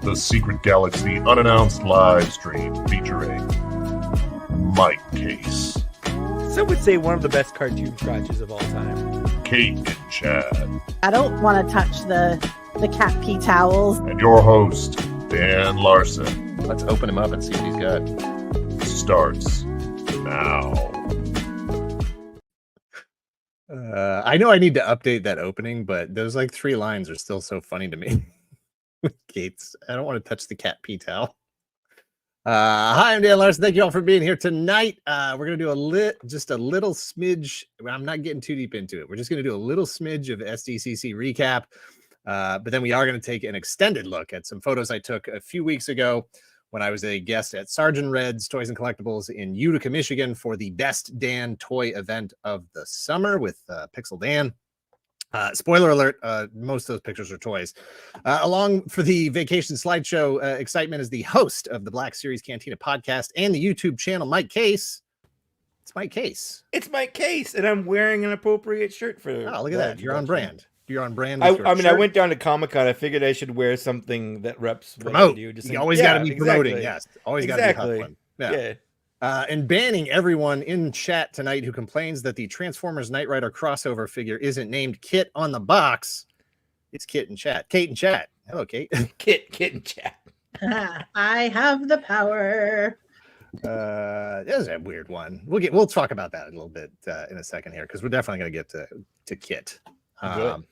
The Secret Galaxy unannounced live stream featuring Mike Kaess, Some would say one of the best cartoon crotches of all time. Kate-in-chat, I don't want to touch the cat pee towels. and your host, Dan Larson, Let's open him up and see what he's got. starts now. I know I need to update that opening, but those like 3 lines are still so funny to me. With Gates, I don't want to touch the cat pee towel. Hi, I'm Dan Larson. Thank you all for being here tonight. We're gonna do just a little smidge. I'm not getting too deep into it. We're just gonna do a little smidge of SDCC recap, but then we are gonna take an extended look at some photos I took a few weeks ago when I was a guest at Sarge and Red's Toys and Collectables in Utica, Michigan, for the Best Dan Toy event of the summer with Pixel Dan. Spoiler alert, most of those pictures are toys. Along for the vacation slideshow excitement is the host of the Black Series Cantina podcast and the YouTube channel, Mike Kaess. It's Mike Kaess. It's my case, and I'm wearing an appropriate shirt for. Oh, look at that. You're on brand. You're on brand. I with your mean, I shirt. went down to Comic-Con. I figured I should wear something that reps what I Promote. do. Just You like, always yeah, got to be promoting. exactly. Yes. Always got Exactly. to be hustling. Yeah. Yeah. And banning everyone in chat tonight who complains that the Transformers Knight Rider crossover figure isn't named Kit on the box. It's Kate-in-chat. Kate-in-chat. Hello, Kate. Kit-in-chat. I have the power. This is a weird one. We'll talk about that a little bit in a second here, because we're definitely going to get to Kit. Good.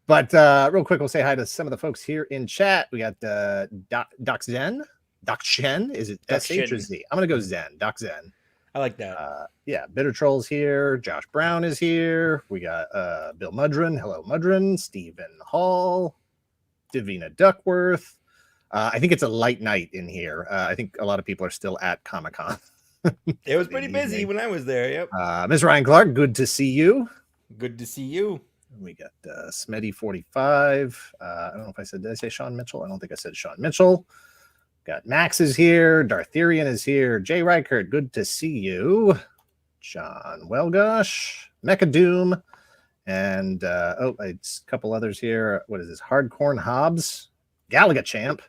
But real quick, we'll say hi to some of the folks here in chat. We got Doc Zen. Doc Chen. Is it Doc SH or Chen. Z? I'm going to go Zen. Doc Zen. I like that. Yeah, Bitter Troll's here. Josh Brown is here. We got Bill Mudron. Hello, Mudron. Stephen Hall. Davina Duckworth. I think it's a light night in here. I think a lot of people are still at Comic-Con. It was pretty busy when I was there. Yep. Ms. Ryan Clark, good to see you. Good to see you. We got Smeddy45. I don't know if did I say Sean Mitchell? I don't think I said Sean Mitchell. Got Max is here. Dartherian is here. Jay Reichert, good to see you. John Welgosh, Mecha Doom, and a couple others here. What is this? Hardcorn Hobbs, Galaga Champ.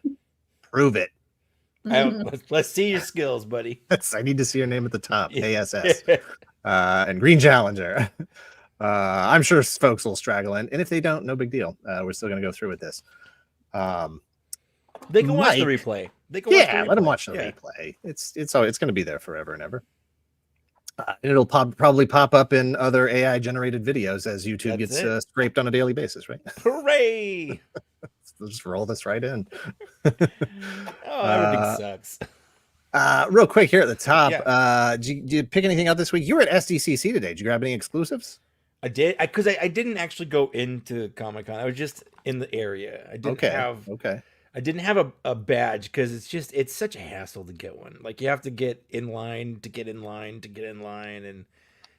Prove it. Let's see your skills, buddy. I need to see your name at the top. ASS. And Green Challenger. I'm sure folks will straggle in, and if they don't, no big deal. We're still going to go through with this. They can watch the Mike. replay. They can watch the Yeah, replay. let them watch the Yeah. replay. It's going to be there forever and ever. It'll probably pop up in other AI generated videos as YouTube That's gets scraped on a daily basis, right? Hooray! Let's just roll this right in. Oh, everything sucks. Real quick here at the top, Yeah. did you pick anything out this week? You were at SDCC today. Did you grab any exclusives? I did, because I didn't actually go into Comic-Con. I was just in the area. I didn't have a badge, because it's such a hassle to get one. Like, you have to get in line to get in line to get in line, and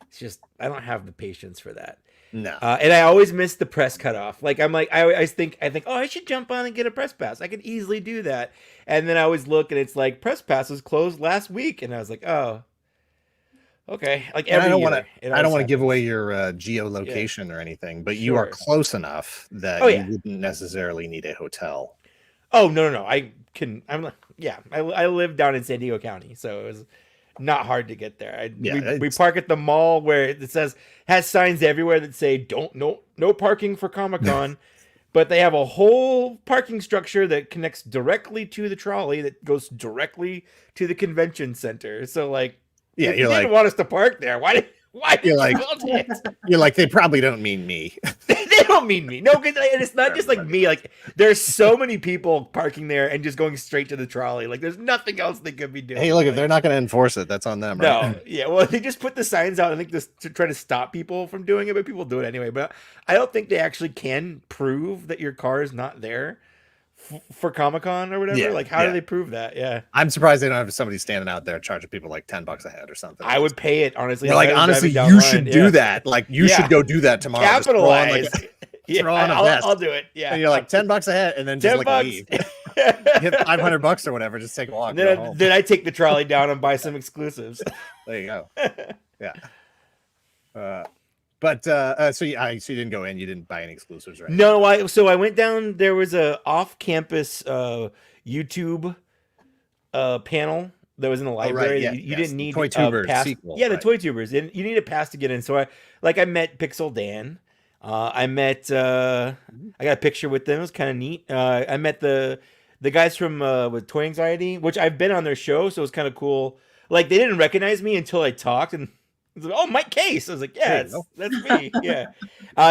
it's just, I don't have the patience for that. No. And I always miss the press cutoff. Like, I think, oh, I should jump on and get a press pass. I could easily do that. And then I always look, and it's like, press pass was closed last week, and I was like, oh, okay. Like, And I don't year, want it to. I don't always want to give happens. away your geolocation or anything, but you are Sure. close enough that Oh, yeah. you wouldn't necessarily need a hotel. Oh, no. I live down in San Diego County, so it was not hard to get there. We park at the mall where it has signs everywhere that say no parking for Comic-Con, but they have a whole parking structure that connects directly to the trolley that goes directly to the convention center. So, like, Yeah, if you're you didn't like, want us to park there, why did You're like- you build it? you're like, they probably don't mean me. They don't mean me. No, 'cause it's not just like me. Like, there's so many people parking there and just going straight to the trolley. Like, there's nothing else they could be doing. Hey, look, if Like, they're not going to enforce it, that's on them, right? no, yeah. Well, they just put the signs out, I think, this to try to stop people from doing it, but people do it anyway. But I don't think they actually can prove that your car is not there for Comic-Con or whatever. Yeah, Like, how yeah. do they prove that? Yeah, I'm surprised they don't have somebody standing out there charging people like $10 a head or something. I would pay it, honestly. You're if like, I was honestly, driving you down should line. do Yeah. that. Like, you Yeah. should go do that tomorrow. Just throw on, like, Capitalize. throw on a vest. I'll do it. Yeah. and you're like $10 a head, and then just $10 like bucks. leave. Hit $500 or whatever. Just take a walk. And Go home. then I take the trolley down and buy some exclusives. There you go. Yeah. So you didn't go in. You didn't buy any exclusives, right? No, so I went down. There was a off-campus YouTube panel that was in the library. Yeah, you didn't need Toy Tubers pass. sequel, Yeah, the right. Toy Tubers. And you need a pass to get in. So I met Pixel Dan. I met I got a picture with them. It was kind of neat. I met the guys from with Toy Anxiety, which I've been on their show, so it was kind of cool. Like they didn't recognize me until I talked, and it was like, "Oh, Mike Kaess." I was like, "Yeah, that's me." Yeah.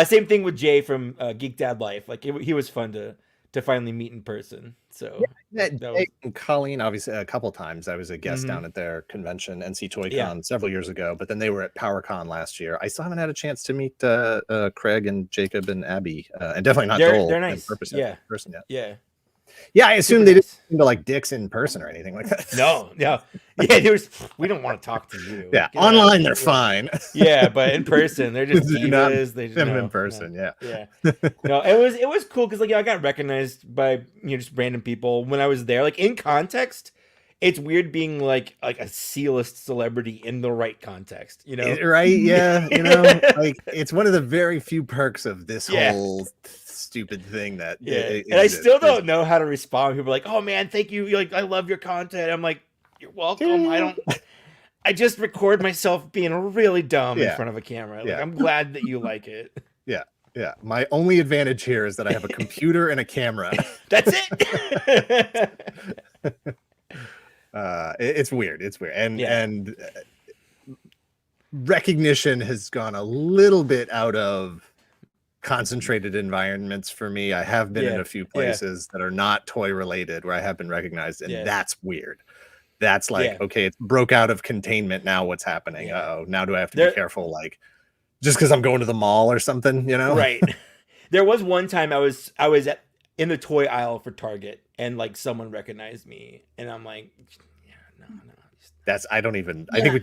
Same thing with Jay from Geek Dad Life. Like he was fun to finally meet in person. So Jay and Colleen, obviously, a couple times. I was a guest down at their convention, NC ToyCon, several years ago. But then they were at PowerCon last year. I still haven't had a chance to meet Craig and Jacob and Abby, and definitely not Joel. They're nice. Person yet. Yeah. I assumed they didn't seem to like dicks in person or anything like that. No. We don't want to talk to you. Yeah, online they're fine. Yeah, but in person they're just divas. They just in person. Yeah. No, it was cool because I got recognized by just random people when I was there. Like in context, it's weird being like a C-list celebrity in the right context. Right? Yeah. Like it's one of the very few perks of this whole stupid thing that and I still don't know how to respond. People are like, "Oh man, thank you. I love your content." I'm like, "You're welcome." I just record myself being really dumb in front of a camera. Like, I'm glad that you like it. Yeah. My only advantage here is that I have a computer and a camera. That's it. It's weird. And recognition has gone a little bit out of concentrated environments for me. I have been in a few places that are not toy related where I have been recognized, and that's weird. That's like, okay, it's broke out of containment. Now what's happening? Now do I have to be careful? Like just because I'm going to the mall or something, Right. There was one time I was in the toy aisle for Target and like someone recognized me and I'm like, no. I think we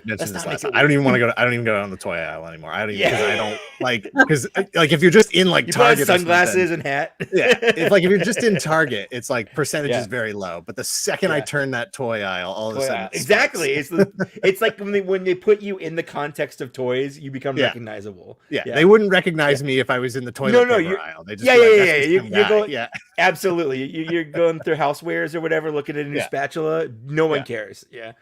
mentioned this last time. I don't even go down the toy aisle anymore. I don't like because if you're just in like Target, sunglasses and hat. If you're just in Target, it's like percentage is very low. But the second I turn that toy aisle, all of a sudden exactly. It's like when they put you in the context of toys, you become recognizable. Yeah, they wouldn't recognize me if I was in the toilet paper aisle. They just you're going absolutely. You're going through housewares or whatever, looking at a new spatula. No one cares. Yeah.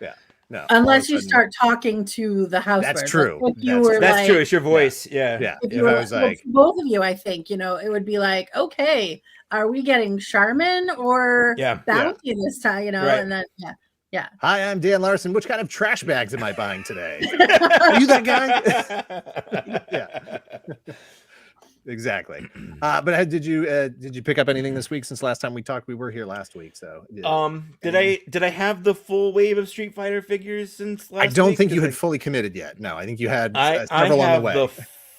No, unless you start talking to the house. That's true. That's true. It's your voice. Yeah. If I was like both of you, I think it would be like, okay, are we getting Charmin or Bounty this time? And then yeah. Hi, I'm Dan Larson. Which kind of trash bags am I buying today? Are you that guy? Yeah. Exactly. But did you pick up anything this week since last time we talked? We were here last week, so did I have the full wave of Street Fighter figures since last week? I don't think you had fully committed yet. No, I think you had several on the way. The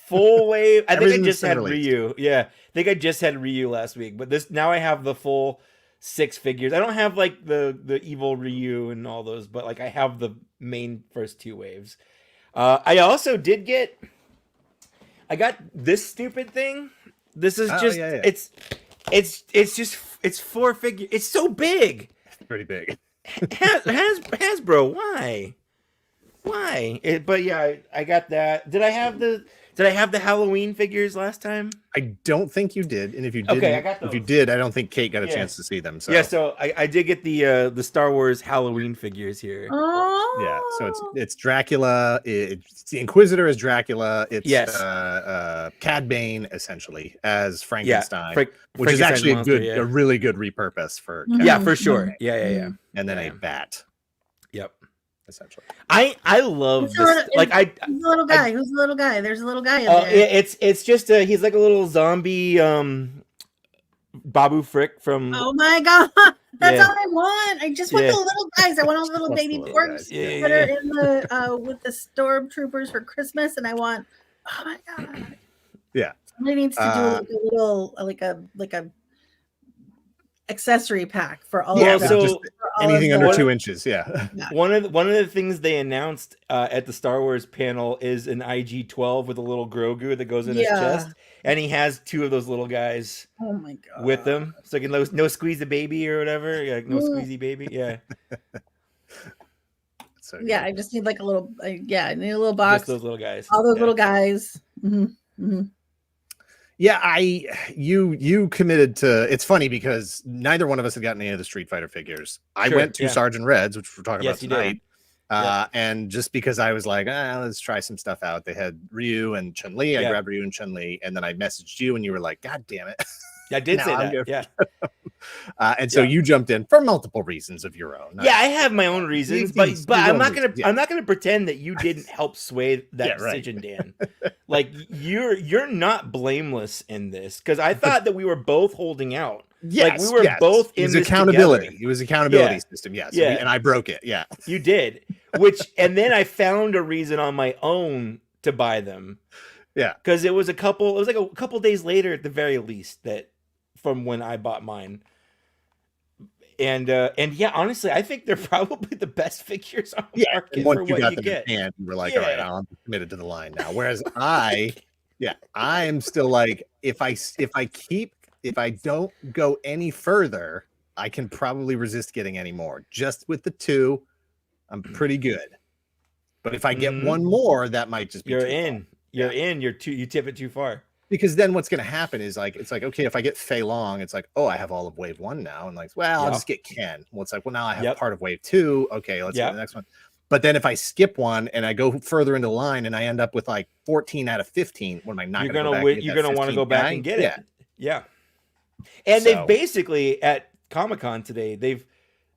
full wave. I think I just had Ryu. Yeah, I think I just had Ryu last week, but now I have the full 6 figures. I don't have like the evil Ryu and all those, but like I have the main first 2 waves. I also did get. I got this stupid thing. This is just it's 4 figures. It's so big. It's pretty big. Hasbro, why? But yeah, I got that. Did I have the Halloween figures last time? I don't think you did. And if you did, I got those. If you did, I don't think Kate got a chance to see them. So so I did get the Star Wars Halloween figures here. Oh. Yeah, so it's Dracula. It's the Inquisitor as Dracula. It's Cad Bane essentially as Frankenstein, which is actually a really good repurpose for for sure. Yeah. And then a bat. Yep. Essentially, I love this. Who's the little guy? Who's the little guy? There's a little guy in there. It's just he's like a little zombie Babu Frick from. Oh my god, that's all I want. I just want the little guys. I want all the little baby porks that are in the with the stormtroopers for Christmas, and I want. Oh my god. Yeah. Somebody needs to do a little like a accessory pack for all of them. So anything under 2 inches. Yeah. One of the things they announced at the Star Wars panel is an IG-12 with a little Grogu that goes in his chest, and he has 2 of those little guys. Oh my god! With them, so like no squeeze the baby or whatever. Like no squeezy baby. Yeah. So I just need like a little. I need a little box. Just those little guys. All those little guys. Mm-hmm. Mm-hmm. Yeah, you committed to. It's funny because neither one of us had gotten any of the Street Fighter figures. I went to Sarge and Reds, which we're talking about tonight. And just because I was like, let's try some stuff out. They had Ryu and Chun-Li. I grabbed Ryu and Chun-Li, and then I messaged you, and you were like, God damn it. I did say that. Yeah. And so you jumped in for multiple reasons of your own. I have my own reasons, but I'm not gonna pretend that you didn't help sway that decision, Dan. Like you're not blameless in this, because I thought that we were both holding out. Like we were both in this accountability. together. It was accountability system. Yes. And I broke it. Yeah. You did. And then I found a reason on my own to buy them. Yeah. Because it was like a couple days later at the very least that from when I bought mine. And yeah, honestly, I think they're probably the best figures on the market for what you get. And you were like, all right, I'm committed to the line now. Whereas I am still like, if I don't go any further, I can probably resist getting any more. Just with the two, I'm pretty good. But if I get one more, that might just be You're in. You tip it too far. Because then what's going to happen is like, it's like, okay, if I get Fei Long, it's like, oh, I have all of wave 1 now. And like, well, I'll just get Ken. Well, it's like, well, now I have part of wave 2. Okay, let's go to the next one. But then if I skip one and I go further into the line and I end up with like 14 out of 15, what am I not going to go back? You're going to want to go back and get it. Yeah. And they've basically at Comic-Con today,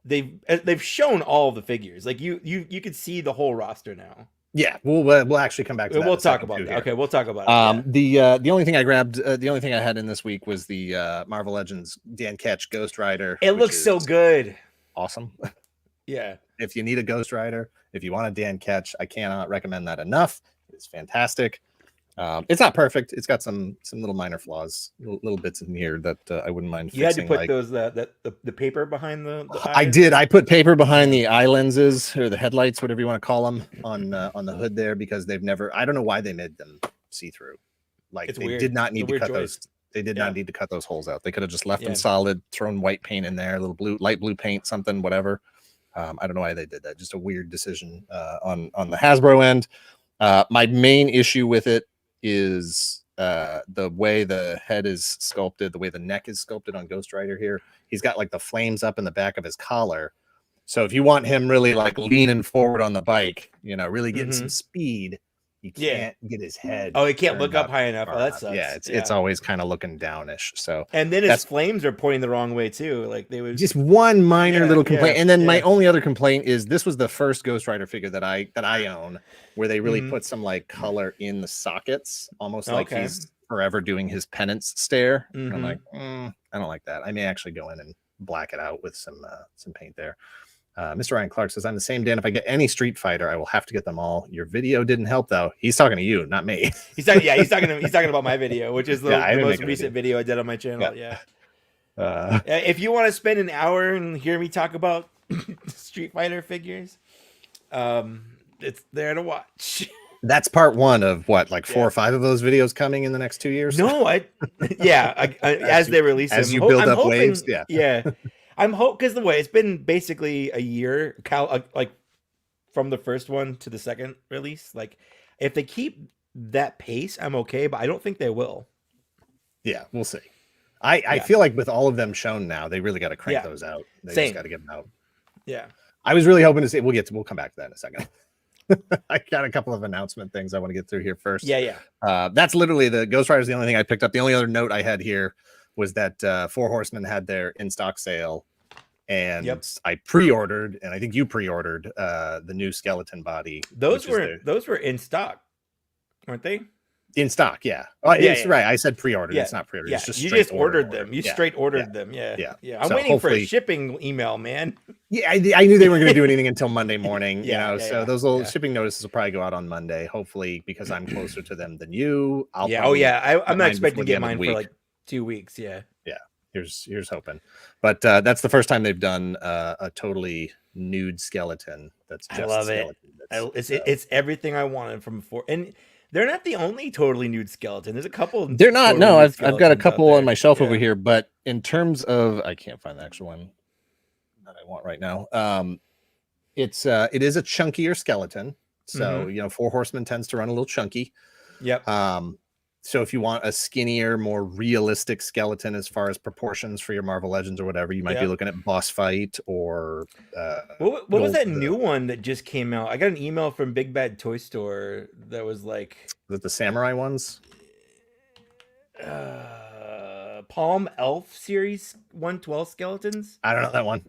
they've shown all the figures. Like you could see the whole roster now. Yeah, we'll actually come back to that. We'll talk about that. Okay, we'll talk about it. The only thing I grabbed, the only thing I had in this week was the Marvel Legends Dan Ketch Ghost Rider. It looks so good. Awesome. Yeah. If you need a Ghost Rider, if you want a Dan Ketch, I cannot recommend that enough. It's fantastic. It's not perfect. It's got some little minor flaws, little bits in here that I wouldn't mind fixing. You had to put those the paper behind the eyes? I did. I put paper behind the eye lenses or the headlights, whatever you want to call them, on the hood there, because they've never. I don't know why they made them see through. Like they did not need to cut those. They did not need to cut those holes out. They could have just left them solid, thrown white paint in there, a little light blue paint, something, whatever. I don't know why they did that. Just a weird decision on the Hasbro end. My main issue with it is the way the head is sculpted, the way the neck is sculpted on Ghost Rider here. He's got like the flames up in the back of his collar. So if you want him really like leaning forward on the bike, really getting some speed, you can't get his head. Oh, he can't look up high enough. Oh, that sucks. Yeah, it's always kind of looking downish. So and then his flames are pointing the wrong way too. Like they would just one minor little complaint. And then my only other complaint is this was the first Ghost Rider figure that I own where they really put some like color in the sockets, almost like he's forever doing his penance stare. I'm like, I don't like that. I may actually go in and black it out with some paint there. Mr. Ryan Clark says, I'm the same, Dan. If I get any Street Fighter, I will have to get them all. Your video didn't help, though. He's talking to you, not me. He's talking about my video, which is the most recent video I did on my channel. Yeah. If you want to spend an hour and hear me talk about Street Fighter figures, it's there to watch. That's part one of what, like 4 or 5 of those videos coming in the next 2 years? No, as they release them. As you build up waves, yeah. I'm because the way it's been basically a year, like from the first one to the second release. Like, if they keep that pace, I'm okay, but I don't think they will. Yeah, we'll see. I feel like with all of them shown now, they really got to crank those out. They just got to get them out. Yeah, I was really hoping to see. We'll come back to that in a second. I got a couple of announcement things I want to get through here first. That's literally the Ghost Rider is the only thing I picked up. The only other note I had here was that Four Horsemen had their in-stock sale, and I pre-ordered, and I think you pre-ordered the new skeleton body. Those were in stock, weren't they? In stock, yeah. Oh, it's right. I said pre-ordered. It's not pre-ordered. It's just you just ordered them. You straight ordered them. Yeah. I'm waiting for a shipping email, man. Yeah, I knew they weren't going to do anything until Monday morning. So those little shipping notices will probably go out on Monday. Hopefully, because I'm closer to them than you. I'm not expecting to get mine for like 2 weeks. Yeah. Here's hoping. But that's the first time they've done a totally nude skeleton. That's just I love it. It's everything I wanted from before, and they're not the only totally nude skeleton. There's a couple. They're not. No, I've got a couple on my shelf over here. But in terms of, I can't find the actual one that I want right now. It is a chunkier skeleton. So Four Horsemen tends to run a little chunky. Yep. So if you want a skinnier, more realistic skeleton as far as proportions for your Marvel Legends or whatever, you might be looking at Boss Fight or what was that new one that just came out? I got an email from Big Bad Toy Store that was like, was it the samurai ones? Palm Elf series 112 skeletons. I don't know that one.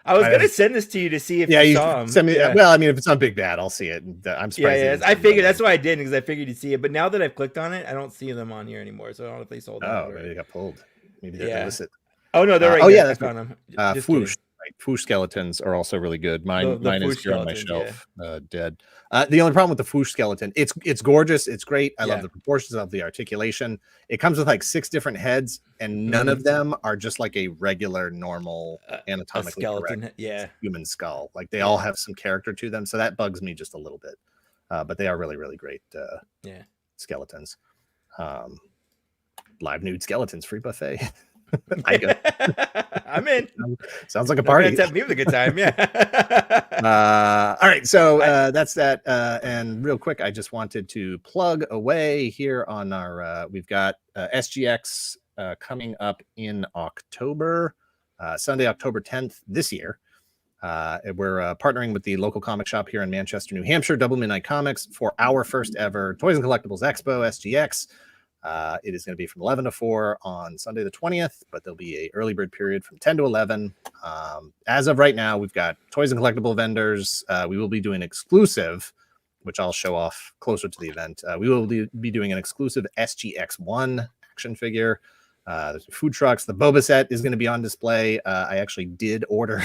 I was gonna send this to you to see if you saw them. Send me, well, I mean, if it's on Big Bad, I'll see it. I'm surprised. I figured that's why I didn't, because I figured you'd see it. But now that I've clicked on it, I don't see them on here anymore. So I don't know if they sold them. Oh, maybe they got pulled. Maybe they're illicit. Oh no, they're right. Oh yeah, I found them. Foosh. Right. Foosh skeletons are also really good. Mine is here on my shelf, dead. The only problem with the Foosh skeleton, it's gorgeous, it's great. I love the proportions, I love the articulation. It comes with like 6 different heads, and none of them are just like a regular, normal, anatomically correct human skull. Like they all have some character to them, so that bugs me just a little bit. But they are really, really great. Skeletons. Live nude skeletons, free buffet. I'm in. Sounds like a party. Me with a good time. All right, so that's that. And real quick, I just wanted to plug away here on our. We've got SGX coming up in October, Sunday, October 10th this year. We're partnering with the local comic shop here in Manchester, New Hampshire, Double Midnight Comics, for our first ever Toys and Collectibles Expo, SGX. It is going to be from 11 to 4 on Sunday the 20th, but there'll be a early bird period from 10 to 11. As of right now, we've got toys and collectible vendors. We will be doing exclusive, which I'll show off closer to the event. We will be doing an exclusive SGX1 action figure. There's food trucks. The Boba set is going to be on display. I actually did order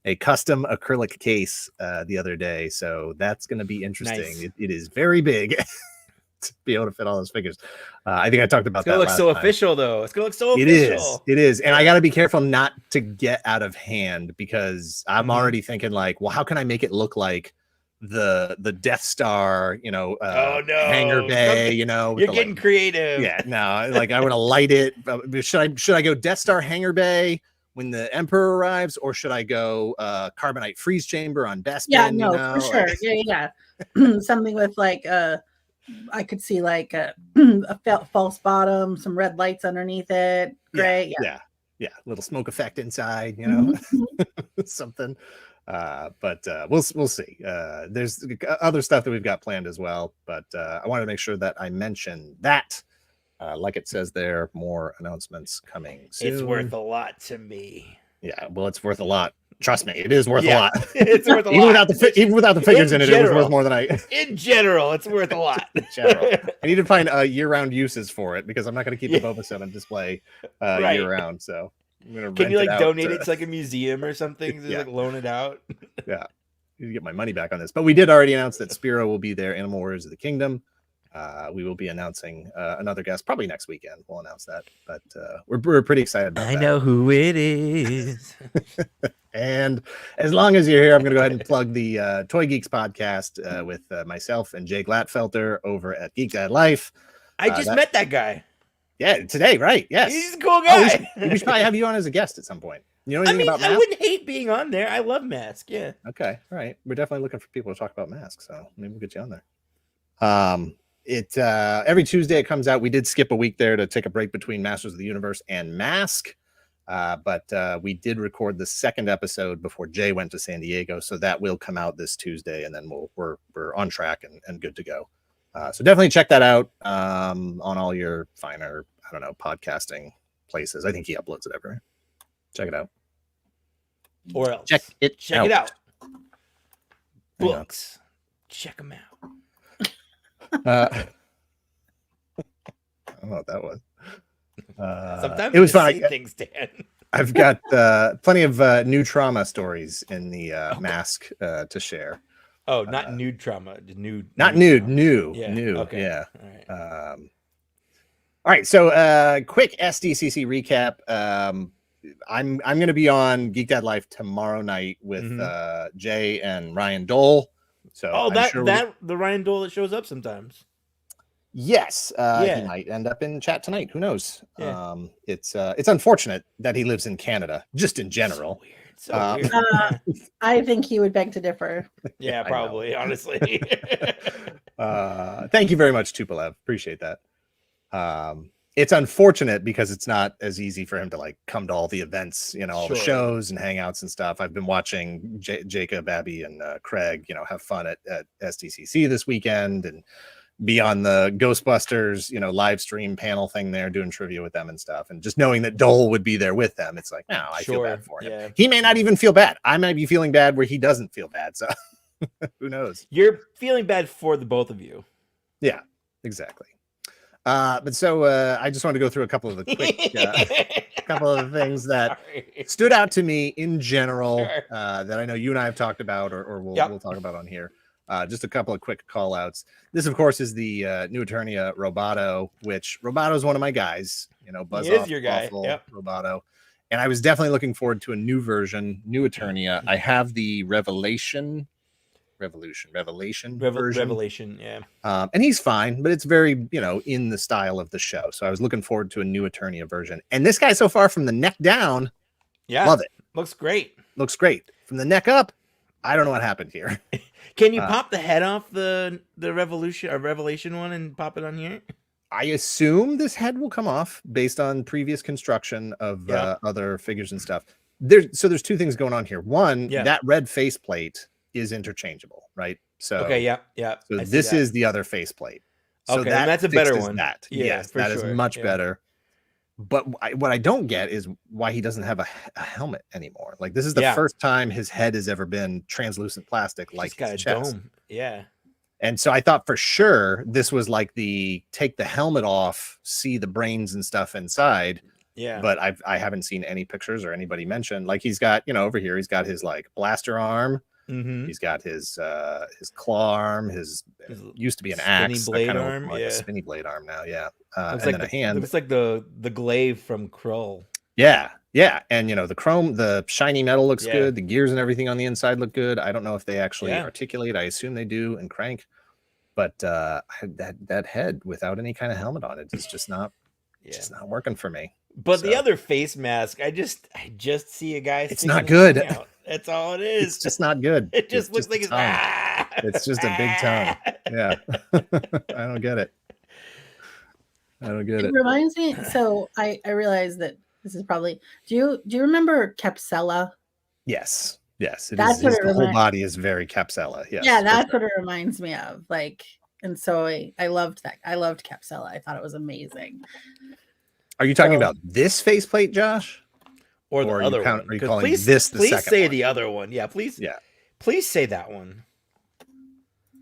a custom acrylic case the other day, so that's going to be interesting. Nice. It is very big. To be able to fit all those figures. I think I talked about that. It's gonna look so official, though. It's gonna look so official. It is. And I got to be careful not to get out of hand, because I'm already thinking like, well, how can I make it look like the Death Star, hangar bay, you're getting creative. Yeah, no, like I want to light it. Should I go Death Star hangar bay when the Emperor arrives, or should I go carbonite freeze chamber on Bespin? Yeah, no, for sure. Yeah. Something with like I could see like a false bottom, some red lights underneath it. Great. Yeah. Little smoke effect inside, something. But we'll see. There's other stuff that we've got planned as well, but I wanted to make sure that I mention that. Like it says there, more announcements coming soon. It's worth a lot to me. Yeah, well, it's worth a lot. Trust me, it is worth a lot. It's worth a even lot. Even without the figures in it, it was worth more than In general, it's worth a lot. In general. I need to find year-round uses for it, because I'm not going to keep the Boba set on display year-round. So I'm going to. Can you donate it to like a museum or something? Just like loan it out. Yeah, you get my money back on this. But we did already announce that Spiro will be there. Animal Warriors of the Kingdom. We will be announcing another guest probably next weekend. We'll announce that, but we're pretty excited about that. I know who it is. And as long as you're here, I'm going to go ahead and plug the Toy Geeks podcast with myself and Jay Glatfelter over at Geek Dad Life. I just met that guy. Yeah, today, right? Yes, he's a cool guy. We should probably have you on as a guest at some point. You know anything about Mask? I wouldn't hate being on there. I love Mask. Yeah. Okay. All right. We're definitely looking for people to talk about Mask, so maybe we'll get you on there. It every Tuesday it comes out. We did skip a week there to take a break between Masters of the Universe and Mask, but we did record the second episode before Jay went to San Diego, so that will come out this Tuesday, and then we're on track and good to go. So definitely check that out on all your finer, podcasting places. I think he uploads it everywhere. Check it out. Or else check it out. Books. Check them out. I don't know what that was. Sometimes it was fun. Things, Dan. I've got plenty of new trauma stories in the Mask to share. Oh, not nude trauma. Nude. Not nude. New. Okay. Yeah. All right. So, quick SDCC recap. I'm going to be on Geek Dad Life tomorrow night with Jay and Ryan Dole. So, the Ryan Dole that shows up sometimes. Yes, he might end up in chat tonight. Who knows? Yeah. It's unfortunate that he lives in Canada, just in general. So weird. I think he would beg to differ. Yeah, probably. Honestly. Thank you very much, Tupolev. Appreciate that. It's unfortunate because it's not as easy for him to like come to all the events, all the shows and hangouts and stuff. I've been watching Jacob, Abby, and Craig, have fun at SDCC this weekend and be on the Ghostbusters, live stream panel thing there, doing trivia with them and stuff. And just knowing that Dole would be there with them, it's like, no, I feel bad for him. Yeah. He may not even feel bad. I might be feeling bad where he doesn't feel bad. So who knows? You're feeling bad for the both of you. Yeah, exactly. But so I just wanted to go through a couple of the quick, couple of the things that stood out to me in general that I know you and I have talked about, or we'll talk about on here. Just a couple of quick call outs. This, of course, is the new Eternia Roboto, which Roboto is one of my guys. Buzz off, your guy. Roboto. And I was definitely looking forward to a new version, new Eternia. I have the Revelation version. Revelation, yeah. And he's fine, but it's very, in the style of the show. So I was looking forward to a new Eternia version. And this guy so far from the neck down, love it. Looks great. Looks great. From the neck up, I don't know what happened here. Can you pop the head off the Revelation one and pop it on here? I assume this head will come off based on previous construction of other figures and stuff. There's two things going on here. One, that red faceplate is interchangeable, right? So So this is the other faceplate. So that's a better one. Yes, that is much better. But what I don't get is why he doesn't have a helmet anymore. Like, this is the first time his head has ever been translucent plastic, like his chest. Dome. Yeah. And so I thought for sure this was like the take the helmet off, see the brains and stuff inside. Yeah. But I haven't seen any pictures or anybody mention. Like, he's got, over here, he's got his like blaster arm. Mm-hmm. He's got his claw arm, his used to be an axe, blade arm, like a spinny blade arm now, looks and like then a hand. Looks like the glaive from Krull. Yeah, and the chrome, the shiny metal looks good. The gears and everything on the inside look good. I don't know if they actually articulate. I assume they do and crank, but that head without any kind of helmet on it is just not, just not working for me. But the other face mask, I just see a guy. It's not good. That's all it is. It's just not good. It just looks like it's just a big tongue. Yeah. I don't get it. It reminds me. So I realize that this is probably. Do you remember Capsella? Yes. Yes. That's what the whole body is very Capsella. Yes. Yeah, that's what it reminds me of. Like, and so I loved that. I loved Capsella. I thought it was amazing. Are you talking about this faceplate, Josh? Or the other one? Are you calling this the second one? Please say the other one. Yeah, please. Yeah. Please say that one.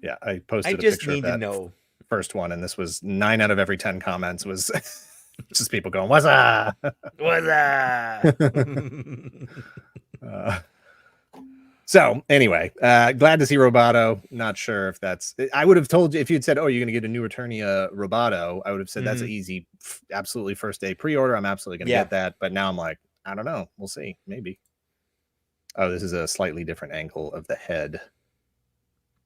Yeah, I posted a picture of that first one, and this was 9 out of every 10 comments was just people going, "What's up? What's up?" So anyway, glad to see Roboto. Not sure if that's. I would have told you if you'd said, "Oh, you're going to get a new Eternia Roboto." I would have said that's an easy, absolutely first day pre-order. I'm absolutely going to get that. But now I'm like, I don't know. We'll see. Maybe. Oh, this is a slightly different angle of the head.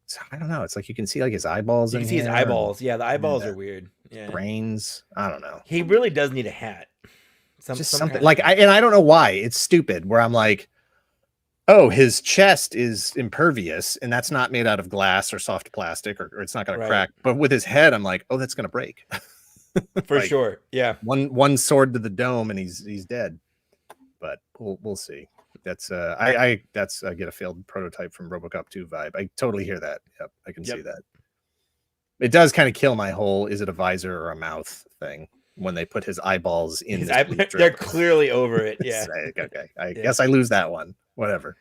So I don't know. It's like you can see like his eyeballs. You can see his eyeballs. Yeah, the eyeballs are weird. Yeah. Brains. I don't know. He really does need a hat. Something like I don't know why. It's stupid. Where I'm like, oh, his chest is impervious, and that's not made out of glass or soft plastic, or it's not going to crack. But with his head, I'm like, oh, that's going to break. For sure. Yeah. One sword to the dome, and he's dead. But we'll see. That's I get a failed prototype from RoboCop 2 vibe. I totally hear that. Yep, I can see that. It does kind of kill my whole is it a visor or a mouth thing when they put his eyeballs in. They're clearly over it. Yeah. Okay. I guess I lose that one. Whatever.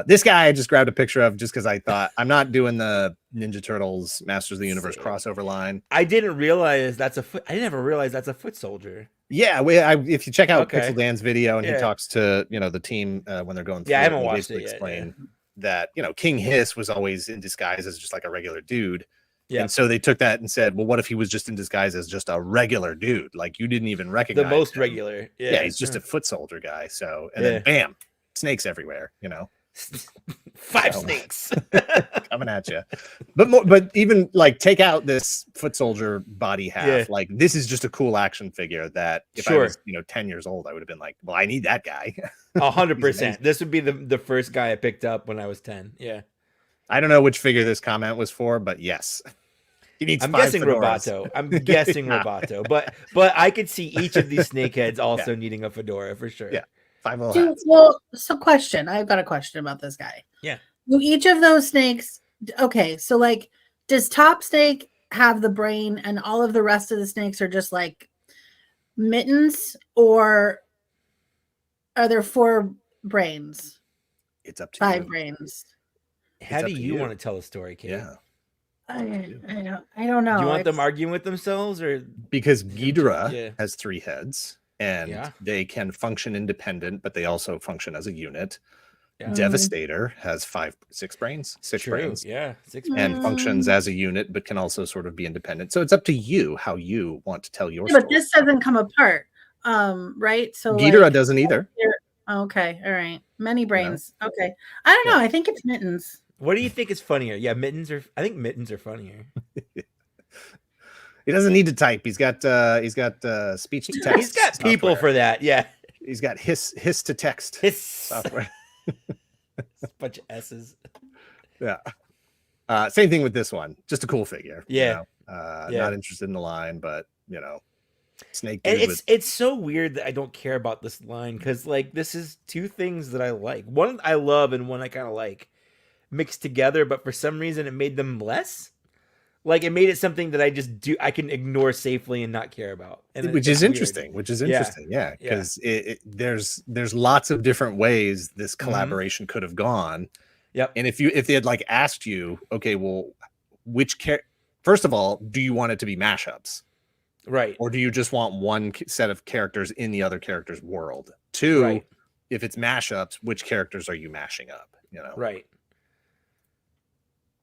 This guy I just grabbed a picture of just because I thought I'm not doing the Ninja Turtles Masters of the Universe crossover line. I didn't realize that's a foot. I never realized that's a foot soldier. Yeah, if you check out Pixel Dan's video and he talks to the team when they're going through, I haven't watched it yet. Explain that King Hiss was always in disguise as just like a regular dude. Yeah. And so they took that and said, well, what if he was just in disguise as just a regular dude? Like you didn't even recognize the most him. Regular. Yeah, he's just a foot soldier guy. So and then bam, snakes everywhere, 5 snakes coming at you. But even like take out this foot soldier body half. Yeah. Like this is just a cool action figure that if I was 10 years old, I would have been like, well, I need that guy. 100%. This would be the first guy I picked up when I was 10. Yeah. I don't know which figure this comment was for, but yes. I'm guessing Roboto. I'm guessing Roboto. But I could see each of these snakeheads also needing a fedora for sure. Yeah. 5 little hats. Well, so question. I've got a question about this guy. Yeah. Do each of those snakes, okay, so like, does Top Snake have the brain and all of the rest of the snakes are just like mittens, or are there 4 brains? It's up to 5 brains. How do you want to tell a story, Kate? Yeah. I don't know. Do you want them arguing with themselves, or because Ghidorah has 3 heads and they can function independent, but they also function as a unit. Yeah. Devastator has 6 brains, 6 brains. Yeah, 6 brains. And functions as a unit, but can also sort of be independent. So it's up to you how you want to tell your story. But this doesn't come apart, right? So Ghidorah doesn't either. Okay, all right. Many brains. No. Okay, I don't know. I think it's mittens. What do you think is funnier? Yeah, I think mittens are funnier. He doesn't need to type. He's got speech to text. He's got people software for that. Yeah. He's got hiss to text software. A bunch of S's. Yeah. Same thing with this one. Just a cool figure. Yeah. Not interested in the line, but snake. And it's so weird that I don't care about this line, because like this is 2 things that I like. One I love and one I kind of like mixed together, but for some reason it made them less. Like it made it something that I can ignore safely and not care about, and which is interesting. Yeah, because there's lots of different ways this collaboration could have gone. Yep. And if they had like asked you, okay, well, first of all, do you want it to be mashups, right, or do you just want one set of characters in the other character's world? 2, if it's mashups, which characters are you mashing up? Right.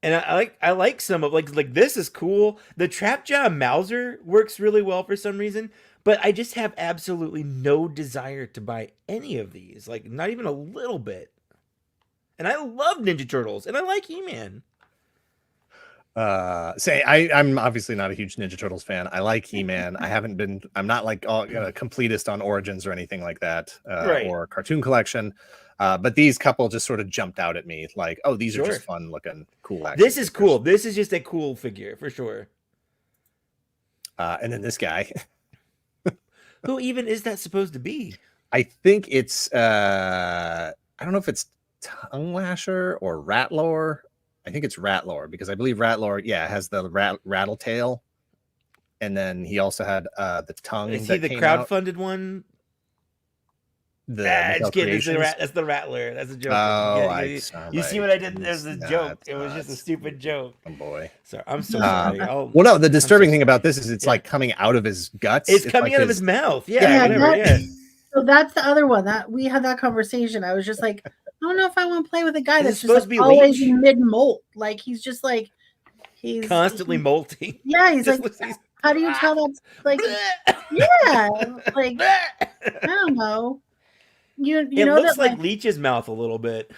And I like some of like this is cool. The Trapjaw Mauser works really well for some reason, but I just have absolutely no desire to buy any of these, like not even a little bit. And I love Ninja Turtles, and I like He-Man. I'm obviously not a huge Ninja Turtles fan. I like He-Man. I'm not like a completist on Origins or anything like that, or Cartoon Collection. But these couple just sort of jumped out at me like, oh, these are just fun looking, cool. This is cool. This is just a cool figure for sure. And then this guy. Who even is that supposed to be? I think it's, I don't know if it's Tongue Lasher or Ratlore. I think it's Ratlore, because I believe Ratlore, has the rattle tail. And then he also had the tongue. Is he the crowdfunded one? That's the Rattler. That's a joke. Oh, you see what I did? There's a joke. It was just a stupid joke. Oh boy. So I'm so sorry. Well, no, the disturbing thing about this is it's like coming out of his guts. It's coming out of his mouth. So that's the other one that we had that conversation. I was just like, I don't know if I want to play with a guy that's supposed to be always in mid molt. Like he's just like he's constantly molting. Yeah, he's like, how do you tell that's like? Yeah, like I don't know. It looks like Leech's mouth a little bit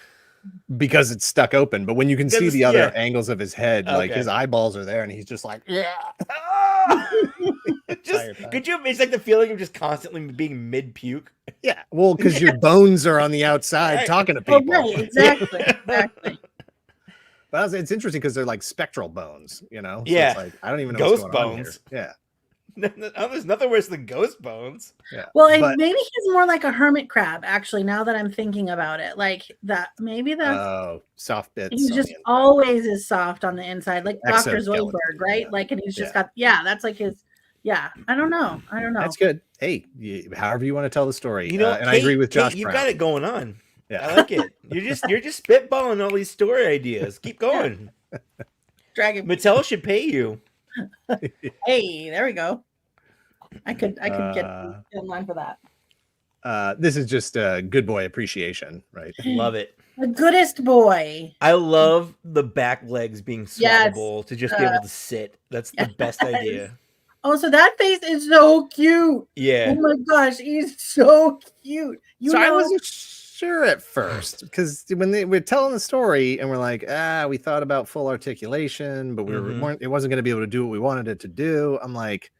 because it's stuck open, but when you can see the other angles of his head, like his eyeballs are there, and he's just like, could you? It's like the feeling of just constantly being mid puke. Yeah, well, because your bones are on the outside talking to people. Oh, right, exactly. But it's interesting because they're like spectral bones, So it's like I don't even know ghost what's going bones. On here. Yeah. No, there's nothing worse than ghost bones. Yeah. Well, maybe he's more like a hermit crab, actually, now that I'm thinking about it. Like that, maybe that's soft bits. He's just always is soft on the inside, like Dr. Zoidberg, right? Yeah. Like, and he's just got, that's like his, I don't know. That's good. Hey, however you want to tell the story. And Kate, I agree with Josh. You got it going on. Yeah. I like it. You're just spitballing all these story ideas. Keep going. Dragon. Mattel should pay you. Hey, there we go. I could get in line for that. This is just a good boy appreciation, right? Love it. The goodest boy. I love the back legs being swappable to just be able to sit. That's the best idea. Oh, so that face is so cute. Yeah. Oh my gosh, he's so cute. I wasn't sure at first, because when they were telling the story and we're like, we thought about full articulation, but it wasn't going to be able to do what we wanted it to do. I'm like,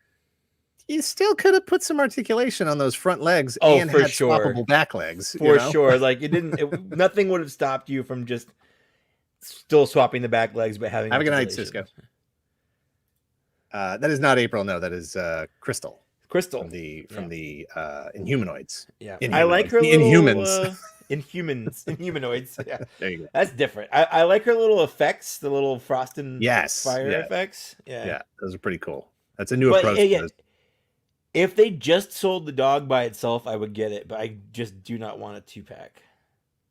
you still could have put some articulation on those front legs and had swappable back legs. For sure. Like nothing would have stopped you from just still swapping the back legs, but having. Have a good night, Cisco. That is not April. No, that is Crystal. Crystal from the Inhumanoids. Yeah, Inhumanoids. I like her Inhumans. Inhumanoids. Yeah, there you go. That's different. I like her little effects, the little frost and fire effects. Yeah, those are pretty cool. That's a new approach. Yeah. If they just sold the dog by itself, I would get it, but I just do not want a 2-pack.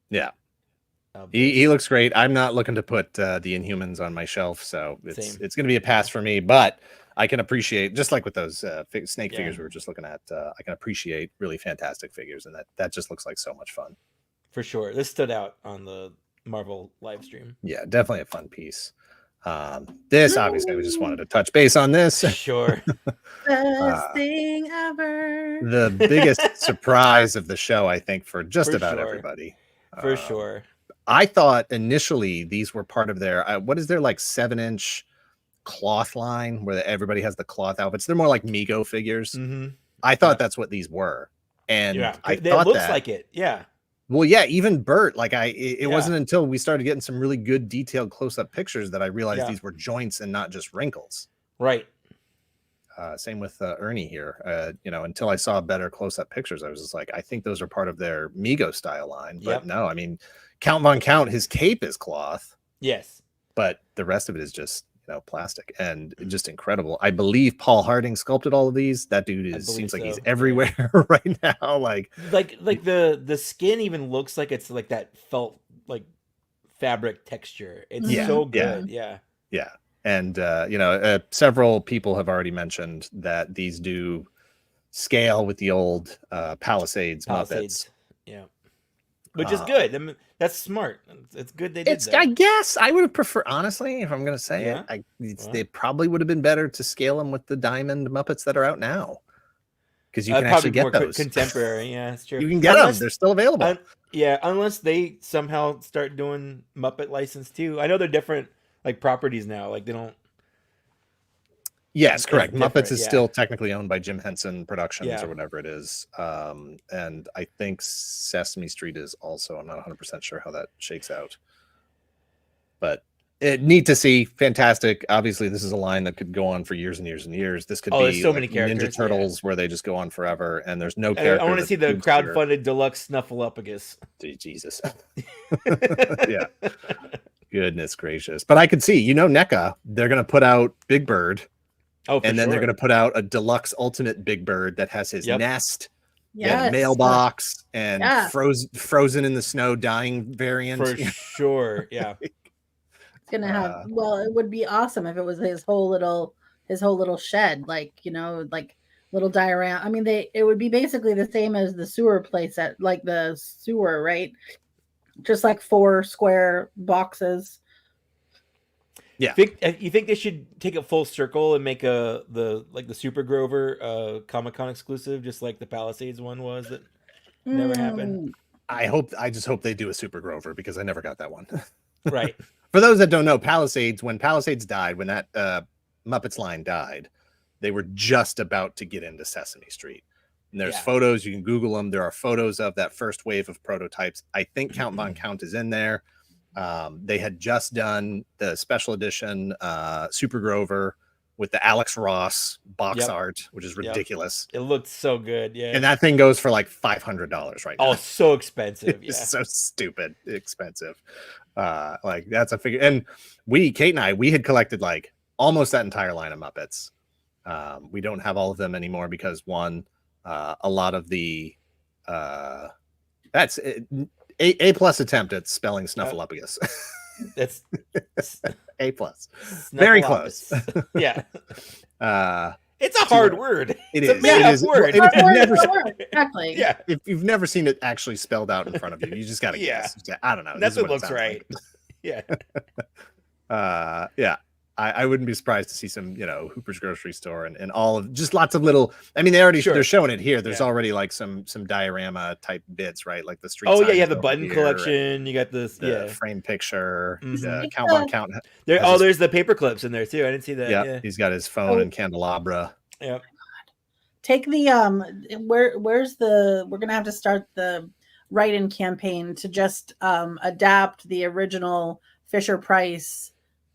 Yeah. He looks great. I'm not looking to put the Inhumans on my shelf, so it's going to be a pass for me. But I can appreciate, just like with those snake figures we were just looking at, I can appreciate really fantastic figures, and that just looks like so much fun. For sure, this stood out on the Marvel live stream. Yeah, definitely a fun piece. This obviously, we just wanted to touch base on this. Sure. Best thing ever. The biggest surprise of the show, I think, for about everybody. For sure. I thought initially these were part of their what is their like 7-inch cloth line where everybody has the cloth outfits. They're more like Mego figures. Mm-hmm. I thought that's what these were, and I thought it looks like it. Yeah. Well, yeah, even Bert. Like it wasn't until we started getting some really good detailed close-up pictures that I realized these were joints and not just wrinkles. Right. Same with Ernie here. Until I saw better close-up pictures, I was just like, I think those are part of their Mego style line. But no, I mean, Count Von Count, his cape is cloth. Yes. But the rest of it is just plastic and just incredible. I believe Paul Harding sculpted all of these. That dude seems like he's everywhere right now. Like the skin even looks like it's like that felt like fabric texture. It's so good. Yeah. And several people have already mentioned that these do scale with the old Palisades Muppets. Yeah. Which is good. I mean, that's smart. It's good they did that. I guess I would have preferred, honestly, if I'm going to say it, they probably would have been better to scale them with the Diamond Muppets that are out now. Because you can actually get those. Contemporary, yeah, that's true. You can get them. They're still available. Unless they somehow start doing Muppet license too. I know they're different like properties now. Like they don't. Yes, correct. Muppets is still technically owned by Jim Henson Productions or whatever it is. And I think Sesame Street is also. I'm not 100% sure how that shakes out. But neat to see. Fantastic. Obviously, this is a line that could go on for years and years and years. This could be so many characters, Ninja Turtles where they just go on forever and there's no character. I want to see the crowdfunded deluxe Snuffleupagus. Jesus. Yeah. Goodness gracious. But I could see, NECA, they're going to put out Big Bird. And then they're going to put out a deluxe ultimate Big Bird that has his nest, mailbox, and frozen in the snow dying variant. For sure, yeah. It's gonna have. Well, it would be awesome if it was his whole little shed, like little diorama. I mean, it would be basically the same as the sewer place at like the sewer, right? Just like 4 square boxes. Yeah, you think they should take it full circle and make the Super Grover Comic-Con exclusive, just like the Palisades one was that never happened? I just hope they do a Super Grover because I never got that one. Right. For those that don't know, when Palisades died, when that Muppets line died, they were just about to get into Sesame Street. And there's photos, you can Google them. There are photos of that first wave of prototypes. I think Count Von Count is in there. They had just done the special edition Super Grover with the Alex Ross box art, which is ridiculous. It looked so good, yeah. And that thing goes for like $500 right now. Oh, so expensive. It's so stupid expensive. Like that's a figure. And Kate and I, we had collected like almost that entire line of Muppets. We don't have all of them anymore because a lot of the that's it. A+ attempt at spelling Snuffleupagus. That's A+. Very close. Yeah. It's a hard word. It's a made-up word. Exactly. Yeah. If you've never seen it actually spelled out in front of you, you just got to guess. I don't know. That's what looks right. Like. Yeah. I wouldn't be surprised to see some, Hooper's grocery store and all of just lots of little. I mean, they're showing it here. There's already like some diorama type bits, right? Like the street. Oh yeah, you have the button collection. You got the frame picture. Mhm. Count. There's the paper clips in there too. I didn't see that. Yeah, he's got his phone and candelabra. Yep. Take the we're gonna have to start the write-in campaign to just adapt the original Fisher-Price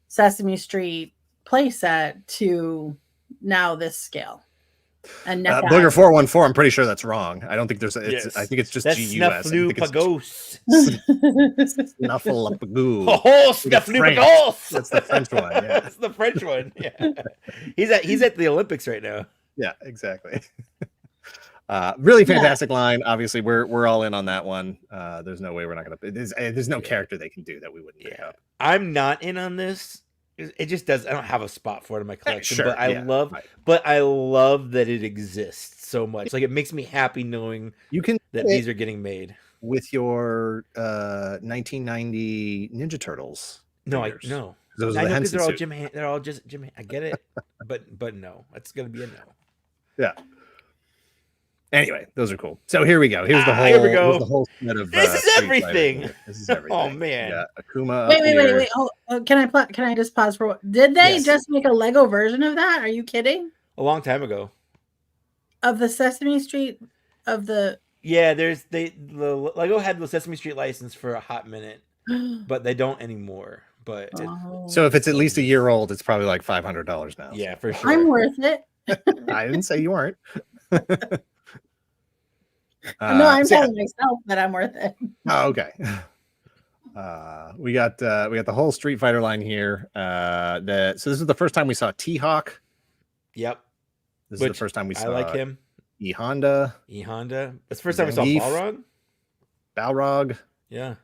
Sesame Street playset to now this scale. And Booger 414, I'm pretty sure that's wrong. I don't think there's I think it's just that's GUS. Snuffleupagus. Snuffleupagus. Oh, Snuffleupagus. That's the French one. Yeah. That's the French one. Yeah. He's at the Olympics right now. Yeah, exactly. Really fantastic line. Obviously, we're all in on that one. There's no way we're not gonna. There's no character they can do that we wouldn't pick up. I'm not in on this. It just does. I don't have a spot for it in my collection, Sure, but I love that it exists so much. Like it makes me happy knowing that these are getting made with your 1990 Ninja Turtles. No. Those I are the know because they're all Henson They're all just Jim. I get it, but no, it's gonna be a no. Yeah. Anyway, those are cool. So here we go. Here's the whole. Here we go. Here's the whole set of. This is everything. This is everything. Oh man. Yeah, Akuma. Wait. Oh, can I just pause for? Did they just make a Lego version of that? Are you kidding? A long time ago. Of the Sesame Street of the. Yeah, the Lego had the Sesame Street license for a hot minute, but they don't anymore. But so if it's at least a year old, it's probably like $500 now. Yeah, for sure. I'm worth it. I didn't say you weren't. No, I'm telling myself that I'm worth it. Oh, okay. We got the whole Street Fighter line here. So this is the first time we saw T-Hawk. Yep. This is the first time we saw. I like him. E-Honda. It's the first time we saw Balrog. Balrog. Yeah.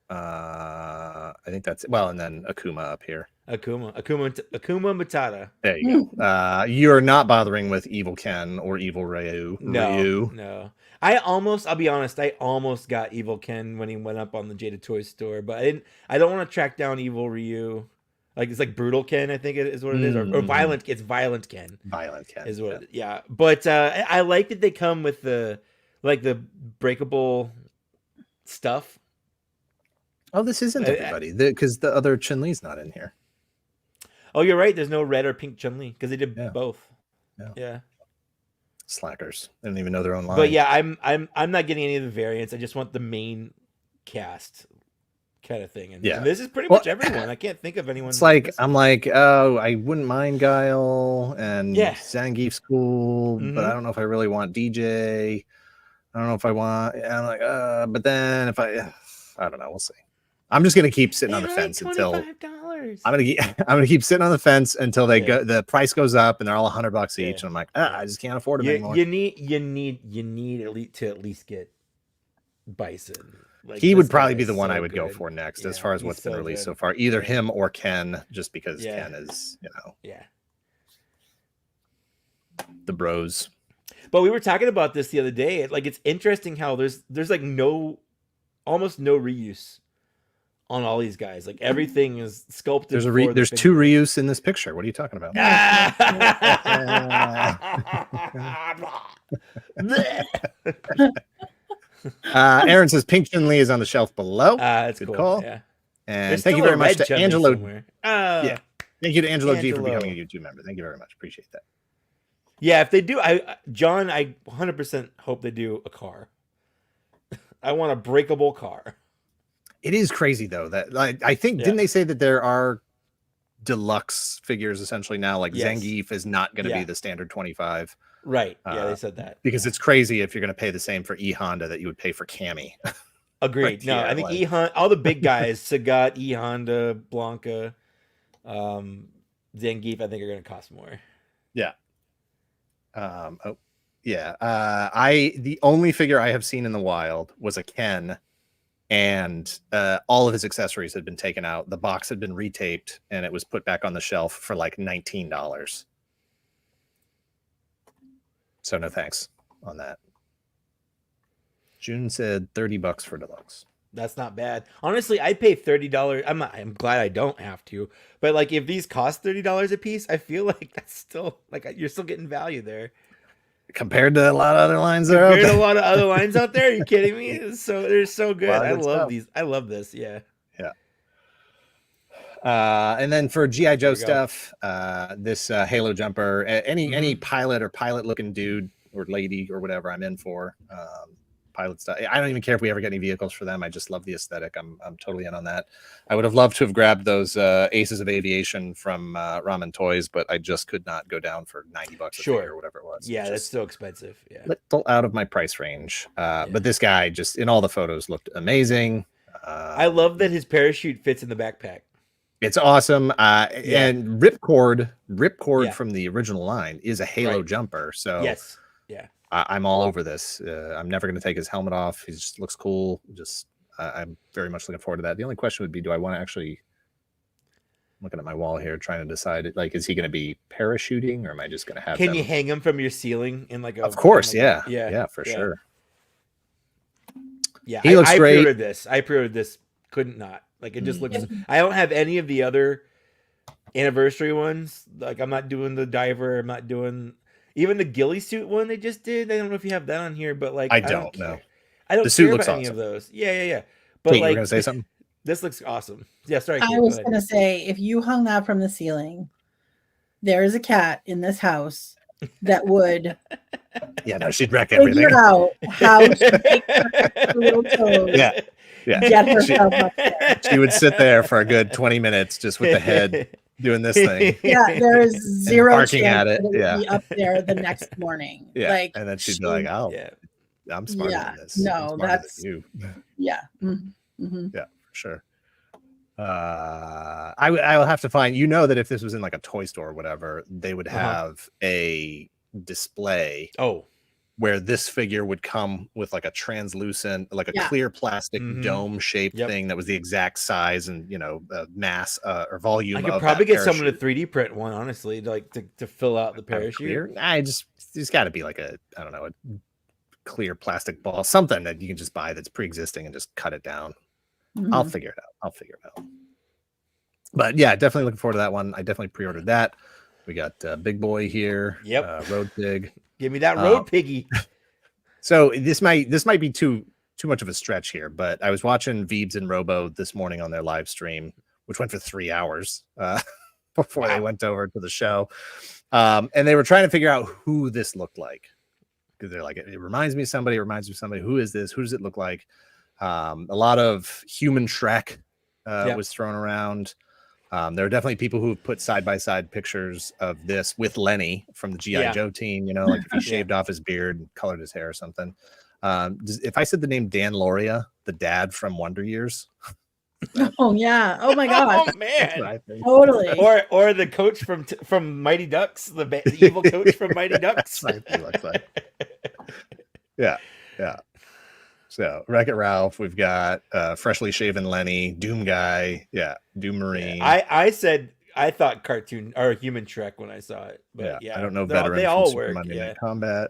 I think that's well, and then Akuma up here. Akuma Matata. There you go. You're not bothering with Evil Ken or Evil Ryu. No. I'll be honest, I almost got Evil Ken when he went up on the Jada Toy store, but I don't want to track down Evil Ryu. Like it's like Brutal Ken, I think it is what it is, or Violent. It's Violent Ken. Violent Ken is what. Yeah, but I like that they come with the breakable stuff. Oh, this isn't everybody because the other Chun-Li's not in here. Oh, you're right. There's no red or pink Chun-Li because they did both. Yeah. Slackers. They don't even know their own line. But yeah, I'm not getting any of the variants. I just want the main cast kind of thing. And this is pretty much everyone. I can't think of anyone. It's like I'm like, oh, I wouldn't mind Guile and Zangief's cool, but I don't know if I really want DJ. I don't know if I want. I'm like, but then if I don't know. We'll see. I'm just gonna keep sitting on the fence until $25. I'm gonna keep sitting on the fence until they go. The price goes up and they're all $100 each, and I'm like, I just can't afford them anymore. You need at least get Bison. Like, he would probably be the one I would go for next, as far as what's been released so far. Either him or Ken, just because Ken is, the bros. But we were talking about this the other day. Like, it's interesting how there's like almost no reuse on all these guys. Like everything is sculpted. There's two reuse in this picture. What are you talking about? Aaron says Pink Chun-Li is on the shelf below. That's good cool. call. Yeah. And There's thank you very much to Chun-Li Angelo. Yeah. Thank you to Angelo G for becoming a YouTube member. Thank you very much. Appreciate that. Yeah, if they do, I 100% hope they do a car. I want a breakable car. It is crazy though that I think didn't they say that there are deluxe figures essentially now? Like Zangief is not going to be the standard 25. Right. Yeah, they said that. Because it's crazy if you're going to pay the same for E-Honda that you would pay for Cammy. Agreed. No, I think E-Honda, all the big guys, Sagat, E-Honda, Blanca, Zangief, I think are going to cost more. Yeah. The only figure I have seen in the wild was a Ken, and all of his accessories had been taken out. The box had been retaped, and it was put back on the shelf for like $19. So no thanks on that. June said $30 for deluxe. That's not bad. Honestly, I pay $30. I'm glad I don't have to. But like, if these cost $30 a piece, I feel like that's still like you're still getting value there compared to a lot of other lines. Compared to a lot of other lines out there. Are you kidding me? They're so good. I love these. I love this. Yeah. Yeah. And then for GI Joe stuff, this Halo jumper, any pilot or pilot looking dude or lady or whatever I'm in for. Pilot stuff. I don't even care if we ever get any vehicles for them. I just love the aesthetic. I'm totally in on that. I would have loved to have grabbed those Aces of Aviation from Ramen Toys, but I just could not go down for $90 a figure or whatever it was. Yeah, that's so expensive. Yeah, little out of my price range. But this guy just in all the photos looked amazing. I love that his parachute fits in the backpack. It's awesome. And Ripcord from the original line is a Halo jumper. So yes, yeah. I'm all over this. I'm never going to take his helmet off. He just looks cool. I'm very much looking forward to that. The only question would be, do I want to actually, I'm looking at my wall here, trying to decide, like, is he going to be parachuting or am I just going to have Can you hang him from your ceiling in like a... Of course, like yeah, for sure. Yeah, he looks great. I pre-ordered this. Couldn't not. Like, it just looks... I don't have any of the other anniversary ones. Like, I'm not doing the diver. I'm not doing... Even the ghillie suit one they just did. I don't know if you have that on here, but like I don't know. I don't the suit care looks about awesome. any of those. Yeah. But Kate, like, you were gonna say something? This looks awesome. Yeah, sorry. Kate, I was gonna say, if you hung that from the ceiling, there is a cat in this house that would. Yeah, no, she'd wreck everything. Figure out how to make her little toes. Yeah. Get herself up there. She would sit there for a good 20 minutes just with the head doing this thing. Yeah, there is zero barking chance at it. that would be up there the next morning. Yeah, like, and then she'd be like, "Oh, I'm smarter than this." No, that's you. Yeah, yeah, for sure. I will have to find. You know that if this was in like a toy store or whatever, they would have a display. Where this figure would come with like a translucent, like a clear plastic dome shaped thing that was the exact size and mass or volume. I could probably get someone to 3D print one, honestly, like to fill out the parachute. There's got to be like a clear plastic ball, something that you can just buy that's pre-existing and just cut it down. I'll figure it out. But yeah, definitely looking forward to that one. I definitely pre-ordered that. We got Big Boy here. Yep. Road Pig. Give me that Road Piggy. So this might be too much of a stretch here, but I was watching Veebs and Robo this morning on their live stream, which went for 3 hours before they went over to the show. And they were trying to figure out who this looked like. Because they're like, it reminds me of somebody, Who is this? Who does it look like? A lot of human Shrek was thrown around. There are definitely people who have put side-by-side pictures of this with Lenny from the G.I. Joe team, like if he shaved off his beard and colored his hair or something. If I said the name Dan Lauria, the dad from Wonder Years. Oh, yeah. Oh, my God. Oh, man. Totally. Or the coach from Mighty Ducks, the evil coach from Mighty Ducks. That's what he looks like. Yeah. So Wreck-It Ralph, we've got freshly shaven Lenny, Doom Guy, Doom Marine. I said I thought cartoon or human Shrek when I saw it, but I don't know veteran. They all from work. Monday Night Combat.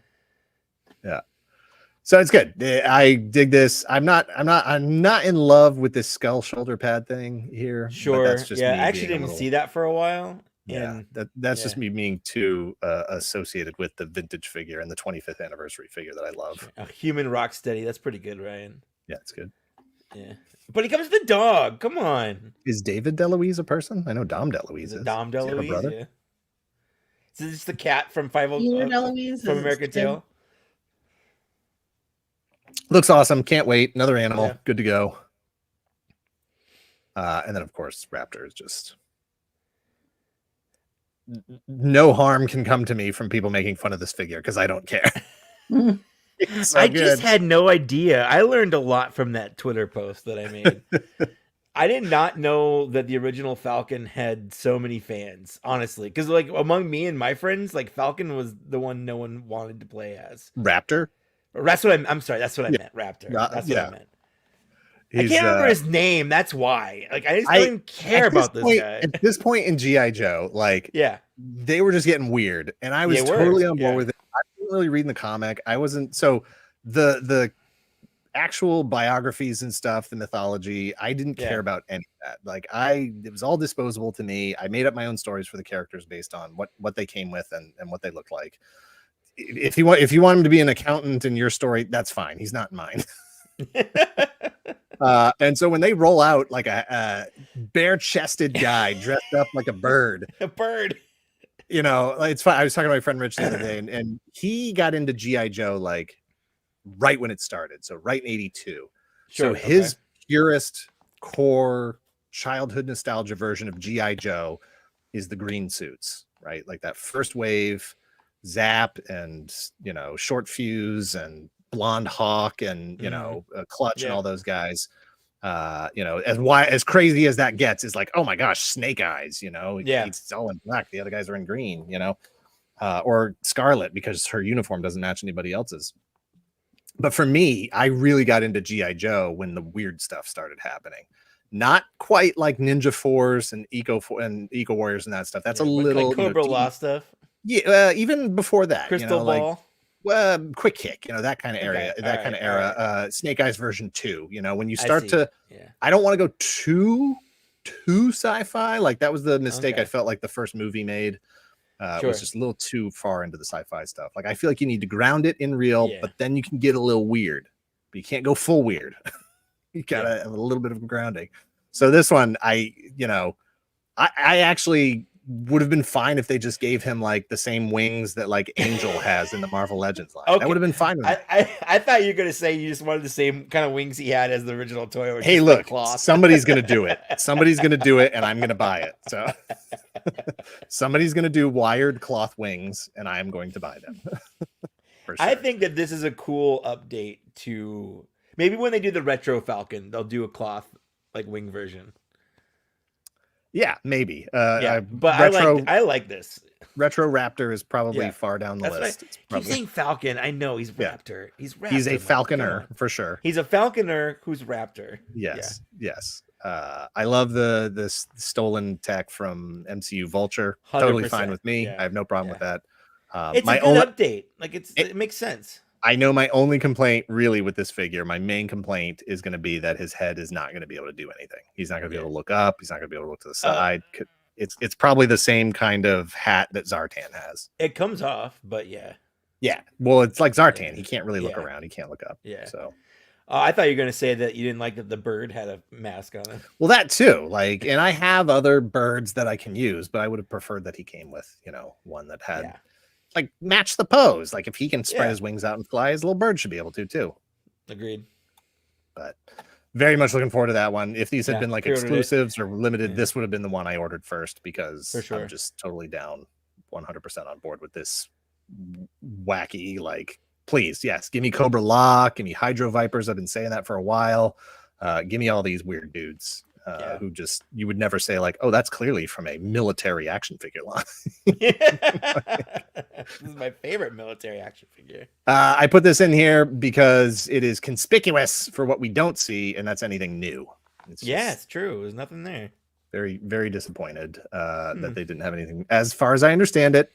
Yeah, so it's good. I dig this. I'm not in love with this skull shoulder pad thing here. Sure. That's just I actually didn't even see that for a while. Yeah, that's just me being too associated with the vintage figure and the 25th anniversary figure that I love. A human Rocksteady. That's pretty good, Ryan. Yeah, it's good. Yeah, but he comes with the dog. Come on. Is David DeLuise a person? I know Dom DeLuise is. Dom DeLuise. Yeah. Is this the cat from DeLuise from American Tail? Looks awesome. Can't wait. Another animal. Yeah. Good to go. And then of course Raptor is just. No harm can come to me from people making fun of this figure because I don't care. I just had no idea. I learned a lot from that Twitter post that I made. I did not know that the original Falcon had so many fans, honestly. Because like among me and my friends, like Falcon was the one no one wanted to play as. Raptor? That's what I'm sorry. That's what I meant. Raptor. That's what I meant. I can't remember his name. That's why. Like, I just don't even care about this guy. At this point in G.I. Joe, like, they were just getting weird, and I was totally on board with it. I wasn't really reading the comic. I wasn't. So the actual biographies and stuff, the mythology, I didn't care about any of that. Like it was all disposable to me. I made up my own stories for the characters based on what they came with and what they look like. If you want him to be an accountant in your story, that's fine. He's not in mine. And so when they roll out like a bare-chested guy dressed up like a bird, you know, it's fine. I was talking to my friend Rich the other day, and he got into G.I. Joe like right when it started, so right in '82. So his purest core childhood nostalgia version of G.I. Joe is the green suits, right? Like that first wave, Zap and, you know, Short Fuse and Blonde Hawk and, you know, Clutch and all those guys. You know, as crazy as that gets, is like, oh my gosh, Snake Eyes, you know, it's all in black, the other guys are in green, you know, or Scarlet because her uniform doesn't match anybody else's. But for me, I really got into G.I. Joe when the weird stuff started happening. Not quite like Ninja Force and Eco Warriors and that stuff. That's a little like Cobra Law stuff. Yeah, even before that, Crystal Ball. Like Quick Kick, you know, that kind of area, kind of era. Snake Eyes version 2. You know, when you start to, I don't want to go too sci-fi. Like that was the mistake I felt like the first movie made. It was just a little too far into the sci-fi stuff. Like I feel like you need to ground it in real, but then you can get a little weird. But you can't go full weird. You gotta have a little bit of grounding. So this one, I actually would have been fine if they just gave him like the same wings that like Angel has in the Marvel Legends line. That would have been fine with I thought you were gonna say you just wanted the same kind of wings he had as the original toy. Hey, look, somebody's gonna do it. Somebody's gonna do it, and I'm gonna buy it. So somebody's gonna do wired cloth wings, and I'm going to buy them. For sure. I think that this is a cool update to maybe when they do the retro Falcon, they'll do a cloth like wing version. Yeah, maybe. But I like this. Retro Raptor is probably far down the list. Keep saying Falcon. I know he's Raptor. He's Raptor. He's a Falconer for sure. He's a Falconer who's Raptor. Yes, yes. I love the stolen tech from MCU Vulture. 100%. Totally fine with me. I have no problem with that. It's a good update. Like it makes sense. I know my only complaint really with this figure, my main complaint is going to be that his head is not going to be able to do anything. He's not going to be able to look up. He's not going to be able to look to the side. It's probably the same kind of hat that Zartan has. It comes off, but yeah. Well, it's like Zartan. He can't really look around. He can't look up. So I thought you were going to say that you didn't like that the bird had a mask on it. Well, that too. Like, and I have other birds that I can use, but I would have preferred that he came with, you know, one that had like match the pose. Like if he can spread his wings out and fly, his little bird should be able to too. Agreed. But very much looking forward to that one. If these had been like exclusives or limited, this would have been the one I ordered first because I'm just totally down 100% on board with this wacky, like, please, yes, give me Cobra Lock, give me Hydro Vipers. I've been saying that for a while. Give me all these weird dudes. Who just you would never say like, oh, that's clearly from a military action figure line. This is my favorite military action figure. I put this in here because it is conspicuous for what we don't see, and that's anything new. It's true. There's nothing there. Very, very disappointed that they didn't have anything. As far as I understand it,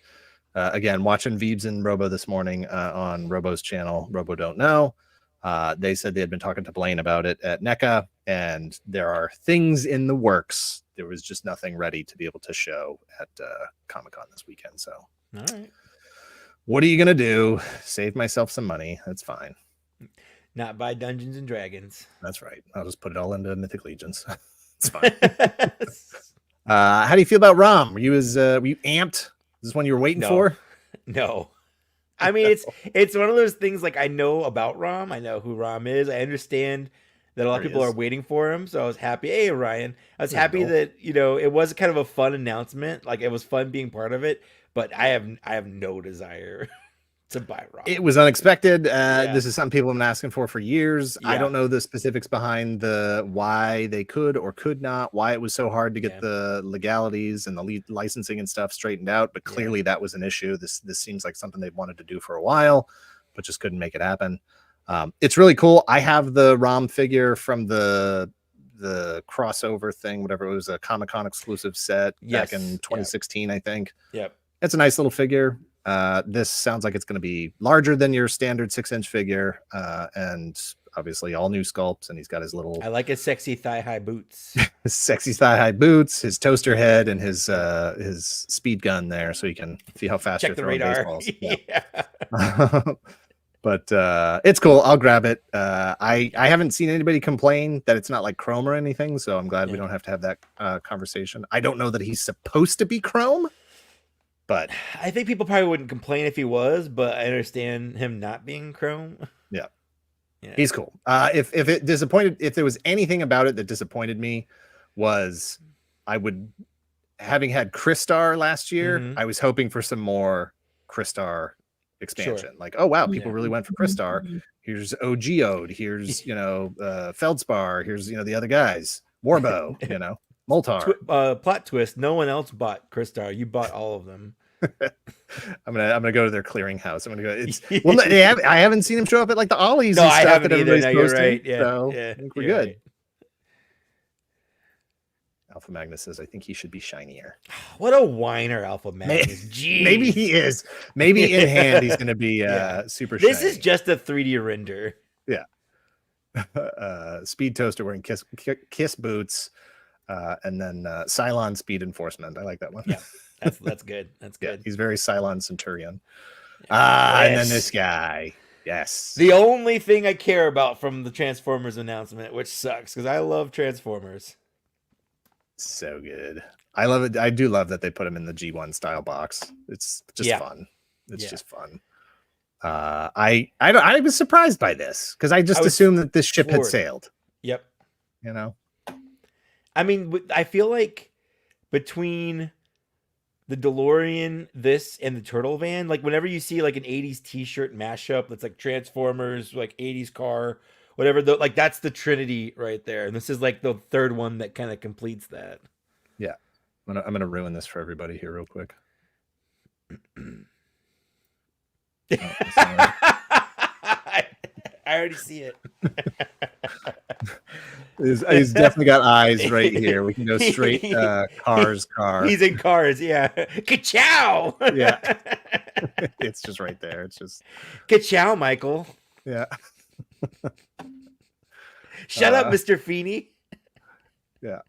again, watching Veebs and Robo this morning on Robo's channel, Robo Don't Know. They said they had been talking to Blaine about it at NECA, and there are things in the works. There was just nothing ready to be able to show at Comic-Con this weekend. So, all right, what are you gonna do? Save myself some money. That's fine. Not buy Dungeons and Dragons. That's right. I'll just put it all into Mythic Legions. It's fine. How do you feel about ROM? Were you amped? Is this one you were waiting for? No. I mean, it's one of those things like I know about Rom. I know who Rom is. I understand that a lot of people are waiting for him. So I was happy. Hey, Ryan. I was happy that, you know, it was kind of a fun announcement. Like it was fun being part of it, but I have no desire to buy Rom. It was unexpected. This is something people have been asking for years. I don't know the specifics behind why they could or could not, why it was so hard to get the legalities and the licensing and stuff straightened out. But clearly that was an issue. This seems like something they've wanted to do for a while, but just couldn't make it happen. It's really cool. I have the ROM figure from the crossover thing, whatever it was, a Comic-Con exclusive set back in 2016, I think. Yep. It's a nice little figure. This sounds like it's going to be larger than your standard 6-inch figure and obviously all new sculpts, and he's got his little I like his sexy thigh-high boots. his sexy thigh-high boots, his toaster head, and his speed gun there, so you can see how fast Check you're the throwing radar. baseballs. Yeah. Yeah. But it's cool. I'll grab it. I haven't seen anybody complain that it's not like Chrome or anything, so I'm glad we don't have to have that conversation. I don't know that he's supposed to be Chrome, but I think people probably wouldn't complain if he was, but I understand him not being Chrome. Yeah. Yeah. He's cool. If there was anything about it that disappointed me, was having had Crystar last year, I was hoping for some more Crystar expansion. Sure. Like, oh wow, people really went for Crystar. Here's OGO'd, here's Feldspar, here's the other guys, Warbow, Moltar. Plot twist: no one else bought Crystar. You bought all of them. I'm gonna go to their clearinghouse. I'm gonna go. I haven't seen him show up at like the Ollies and I stuff haven't that either. everybody's No, posting. you're right. Yeah, so yeah, I think we're good. Right. Alpha Magnus says, I think he should be shinier. What a whiner, Alpha Magnus. Jeez. Maybe he is. Maybe in hand he's going to be super shiny. This is just a 3D render. Yeah. Speed Toaster wearing kiss boots, and then Cylon Speed Enforcement. I like that one. Yeah, that's good. That's good. Yeah, he's very Cylon Centurion. Yes. And then this guy. Yes. The only thing I care about from the Transformers announcement, which sucks because I love Transformers. So good. I love it. I do love that they put him in the G1 style box. It's just fun. It's just fun. I was surprised by this because I just assumed that this ship had sailed. Yep. I mean, I feel like between the DeLorean, this, and the Turtle Van, like whenever you see like an 80s t-shirt mashup that's like Transformers, like 80s car, whatever, like that's the Trinity right there. And this is like the third one that kind of completes that. Yeah. I'm gonna ruin this for everybody here real quick. I already see it. He's definitely got eyes right here. We can go straight Cars car. He's in Cars, yeah. Ka-chow! Yeah. It's just right there. It's just ka-chow, Michael. Yeah. Shut up, Mr. Feeney. Yeah.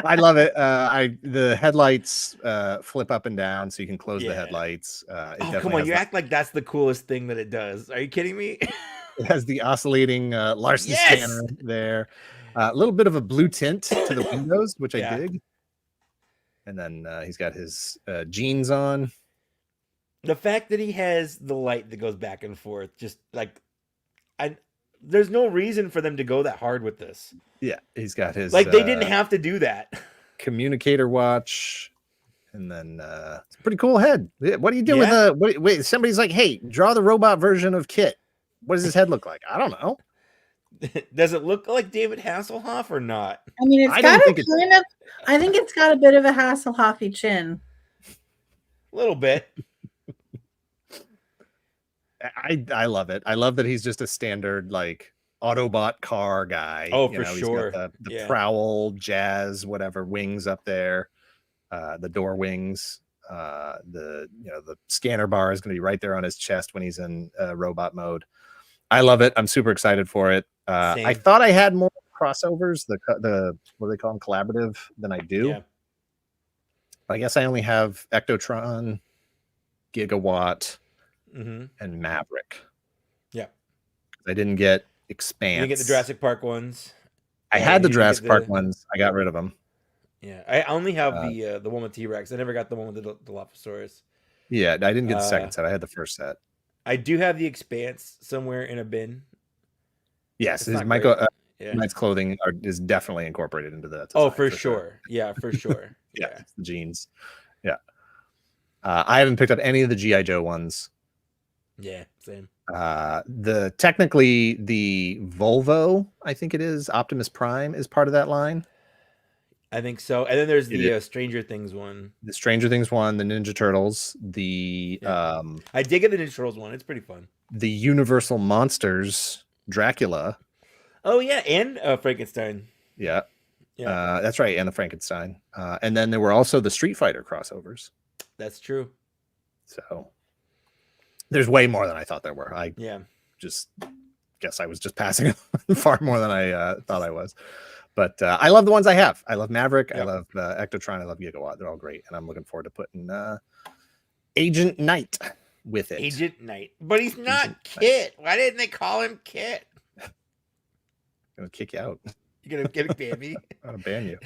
I love it. The headlights flip up and down so you can close the headlights. Come on, you act like that's the coolest thing that it does. Are you kidding me? It has the oscillating Larson scanner there. A little bit of a blue tint to the windows, which I dig. And then he's got his jeans on. The fact that he has the light that goes back and forth, just like there's no reason for them to go that hard with this. Yeah, he's got his they didn't have to do that. Communicator watch, and then it's a pretty cool head. What do you do with wait, somebody's like, hey, draw the robot version of Kit. What does his head look like? I don't know. Does it look like David Hasselhoff or not? I mean, I think it's got a bit of a Hasselhoffy chin. A little bit. I love it. I love that he's just a standard like Autobot car guy. Oh, for sure. He's got the prowl, jazz, whatever wings up there, the door wings. The scanner bar is going to be right there on his chest when he's in robot mode. I love it. I'm super excited for it. I thought I had more crossovers, the what do they call them, collaborative, than I do. Yeah. I guess I only have Ectotron, Gigawatt, and Maverick. Yeah. I didn't get Expanse. You didn't get the Jurassic Park ones. I had the Jurassic Park ones. I got rid of them. Yeah, I only have the one with T-Rex. I never got the one with the Dilophosaurus. Yeah, I didn't get the second set. I had the first set. I do have the Expanse somewhere in a bin. Yes, his Michael Knight's clothing is definitely incorporated into that. Oh, for sure. Yeah, for sure. Yeah, the jeans. Yeah. I haven't picked up any of the G.I. Joe ones. Yeah, same. Technically the Volvo, I think it is, Optimus Prime is part of that line. I think so. And then there's the Stranger Things one. The Stranger Things one, the Ninja Turtles, I dig it, the Ninja Turtles one. It's pretty fun. The Universal Monsters Dracula. Oh yeah, and Frankenstein. Yeah. That's right, and the Frankenstein. And then there were also the Street Fighter crossovers. That's true. So there's way more than I thought there were. I just guess I was just passing far more than I thought I was. But I love the ones I have. I love Maverick. I love Ectotron. I love Gigawatt. They're all great. And I'm looking forward to putting Agent Knight with it. Agent Knight. But he's not Kit. Why didn't they call him Kit? I'm going to kick you out. You're going to get a baby? I'm going to ban you.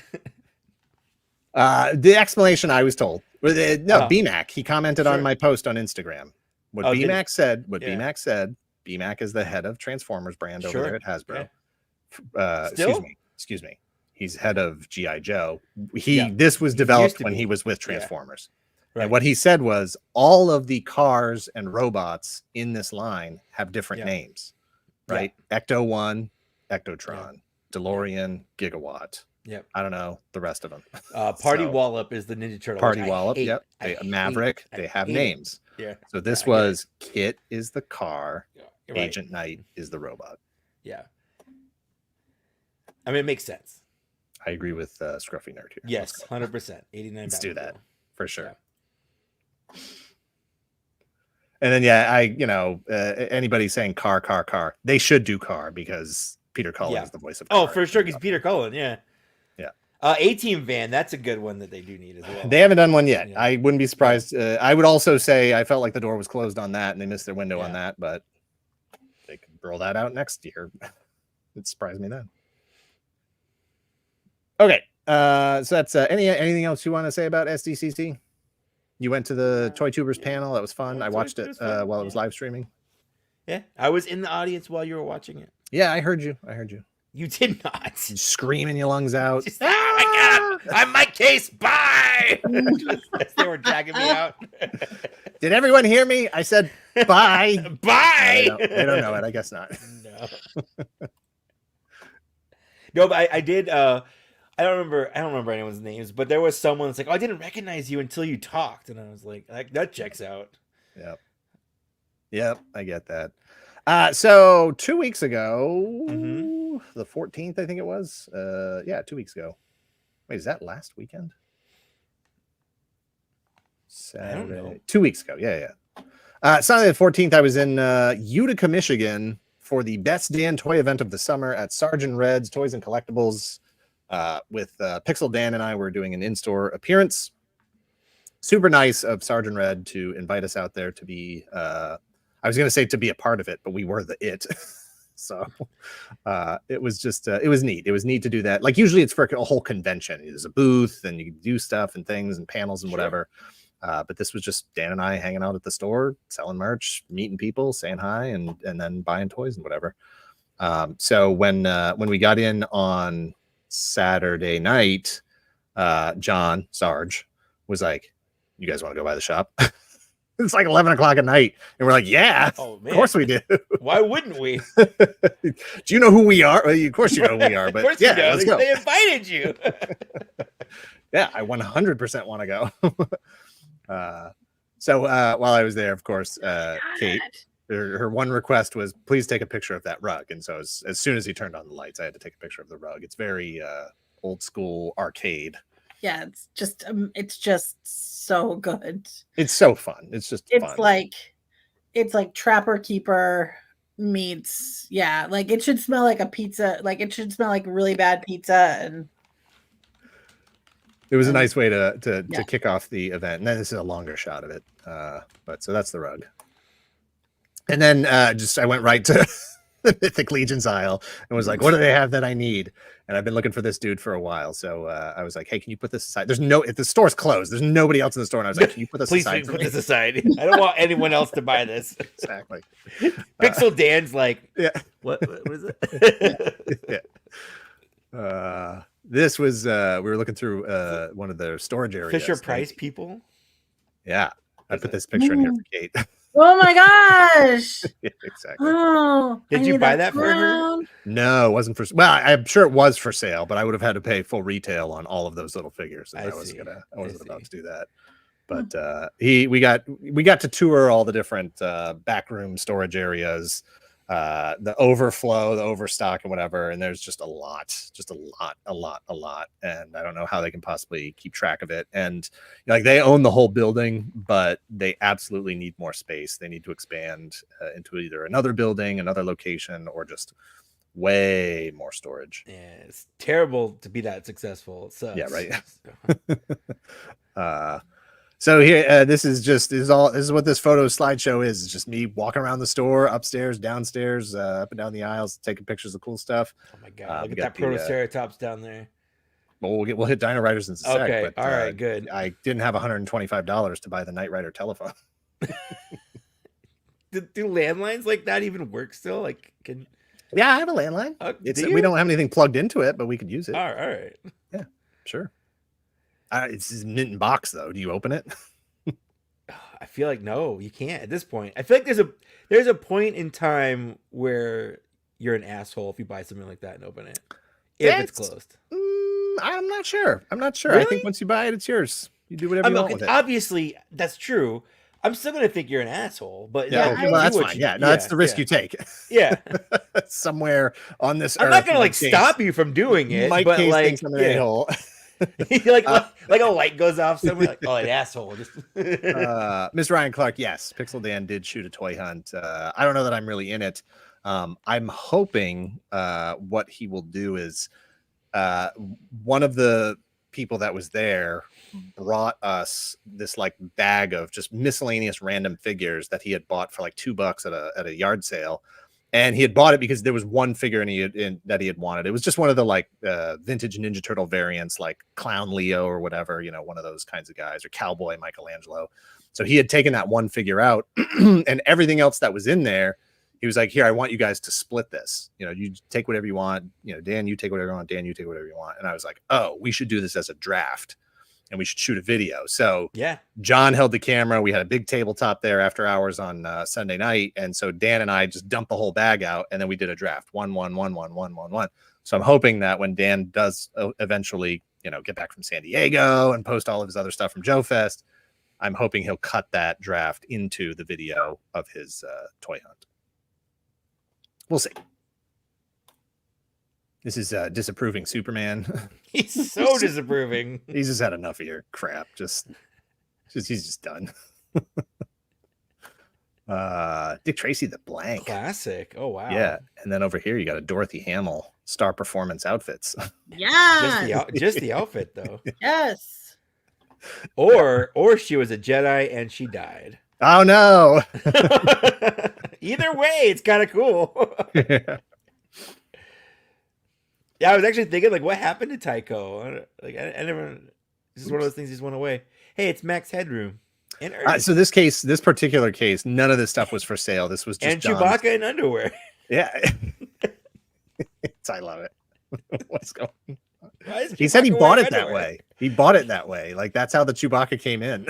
The explanation I was told. BMAC. He commented on my post on Instagram. What BMAC said, BMAC is the head of Transformers brand over there at Hasbro. Excuse me. He's head of G.I. Joe. This was developed when he was with Transformers. Right. And what he said was all of the cars and robots in this line have different names, right? Ecto 1, Ectotron, DeLorean, Gigawatt. Yep. I don't know the rest of them. Party Wallop is the Ninja Turtle. Party Wallop. Maverick. They have names. Yeah. So this was Kit is the car. Yeah, Agent Knight is the robot. Yeah. I mean, it makes sense. I agree with Scruffy Nerd here. Yes, 100%. 89. Let's do that for sure. Yeah. And then anybody saying car, they should do car because Peter Cullen is the voice of car. Oh, for sure, because Peter Cullen, yeah. A-Team Van, that's a good one that they do need as well. They haven't done one yet. Yeah. I wouldn't be surprised. I would also say I felt like the door was closed on that and they missed their window on that, but they can roll that out next year. It surprised me then. Okay, so that's anything else you want to say about SDCC? You went to the Toy Tubers panel. That was fun. I watched it while it was live streaming. Yeah, I was in the audience while you were watching it. Yeah, I heard you. You did not. You're screaming your lungs out. Oh my God, I'm Mike Case. Bye. They were dragging me out. Did everyone hear me? I said bye. Bye. They don't know it. I guess not. No, but I did. I don't remember anyone's names, but there was someone that's like, "Oh, I didn't recognize you until you talked," and I was like, "That checks out." Yep, I get that. So 2 weeks ago, the 14th, I think it was. 2 weeks ago. Wait, is that last weekend? Saturday. I don't know. 2 weeks ago. Yeah. Sunday the 14th, I was in Utica, Michigan for the Best Dan Toy event of the summer at Sarge and Red's Toys and Collectables. With Pixel Dan and I were doing an in-store appearance. Super nice of Sarge and Red to invite us out there to be, I was going to say to be a part of it, but we were the it. So it was just, it was neat. It was neat to do that. Like usually it's for a whole convention. There's a booth and you can do stuff and things and panels and whatever. But this was just Dan and I hanging out at the store, selling merch, meeting people, saying hi, and then buying toys and whatever. So when we got in on Saturday night, John Sarge was like, "You guys want to go by the shop?" It's like 11 o'clock at night, and we're like, "Yeah, of course we do." Why wouldn't we? Do you know who we are? Well, of course you know who we are, but yeah, let's go. They invited you. Yeah, I 100% want to go. So while I was there, of course, Kate, her one request was, please take a picture of that rug. And so as soon as he turned on the lights, I had to take a picture of the rug. It's very old school arcade. Yeah, it's just so good. It's so fun. It's fun. It's like Trapper Keeper meets, like it should smell like a pizza. Like it should smell like really bad pizza. And it was a nice way to kick off the event. And then this is a longer shot of it. But so that's the rug. And then I went right to the Mythic Legion's aisle and was like, what do they have that I need? And I've been looking for this dude for a while. So I was like, hey, can you put this aside? If the store's closed, there's nobody else in the store. And I was like, can you put this aside? Please put this aside. I don't want anyone else to buy this. Exactly. Pixel Dan's like, what is it? This was, we were looking through one of their storage areas. Fisher Price people? Yeah. I put this picture in here for Kate. Oh my gosh. Yeah, exactly. Oh, did you buy that for her? No, it wasn't for, well, I'm sure it was for sale, but I would have had to pay full retail on all of those little figures. And I wasn't about to do that. But we got to tour all the different backroom storage areas. the overflow, the overstock, and whatever. And there's just a lot. And I don't know how they can possibly keep track of it. And like they own the whole building, but they absolutely need more space. They need to expand into either another building, another location, or just way more storage. Yeah, it's terrible to be that successful. It sucks. Yeah, right. So here, this is what this photo slideshow is. It's just me walking around the store, upstairs, downstairs, up and down the aisles, taking pictures of cool stuff. Oh my god! Look at that Protoceratops down there. Well, we'll hit Dino Riders in a sec. Okay, but, all right, good. I didn't have $125 to buy the Knight Rider telephone. do landlines like that even work still? Like, Yeah, I have a landline. We don't have anything plugged into it, but we could use it. All right. Yeah, sure. It's a mint box though. Do you open it? I feel like no, you can't at this point. I feel like there's a point in time where you're an asshole if you buy something like that and open it. If it's closed. I'm not sure. Really? I think once you buy it, it's yours. You do whatever you want with it. Obviously, that's true. I'm still gonna think you're an asshole, but that's fine. That's the risk you take. Yeah, somewhere on this I'm not gonna like stop you from doing it, Mike but Case like, thinks I'm an a-hole. like a light goes off somewhere, like, oh, an asshole. Just Miss Ryan Clark, yes, Pixel Dan did shoot a toy hunt. I don't know that I'm really in it. I'm hoping what he will do is one of the people that was there brought us this like bag of just miscellaneous random figures that he had bought for like $2 at a yard sale. And he had bought it because there was one figure that he had wanted. It was just one of the like vintage Ninja Turtle variants, like Clown Leo or whatever, one of those kinds of guys, or Cowboy Michelangelo. So he had taken that one figure out, and everything else that was in there, he was like, "Here, I want you guys to split this. You take whatever you want. Dan, you take whatever you want. Dan, you take whatever you want." And I was like, "Oh, we should do this as a draft, and we should shoot a video." So yeah, John held the camera. We had a big tabletop there after hours on Sunday night, and so Dan and I just dumped the whole bag out, and then we did a draft 1-1-1-1-1-1-1. So I'm hoping that when Dan does eventually, get back from San Diego and post all of his other stuff from Joe Fest, I'm hoping he'll cut that draft into the video of his toy hunt. We'll see. This is disapproving Superman. He's so disapproving. He's just had enough of your crap. He's just done. Dick Tracy the Blank. Classic. Oh wow. Yeah. And then over here you got a Dorothy Hamill Star Performance Outfits. Yeah. Just the outfit though. Yes. Or she was a Jedi and she died. Oh no. Either way, it's kind of cool. Yeah, I was actually thinking, like, what happened to Tycho? Like, I never. This is one of those things he just went away. Hey, it's Max Headroom. So this particular case, none of this stuff was for sale. This was just Chewbacca in underwear. Yeah, I love it. What's going on? He said he bought it that way. He bought it that way. Like that's how the Chewbacca came in.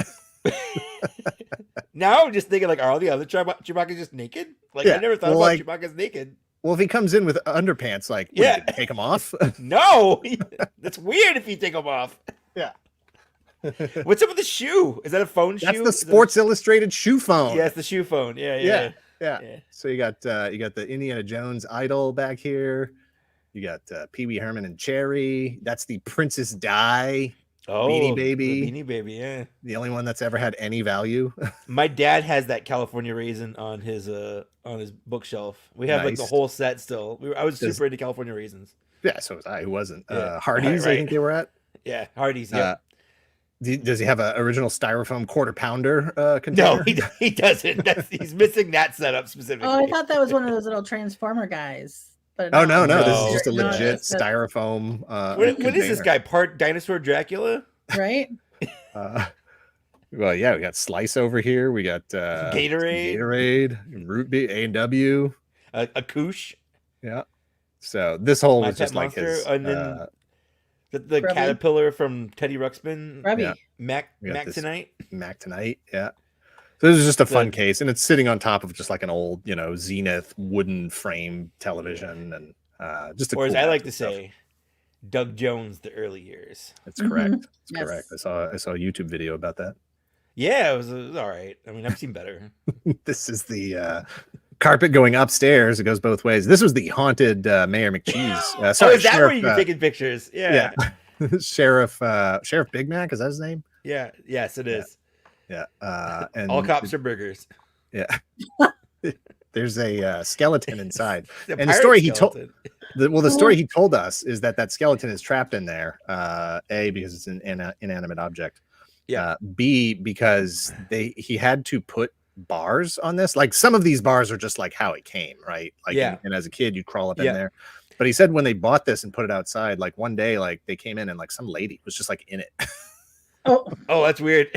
Now I'm just thinking, like, are all the other Chewbacca's just naked? Like, I never thought about Chewbacca's naked. Well, if he comes in with underpants, like, take them off? No, that's weird if you take them off. Yeah. What's up with the shoe? Is that a phone shoe? That's the Sports Illustrated shoe phone. Yeah, it's the shoe phone. Yeah. So you got the Indiana Jones idol back here. You got Pee Wee Herman and Cherry. That's the Princess Di Beanie Baby. Beanie Baby, yeah. The only one that's ever had any value. My dad has that California Raisin on his bookshelf. We have like the whole set still. I was super into California Raisins. Yeah, so was I. Who wasn't? Hardee's, right. I think they were at. Yeah, Hardee's. Yeah. Does he have an original styrofoam quarter pounder container? No, he doesn't. He's missing that setup specifically. Oh, I thought that was one of those little Transformer guys. But no. This is just a legit styrofoam. What is this guy? Part dinosaur Dracula? Right? Well, yeah, we got Slice over here. We got Gatorade, Root Beer, A&W. A Koosh. Yeah. So this whole was just Monster, like his... and then the caterpillar from Teddy Ruxpin. Yeah. Mac Tonight. Mac Tonight, yeah. So this is just a fun case, and it's sitting on top of just like an old, Zenith wooden frame television, and just a or cool as I like to say, Doug Jones, the early years. That's correct. Mm-hmm. It's correct. I saw a YouTube video about that. Yeah, it was all right. I mean, I've seen better. This is the carpet going upstairs. It goes both ways. This was the haunted Mayor McCheese. Sorry, is that Sheriff, where you're taking pictures? Yeah. Sheriff Big Mac, is that his name? Yeah. Yes, it is. Yeah. And all cops are burgers. Yeah. There's a skeleton inside. And the story skeleton. The story he told us is that skeleton is trapped in there. A, because it's an inanimate object. Yeah. B, because he had to put bars on this. Like some of these bars are just like how it came, right? Like, and as a kid, you'd crawl up in there. But he said when they bought this and put it outside, like one day, like they came in and like some lady was just like in it. Oh, that's weird.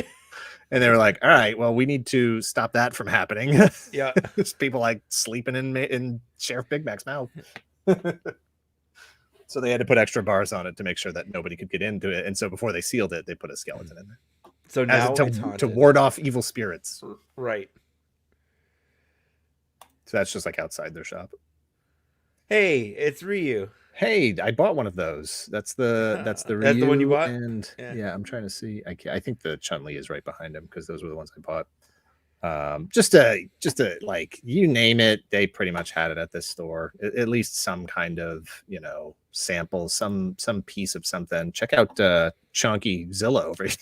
And they were like, all right, well, we need to stop that from happening. Yeah. There's people like sleeping in Sheriff Big Mac's mouth. So they had to put extra bars on it to make sure that nobody could get into it. And so before they sealed it, they put a skeleton in there. So now to ward off evil spirits. Right. So that's just like outside their shop. Hey, it's Ryu. Hey, I bought one of those. That's the Ryu. That's the one you bought? And yeah, I'm trying to see. I think the Chun-Li is right behind him because those were the ones I bought. Just a like, you name it, they pretty much had it at this store. At least some kind of, sample, some piece of something. Check out Chunky Zilla over here.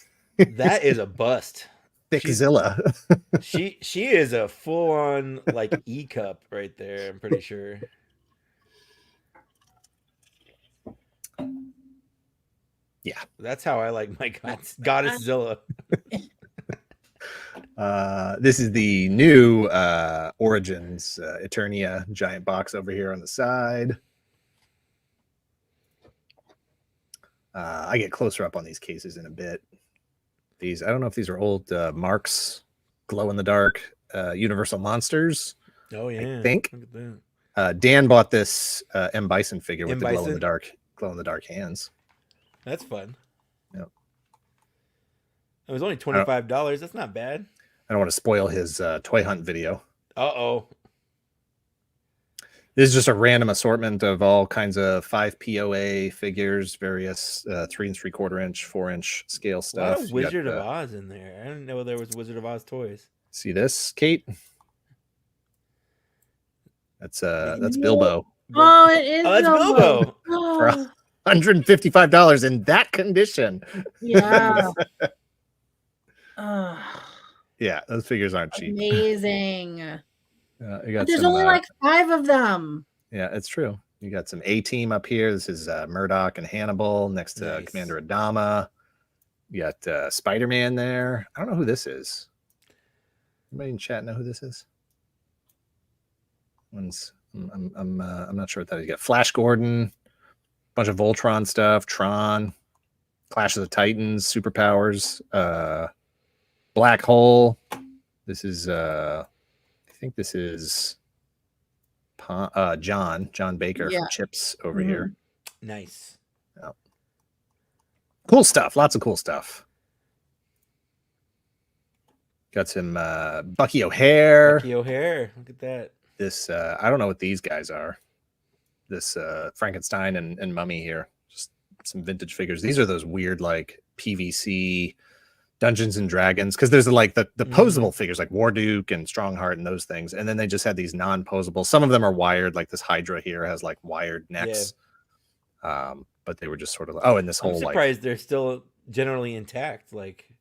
That is a bust. Thick Zilla. she is a full-on like E-cup right there, I'm pretty sure. Yeah, that's how I like my goddess Zilla. This is the new Origins Eternia giant box over here on the side. I get closer up on these cases in a bit. I don't know if these are old Mark's glow in the dark Universal Monsters. Oh yeah, I think. Look at that. Dan bought this M. Bison figure with M. the Bison? glow in the dark hands. That's fun. Yep. It was only $25. That's not bad. I don't want to spoil his toy hunt video. Uh-oh. This is just a random assortment of all kinds of 5 POA figures, various 3 3/4 inch, 4-inch scale stuff. A lot of Wizard of Oz in there. I didn't know there was Wizard of Oz toys. See this, Kate? That's Bilbo. Oh, it is. Oh, that's Bilbo. For $155 in that condition. Yeah. Yeah, those figures aren't cheap. Amazing. There's only like 5 of them. Yeah, it's true. You got some A-Team up here. This is Murdoch and Hannibal next to Nice. Commander Adama. You got Spider-Man there. I don't know who this is. Anybody in chat know who this is? I'm not sure what that is. You got Flash Gordon, bunch of Voltron stuff, Tron, Clash of the Titans, Superpowers, Black Hole. This is I think this is John Baker from Chips over here. Nice. Yeah. Cool stuff. Lots of cool stuff. Got some Bucky O'Hare. Look at that. This I don't know what these guys are. This Frankenstein and Mummy here. Just some vintage figures. These are those weird like PVC Dungeons and Dragons, because there's like the posable figures like Warduke and Strongheart and those things, and then they just had these non-posable. Some of them are wired, like this Hydra here has like wired necks. But they were just sort of and this whole I'm surprised they're still generally intact. Like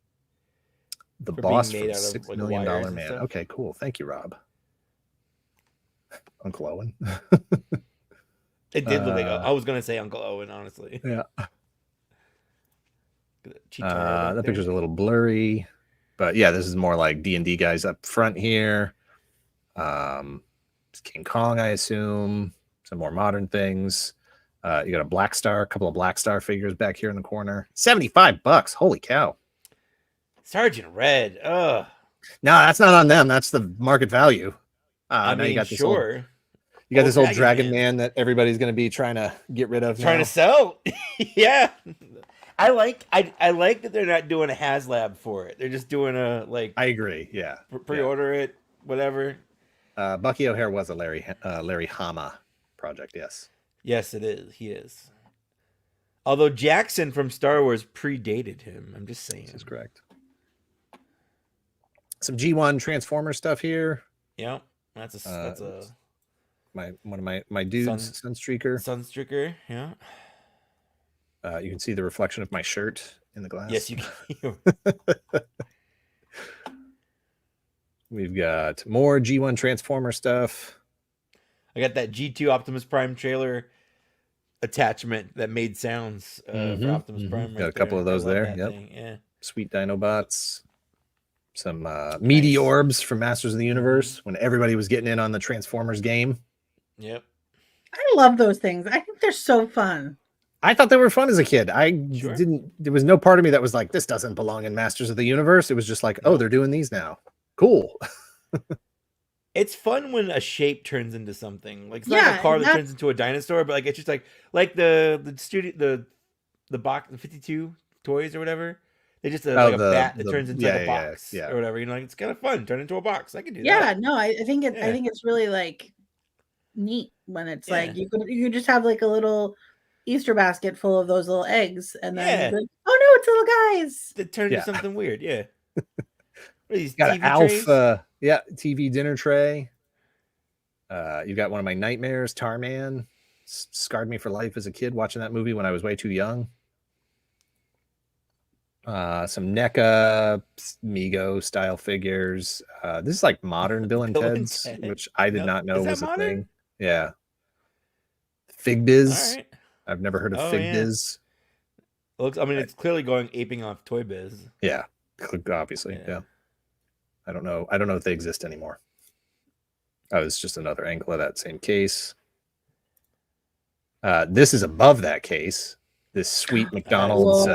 the boss from $6 like million wires man. stuff. Okay, cool. Thank you, Rob. Uncle Owen. It did look like I was gonna say Uncle Owen, honestly. Yeah. That picture's a little blurry, but yeah, this is more like D&D guys up front here. It's King Kong, I assume. Some more modern things. You got a Black Star, a couple of Black Star figures back here in the corner. $75. Holy cow. Sergeant Red. Ugh. No, that's not on them. That's the market value. I mean, you got this sure. You got this old Dragon Man that everybody's going to be trying to get rid of. Trying to sell. Yeah. I like that they're not doing a HasLab for it. They're just doing a like. I agree. Yeah. Pre-order it, whatever. Bucky O'Hare was a Larry Hama project. Yes. Yes, it is. He is. Although Jackson from Star Wars predated him. I'm just saying. This is correct. Some G1 Transformer stuff here. Yeah. That's a one of my dudes, Sunstreaker. Sunstreaker, yeah. You can see the reflection of my shirt in the glass. Yes, you can. We've got more G1 Transformer stuff. I got that G2 Optimus Prime trailer attachment that made sounds for Optimus Prime. Got a couple of those there. Yep. Yeah. Sweet Dinobots. Some meaty orbs from Masters of the Universe when everybody was getting in on the Transformers game. Yep. I love those things. I think they're so fun. I thought they were fun as a kid. There was no part of me that was like, this doesn't belong in Masters of the Universe. It was just like, oh, they're doing these now. Cool. It's fun when a shape turns into something. Like it's not a car that turns into a dinosaur, but like it's just like the studio the box, the 52 toys or whatever. They just like a bat that turns into like a box or whatever. You know, like it's kind of fun. Turn into a box. I can do that. Yeah, no, I think I think it's really like neat when it's like you could just have like a little Easter basket full of those little eggs, and then like, oh no, it's little guys that turn into something weird. Yeah. These got TV an trays? TV dinner tray. You got one of my nightmares, Tarman. Scarred me for life as a kid watching that movie when I was way too young. Some NECA Mego style figures. This is like modern Bill and Ted's, which I did not know was a thing. Yeah. Fig Biz. Right. I've never heard of Fig Biz. It's clearly going aping off Toy Biz. Yeah, obviously. Yeah. I don't know if they exist anymore. Oh, it's just another angle of that same case. This is above that case. This sweet McDonald's.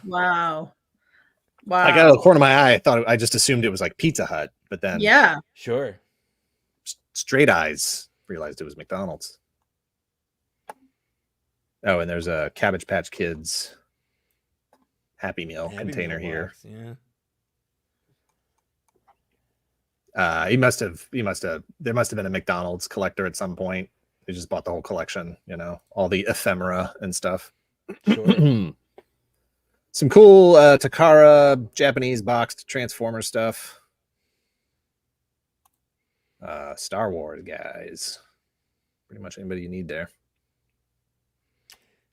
Wow. I got out of the corner of my eye. I just assumed it was like Pizza Hut, but then sure. Straight eyes realized it was McDonald's. Oh, and there's a Cabbage Patch Kids Happy Meal container here. Yeah. There must have been a McDonald's collector at some point. They just bought the whole collection, you know, all the ephemera and stuff. Sure. Some cool Takara Japanese boxed Transformer stuff. Star Wars guys. Pretty much anybody you need there.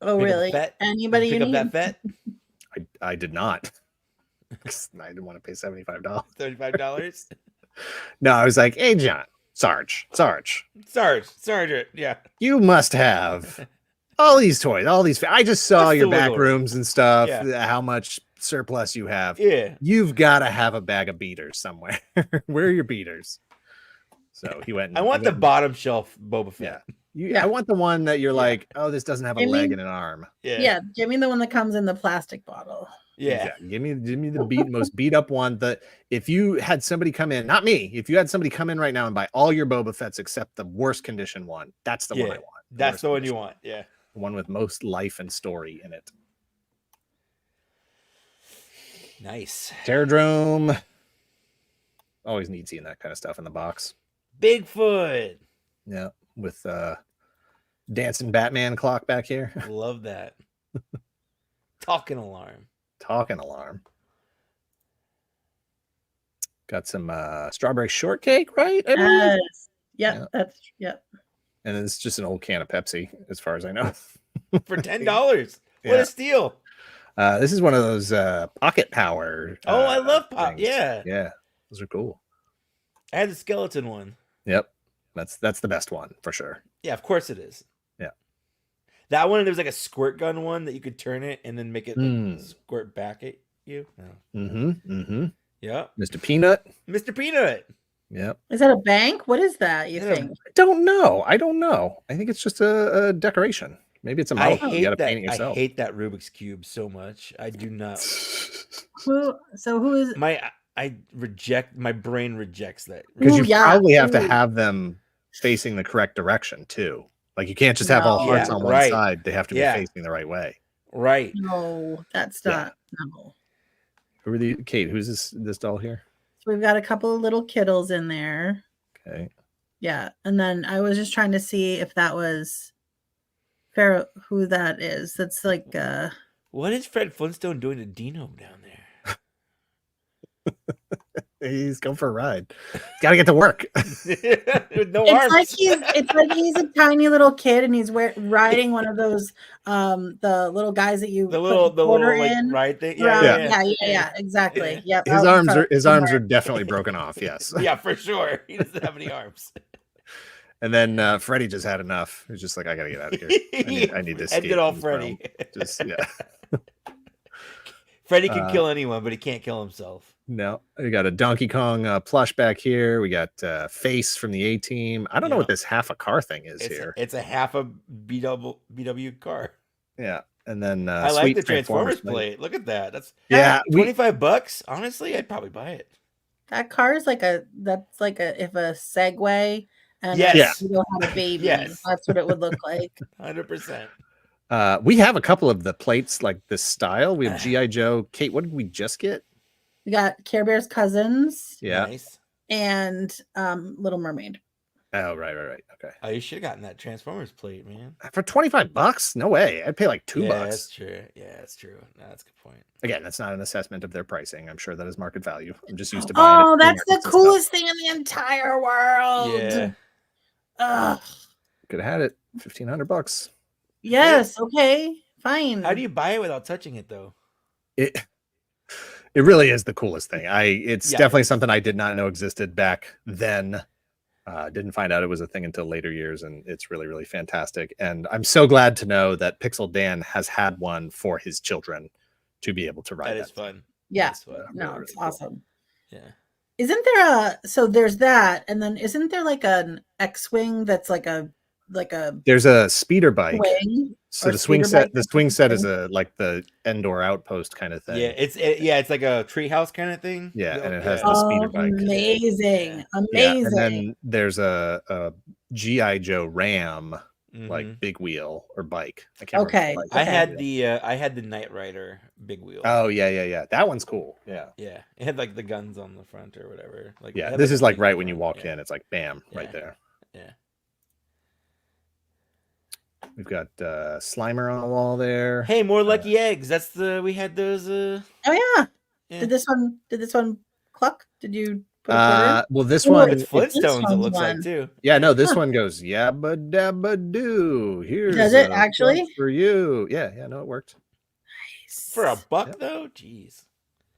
Oh, really? Anybody you need? That vet? I did not. I didn't want to pay $75. $35? No, I was like, hey, John, Sarge. Yeah. You must have all these toys, all these. I just saw your back rooms and stuff, how much surplus you have. Yeah. You've got to have a bag of beaters somewhere. Where are your beaters? So he went. I want the bottom shelf Boba Fett. I want the one that you're like, oh, this doesn't have a leg and an arm. Yeah. Give me the one that comes in the plastic bottle. Yeah. Give me the most beat up one. That if you had somebody come in, not me, if you had somebody come in right now and buy all your Boba Fetts except the worst condition one, that's the one I want. That's the one you want. Yeah. The one with most life and story in it. Nice. Terradrome. Always neat seeing that kind of stuff in the box. Bigfoot. Yeah. With dancing Batman clock back here. Love that. Talking alarm. Got some strawberry shortcake, right? Yeah. And it's just an old can of Pepsi, as far as I know. For $10. What a steal. This is one of those pocket power. I love pop. Yeah. Yeah. Those are cool. I had the skeleton one. Yep. That's the best one for sure. Yeah, of course it is. Yeah. That one, there was like a squirt gun one that you could turn it and then make it like, squirt back at you. No. Yeah. Mr. Peanut. Yep. Is that a bank? What is that, you think? I don't know. I think it's just a decoration. Maybe it's a model. You got to paint it yourself. I hate that Rubik's Cube so much. I do not. Who is my brain rejects that. Because you probably have to have them facing the correct direction too. Like you can't just have all hearts on one side. They have to be facing the right way. Right. No, that's not. No. Who are the Kate? Who's this doll here? So we've got a couple of little kiddles in there. Okay. Yeah, and then I was just trying to see if that was Pharaoh. Who that is? That's like. What is Fred Flintstone doing to Dino down there? He's going for a ride. Got to get to work. With no It's arms. like he's a tiny little kid and he's riding one of those the little guys that you the put the quarter little like in. ride thing. Yeah, exactly. Yeah. Yep. His arms are definitely broken off. Yes. Yeah, for sure. He doesn't have any arms. And then Freddy just had enough. He's just like, I gotta get out of here. I need to escape. End it all, Freddy. Just yeah. Freddy can kill anyone, but he can't kill himself. No, we got a Donkey Kong plush back here. We got Face from the A-Team. I don't know what this half a car thing is here. It's a half a BW car. Yeah, and then I like the Transformers plate. Look at that. That's $25. Honestly, I'd probably buy it. That car is like if a Segway and you don't have a baby. Yes. That's what it would look like. 100%. We have a couple of the plates like this style. We have G.I. Joe. Kate, what did we just get? We got Care Bear's cousins. Yeah. Nice. And Little Mermaid. Oh, right. Okay. Oh, you should have gotten that Transformers plate, man. For $25? No way. I'd pay like $2. That's true. Yeah, that's true. No, that's a good point. Again, that's not an assessment of their pricing. I'm sure that is market value. I'm just used to buying it. Oh, that's the coolest thing in the entire world. Yeah. Ugh. Could have had it. $1,500. Yes. Okay. Fine. How do you buy it without touching it, though? It really is the coolest thing. It's definitely something I did not know existed back then. Didn't find out it was a thing until later years, and it's really, really fantastic. And I'm so glad to know that Pixel Dan has had one for his children to be able to ride. That is fun. Yeah. Fun. No, really, it's really awesome. Cool. Yeah. Isn't there so there's that, and then isn't there like an X-Wing that's like a there's a speeder bike. Swing, so the swing set is like the Endor outpost kind of thing. Yeah, it's like a treehouse kind of thing. Yeah, and it has the speeder bike. Amazing. Yeah, and then there's a G.I. Joe Ram, like big wheel or bike. I can't remember. I had the Knight Rider big wheel. Oh yeah. That one's cool. Yeah. Yeah. It had like the guns on the front or whatever. Like this is like right when you walk in, it's like bam, right there. Yeah. We've got Slimer on the wall there. Hey, more lucky eggs. We had those Oh yeah. Did this one cluck? Did you put well, this one it's Flintstones, it looks like too. Yeah, no, this one goes yabba dabba doo. Here's does it actually for you? Yeah, no, it worked. Nice. For $1 though? Jeez.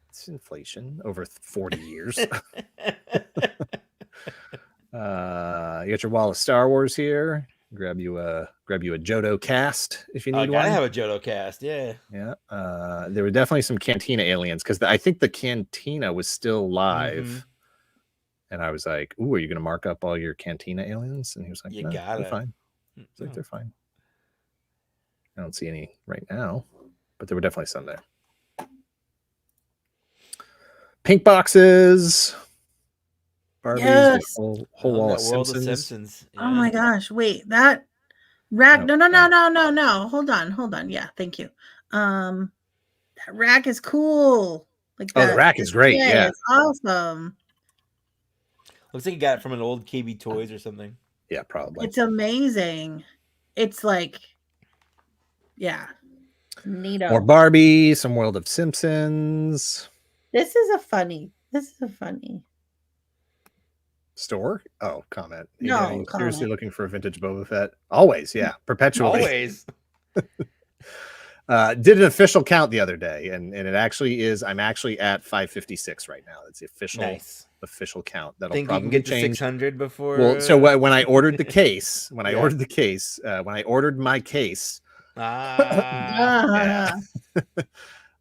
It's inflation over 40 years. You got your wall of Star Wars here. Grab you a Jodo cast if you need one. I have a Jodo cast, yeah. Yeah. There were definitely some Cantina aliens because I think the Cantina was still live. And I was like, "Ooh, are you going to mark up all your Cantina aliens?" And he was like, "You got it. They're fine." He's like, "They're fine." I don't see any right now, but there were definitely some there. Pink boxes. Barbies, whole wall of Simpsons. Yeah. Oh my gosh! Wait, that rack? No. Hold on. Yeah, thank you. That rack is cool. Like the rack is great. Yeah, it's awesome. Looks like you got it from an old KB Toys or something. Yeah, probably. It's amazing. It's like, yeah, neato. More Barbie, some World of Simpsons. This is a funny store. Oh, comment. No, seriously looking for a vintage Boba Fett? Always, yeah, perpetually. Always. Did an official count the other day, and it actually is. I'm actually at 556 right now. That's the official count. That'll think probably you can get change. To 600 before. Well, so when I ordered the case, when I ordered my case,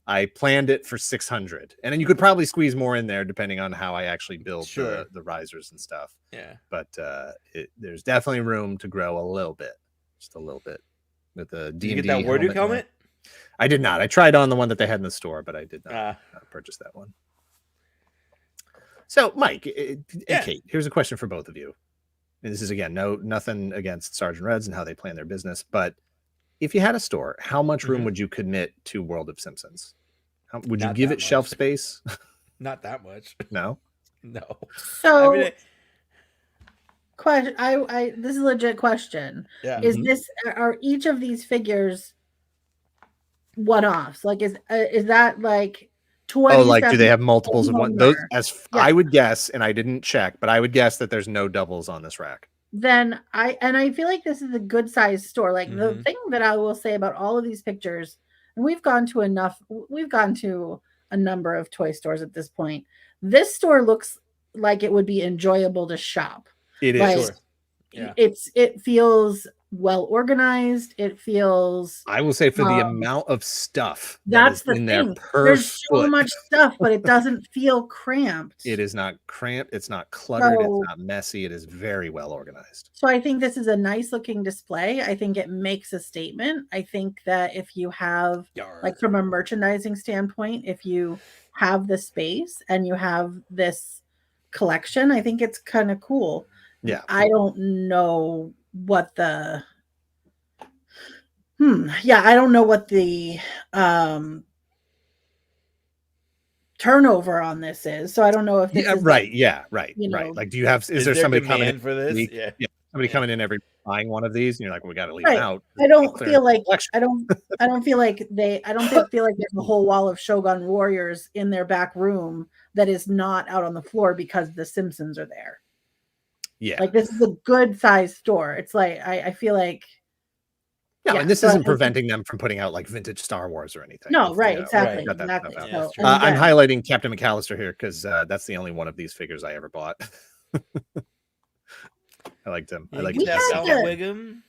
I planned it for 600, and then you could probably squeeze more in there depending on how I actually build the risers and stuff. Yeah, but there's definitely room to grow a little bit, just a little bit. With the D&D. Did you get that Wardu helmet? I did not. I tried on the one that they had in the store, but I did not purchase that one. So, Mike and Kate, here's a question for both of you. And this is again, nothing against Sarge and Reds and how they plan their business, but if you had a store, how much room would you commit to World of Simpsons? Would you give it shelf space? Not that much. No. So, question. This is a legit question. Yeah. Are each of these figures one-offs? Like, is that like Oh, like do they have multiples of one? Those, owner, as yeah. I would guess, and I didn't check, but I would guess that there's no doubles on this rack. Then I feel like this is a good sized store. Like the thing that I will say about all of these pictures, and we've gone to a number of toy stores at this point. This store looks like it would be enjoyable to shop. It is. Like, Sure. Yeah. It feels well organized. It feels, I will say, for the amount of stuff that's the in thing. there per There's so foot, much stuff, but it doesn't feel cramped. it is not cramped, it's not cluttered, So- it's not messy, it is very well organized. So I think this is a nice looking display. I think it makes a statement. I think that if you have, like, from a merchandising standpoint, if you have the space and you have this collection, I think it's kind of cool. Yeah. I don't know what the I don't know what the turnover on this is. So I don't know if this is right. like, Yeah, right. you Right. know, Like, do you have, is there there somebody coming in demand for this? week? Yeah. Somebody coming in every buying one of these, and you're like, well, we got to leave Right. them out. I don't Clear feel like collection. I don't feel like there's a whole wall of Shogun Warriors in their back room that is not out on the floor because the Simpsons are there. Yeah. Like, this is a good sized store. It's like I feel like Yeah, and this so isn't I- preventing them from putting out like vintage Star Wars or anything. No, If, right, you know, exactly, got that stuff exactly. out. Yeah, So, that's true. and I'm again, highlighting Captain McAllister here because that's the only one of these figures I ever bought. I liked him. I You liked get him. that had Alpha the- Wiggum.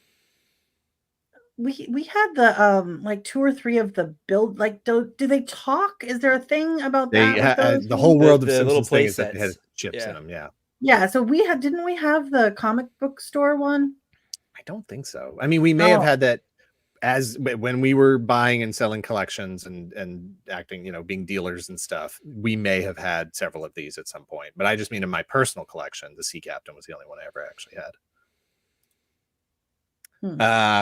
we had the like 2 or 3 of the build, like, do they talk? Is there a thing about They that? with those the whole things? world of The little Simpsons thing play is that they had sets. chips Yeah. in them. Yeah, Yeah, so didn't we have the comic book store one? I don't think so. I mean, we may have Oh. had that as when we were buying and selling collections and acting, being dealers and stuff. We may have had several of these at some point, but I just mean in my personal collection, the Sea Captain was the only one I ever actually had.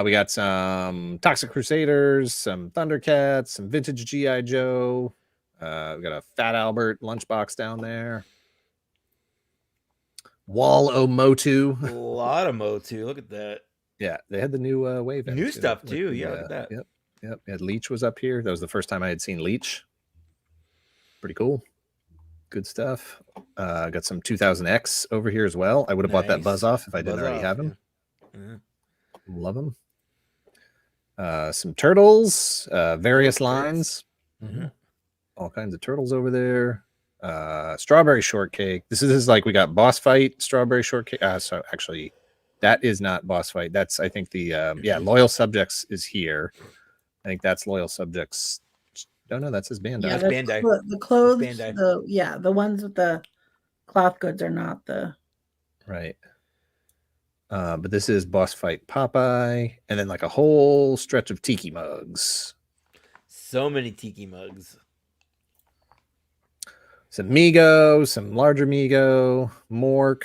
We got some Toxic Crusaders, some Thundercats, some vintage GI Joe. We got a Fat Albert lunchbox down there. Wall O Motu. A lot of Motu. Look at that. Yeah, they had the new wave. in, New stuff Like too. the, Yeah, look at that. Yep. Yeah, Leech was up here. That was the first time I had seen Leech. Pretty cool. Good stuff. Got some 2000X over here as well. I would have bought that Nice. Buzz off if I didn't Buzz already off, have him. yeah. Love them. Some turtles, various lines. Mhm. All kinds of turtles over there. Strawberry shortcake. This is like we got boss fight, strawberry shortcake. So actually, that is not boss fight. That's, I think, the loyal subjects is here. I think that's loyal subjects. No, that's his Bandai. Yeah, That's Bandai. the clothes, Bandai. the ones with the cloth goods are not the Right. But this is boss fight Popeye, and then like a whole stretch of tiki mugs. So many tiki mugs. Some Mego, some larger Mego, Mork.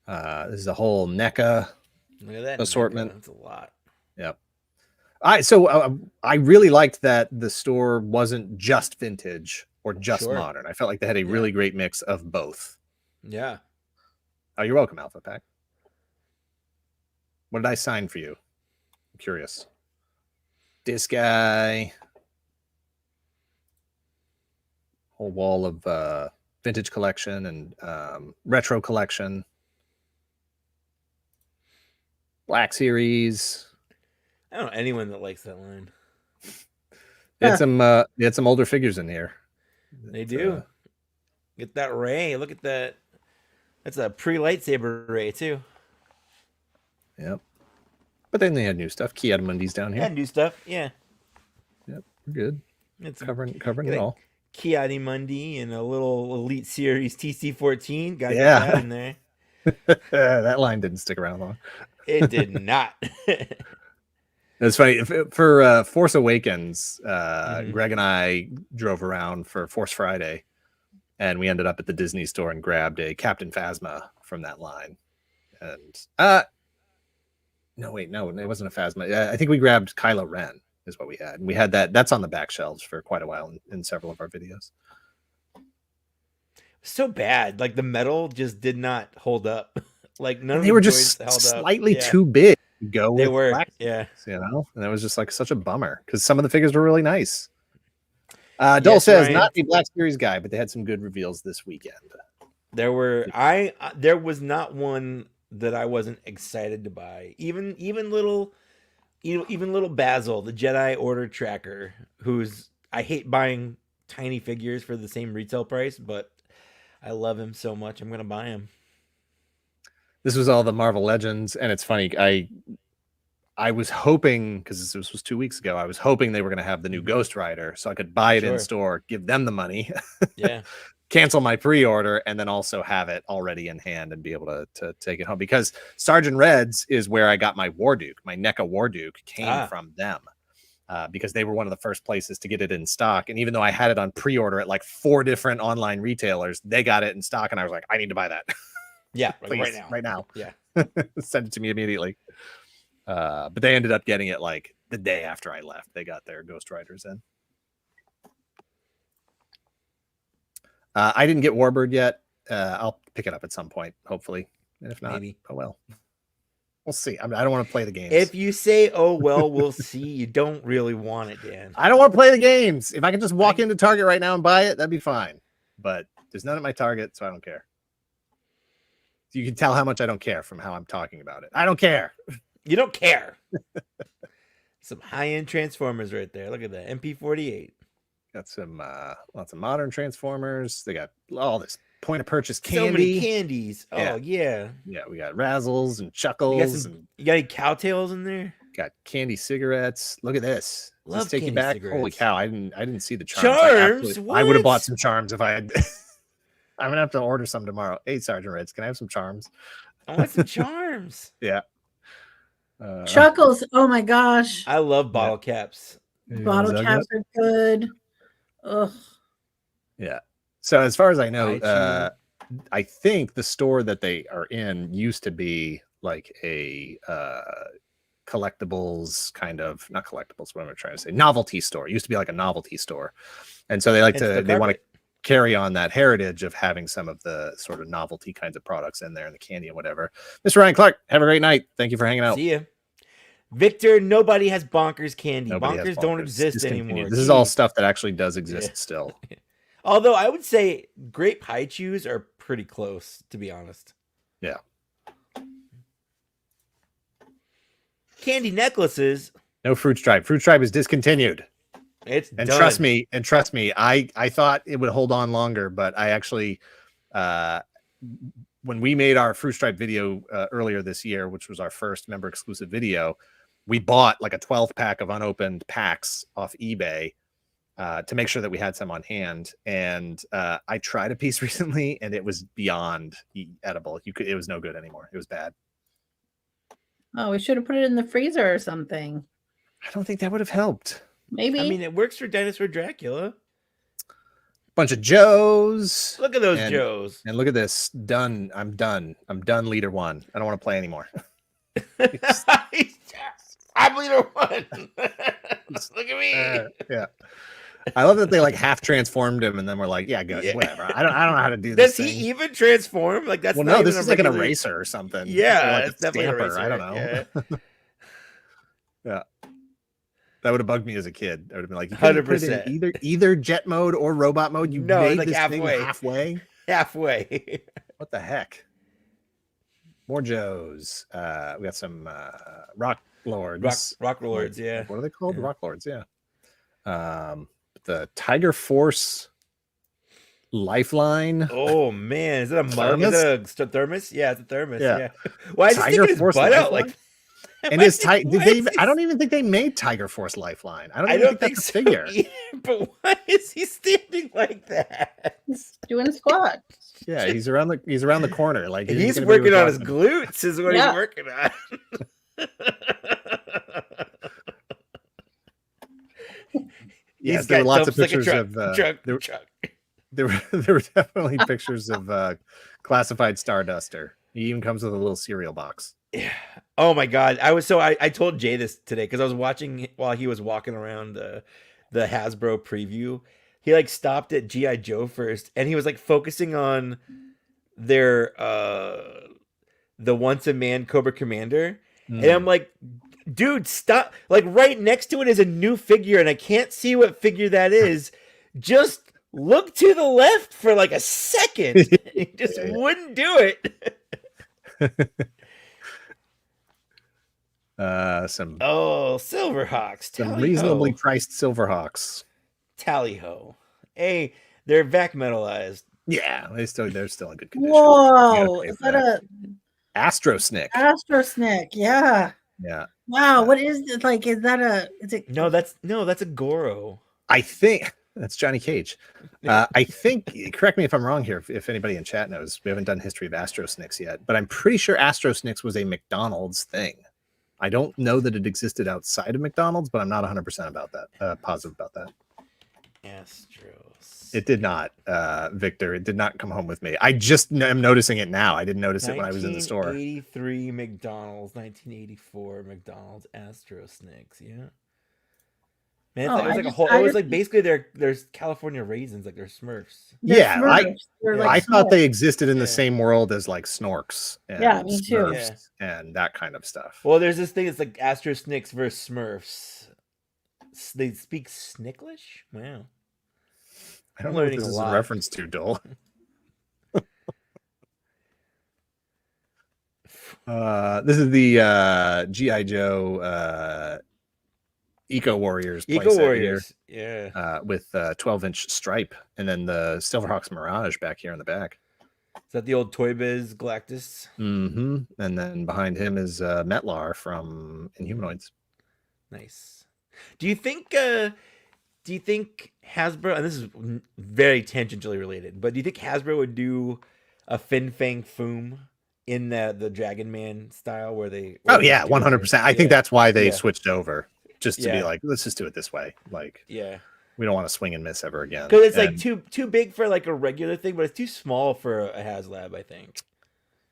This is a whole NECA Look at that assortment. That's a lot. Yep. I really liked that the store wasn't just vintage or just Sure. modern. I felt like they had a really great mix of both. Yeah. Oh, you're welcome, Alpha Pack. What did I sign for you? I'm curious. This guy. Whole wall of vintage collection and retro collection. Black Series. I don't know anyone that likes that line. They had some older figures in here. They do. Get that Ray. Look at that. That's a pre-lightsaber Ray too. Yep. But then they had new stuff. Kiadamundi's down here. Yeah, new stuff. Yeah. Yep. We're good. It's Covering Yeah. it all. Kiadimundi and a little Elite Series TC14. Got Yeah. that in there. That line didn't stick around long. It did not. It's funny. For Force Awakens, Greg and I drove around for Force Friday, and we ended up at the Disney store and grabbed a Captain Phasma from that line. And no, it wasn't a Phasma. I think we grabbed Kylo Ren is what we had. And we had that. That's on the back shelves for quite a while in several of our videos. So bad. Like the metal just did not hold up. Like none of They the were joints just held up. slightly Yeah. too big to go They with were. black, Yeah. and it was just like such a bummer because some of the figures were really nice. Dole says Ryan. not a Black Series guy, but they had some good reveals this weekend. There were there was not one that I wasn't excited to buy. Even little Basil, the Jedi Order tracker, who's I hate buying tiny figures for the same retail price, but I love him so much I'm gonna buy him. This was all the Marvel Legends, and it's funny. I was hoping, because this was 2 weeks ago, I was hoping they were going to have the new Ghost Rider, so I could buy it in store, give them the money, yeah, cancel my pre-order, and then also have it already in hand and be able to take it home. Because Sergeant Reds is where I got my Warduke. My NECA Warduke came from them, because they were one of the first places to get it in stock. And even though I had it on pre-order at like 4 different online retailers, they got it in stock, and I was like, I need to buy that. Yeah, please, right now. Yeah, send it to me immediately. But they ended up getting it like the day after I left. They got their Ghost Riders in. I didn't get Warbird yet. I'll pick it up at some point, hopefully. And if not, maybe. Oh well. We'll see. I don't want to play the games. If you say, "Oh well, we'll see," you don't really want it, Dan. I don't want to play the games. If I can just walk into Target right now and buy it, that'd be fine. But there's none at my Target, so I don't care. You can tell how much I don't care from how I'm talking about it. I don't care. You don't care. Some high-end Transformers right there. Look at that. MP48. Got some lots of modern Transformers. They got all this point of purchase candy. So many candies. Yeah. Oh yeah. Yeah, we got Razzles and Chuckles. You got any Cowtails in there? Got candy cigarettes. Look at this. Love Does this take you candy back? cigarettes. Holy cow! I didn't see the charms. I would have bought some charms if I had. I'm gonna have to order some tomorrow. Hey, Sergeant Reds, can I have some charms? I want some charms. Yeah. Chuckles. Oh my gosh. I love bottle caps. Bottle caps are good. Ugh. Yeah. So as far as I know, I think the store that they are in used to be like a collectibles kind of, not collectibles, what am I trying to say? Novelty store. It used to be like a novelty store. And so they want to carry on that heritage of having some of the sort of novelty kinds of products in there and the candy and whatever. Mr. Ryan Clark, have a great night. Thank you for hanging out. See ya. Victor, nobody has bonkers candy. Bonkers don't exist anymore. This is all stuff that actually does exist still. Although I would say grape high chews are pretty close, to be honest. Yeah. Candy necklaces. No Fruit Stripe. Fruit Stripe is discontinued. It's and done. trust me, I thought it would hold on longer, but I actually when we made our Fruit Stripe video earlier this year, which was our first member exclusive video, we bought like a 12 pack of unopened packs off eBay to make sure that we had some on hand. And I tried a piece recently and it was beyond edible. It was no good anymore. It was bad. Oh, we should have put it in the freezer or something. I don't think that would have helped. Maybe. I mean, it works for Dinosaur Dracula. Bunch of Joes. Look at those Joes. And look at this. Done. I'm done. I'm done. Leader 1. I don't want to play anymore. I'm leader 1. Look at me. Yeah. I love that they like half transformed him and then we're like, yeah, good, whatever. I don't know how to do this. Does he even transform? Like that's no, this is like an eraser or something. Yeah, like it's definitely an eraser. I don't know. Yeah. That would have bugged me as a kid. I would have been like, 100%. Either jet mode or robot mode. You made like this thing halfway. What the heck? More Joes. We got some Rock Lords. Rock Lords, yeah. What are they called? Rock Lords, yeah. The Tiger Force Lifeline. Oh man, is it a mug? Is it a thermos? Yeah, it's a thermos. Yeah. Why is Tiger Force butt out like? And is did they even, I don't even think they made Tiger Force Lifeline. I don't think that's a figure. Either, but why is he standing like that? He's doing squats. Yeah, he's around the corner. Like he's working on his glutes. Is what he's working on. Yes, there were lots of pictures of there were definitely pictures of classified Starduster. He even comes with a little cereal box. Yeah. Oh my god. I told Jay this today because I was watching while he was walking around the Hasbro preview. He like stopped at G.I. Joe first and he was like focusing on their the Once a Man Cobra Commander. And I'm like, dude, stop. Like right next to it is a new figure and I can't see what figure that is. just look to the left for like a second. He just wouldn't do it. Some Silverhawks. some reasonably priced Silverhawks. Tally ho. Hey, they're vac metalized. Yeah, they're still in good condition. Whoa, is that a Astrosnick? Astrosnick, yeah. Yeah. Wow, what is it like? Is it No, that's a Goro. I think that's Johnny Cage. I think, correct me if I'm wrong here, if anybody in chat knows. We haven't done history of Astrosnicks yet, but I'm pretty sure Astrosnicks was a McDonald's thing. I don't know that it existed outside of McDonald's, but I'm not 100% about that. Positive about that. Astros. It did not, Victor. It did not come home with me. I just am noticing it now. I didn't notice it when I was in the store. 1983 McDonald's, 1984 McDonald's Astrosnicks. Yeah. Man, it was like a whole. It was like basically there's California raisins, like they're Smurfs. Yeah, Smurfs. I thought they existed in the same world as like Snorks. And me too. Smurfs and that kind of stuff. Well, there's this thing. It's like Astrosnicks versus Smurfs. They speak Snicklish. Wow. I don't know what this is a reference to, Dole. This is the G.I. Joe Eco Warriors. Yeah. With 12-inch stripe, and then the Silverhawks Mirage back here in the back. Is that the old Toy Biz Galactus? Mm-hmm. And then behind him is Metlar from Inhumanoids. Nice. Do you think Hasbro, and this is very tangentially related, but do you think Hasbro would do a Fin Fang Foom in the Dragon Man style where they? Oh yeah, 100%. I think that's why they switched over, just to be like, let's just do it this way. Like, we don't want to swing and miss ever again. Because it's like too big for like a regular thing, but it's too small for a HasLab, I think.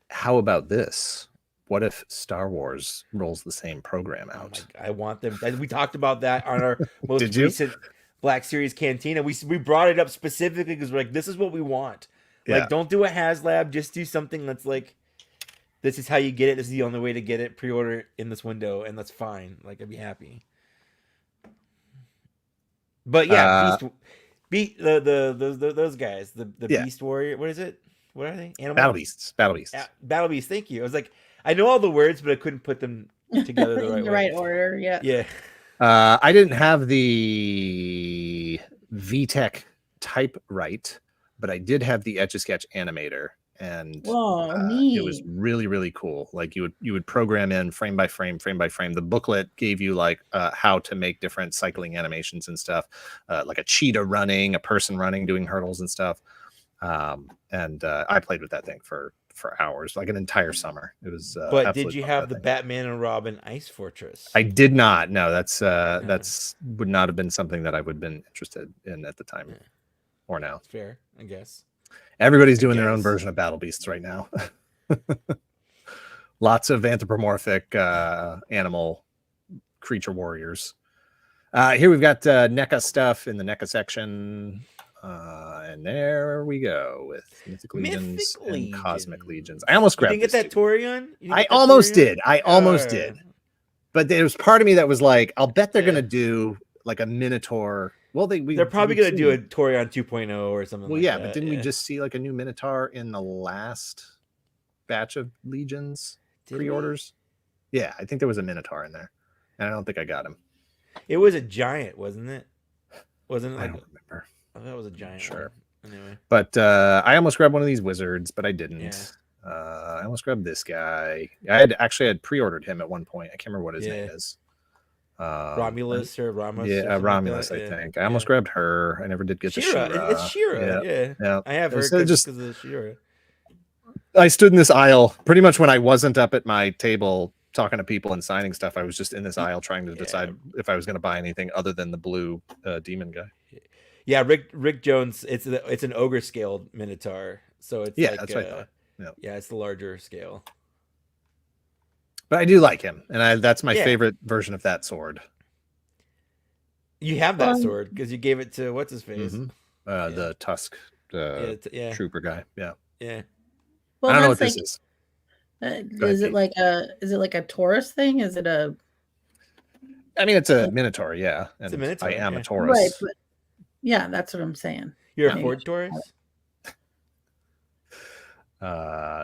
How about this? What if Star Wars rolls the same program out? I want them. We talked about that on our most recent Black Series Cantina. We brought it up specifically because we're like, this is what we want. Like, don't do a HasLab. Just do something that's like, this is how you get it. This is the only way to get it. Pre-order it in this window, and that's fine. Like, I'd be happy. But yeah, those guys, the Beast Warrior. What is it? What are they? Battle Beasts. Battle Beasts. Battle Beasts. Thank you. I was like, I know all the words, but I couldn't put them together the right way. Right order. Yeah. Yeah. I didn't have the VTech type right, but I did have the Etch-a-Sketch animator, and it was really, really cool. Like you would program in frame by frame. The booklet gave you like how to make different cycling animations and stuff, like a cheetah running, a person running, doing hurdles and stuff. And I played with that thing for hours, like an entire summer. It was. But did you have the Batman and Robin Ice Fortress? I did not. No, that's would not have been something that I would have been interested in at the time, or now. That's fair, I guess. Everybody's doing their own version of Battle Beasts right now. Lots of anthropomorphic animal creature warriors. Here we've got NECA stuff in the NECA section. And there we go with Mythic Legions and Cosmic Legions. I almost grabbed. You didn't get that Torion? I almost did. I almost did. But there was part of me that was like, I'll bet they're gonna do like a Minotaur. Well, they're probably gonna do a Torion 2.0 or something. Well, yeah, but didn't we just see like a new Minotaur in the last batch of Legions pre-orders? Yeah, I think there was a Minotaur in there, and I don't think I got him. It was a giant, wasn't it? Wasn't it? I don't remember. Oh, that was a giant. Sure. Anyway, but I almost grabbed one of these wizards, but I didn't. Yeah. I almost grabbed this guy. I had pre-ordered him at one point. I can't remember what his name is. Romulus or Ramos. Yeah, Romulus. I think I almost grabbed her. I never did get Shira. the Shira. It's Shira. Yeah. I have her because of Shira. I stood in this aisle pretty much when I wasn't up at my table talking to people and signing stuff. I was just in this aisle trying to decide if I was going to buy anything other than the blue demon guy. Yeah, Rick Jones. It's an ogre scaled Minotaur, so it's that's what I thought. Yeah, it's the larger scale. But I do like him, and that's my favorite version of that sword. You have that sword because you gave it to what's his face, the Tusk trooper guy. Yeah. Well, I don't know what this is. Is it like a Taurus thing? Is it a? I mean, it's a Minotaur, and it's a Minotaur. I am a Taurus. Right, Yeah, that's what I'm saying. You're a Maybe. Ford Taurus?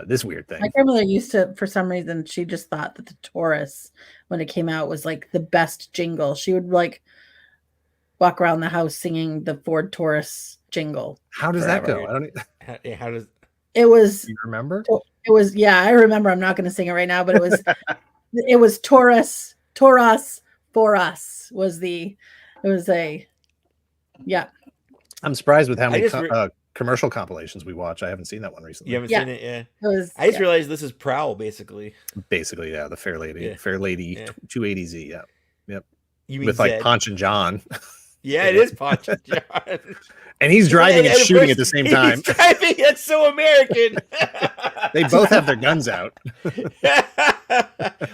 This weird thing. My grandmother used to, for some reason, she just thought that the Taurus, when it came out, was like the best jingle. She would like walk around the house singing the Ford Taurus jingle. How does that go? I don't. How does it was? You remember? It was. Yeah, I remember. I'm not going to sing it right now, but it was. It was Taurus for us. Was the? It was a. Yeah. I'm surprised with how many commercial compilations we watch. I haven't seen that one recently. You haven't seen it? Yeah. It was, I just realized this is Prowl, basically. Basically, yeah. The Fair Lady. Yeah. Fair Lady Yeah. 280Z. Yeah. Yep. You mean with Zed? like Ponch and John. Yeah, it is Ponch and John. And he's driving and shooting at the same time. He's driving. That's so American. They both have their guns out.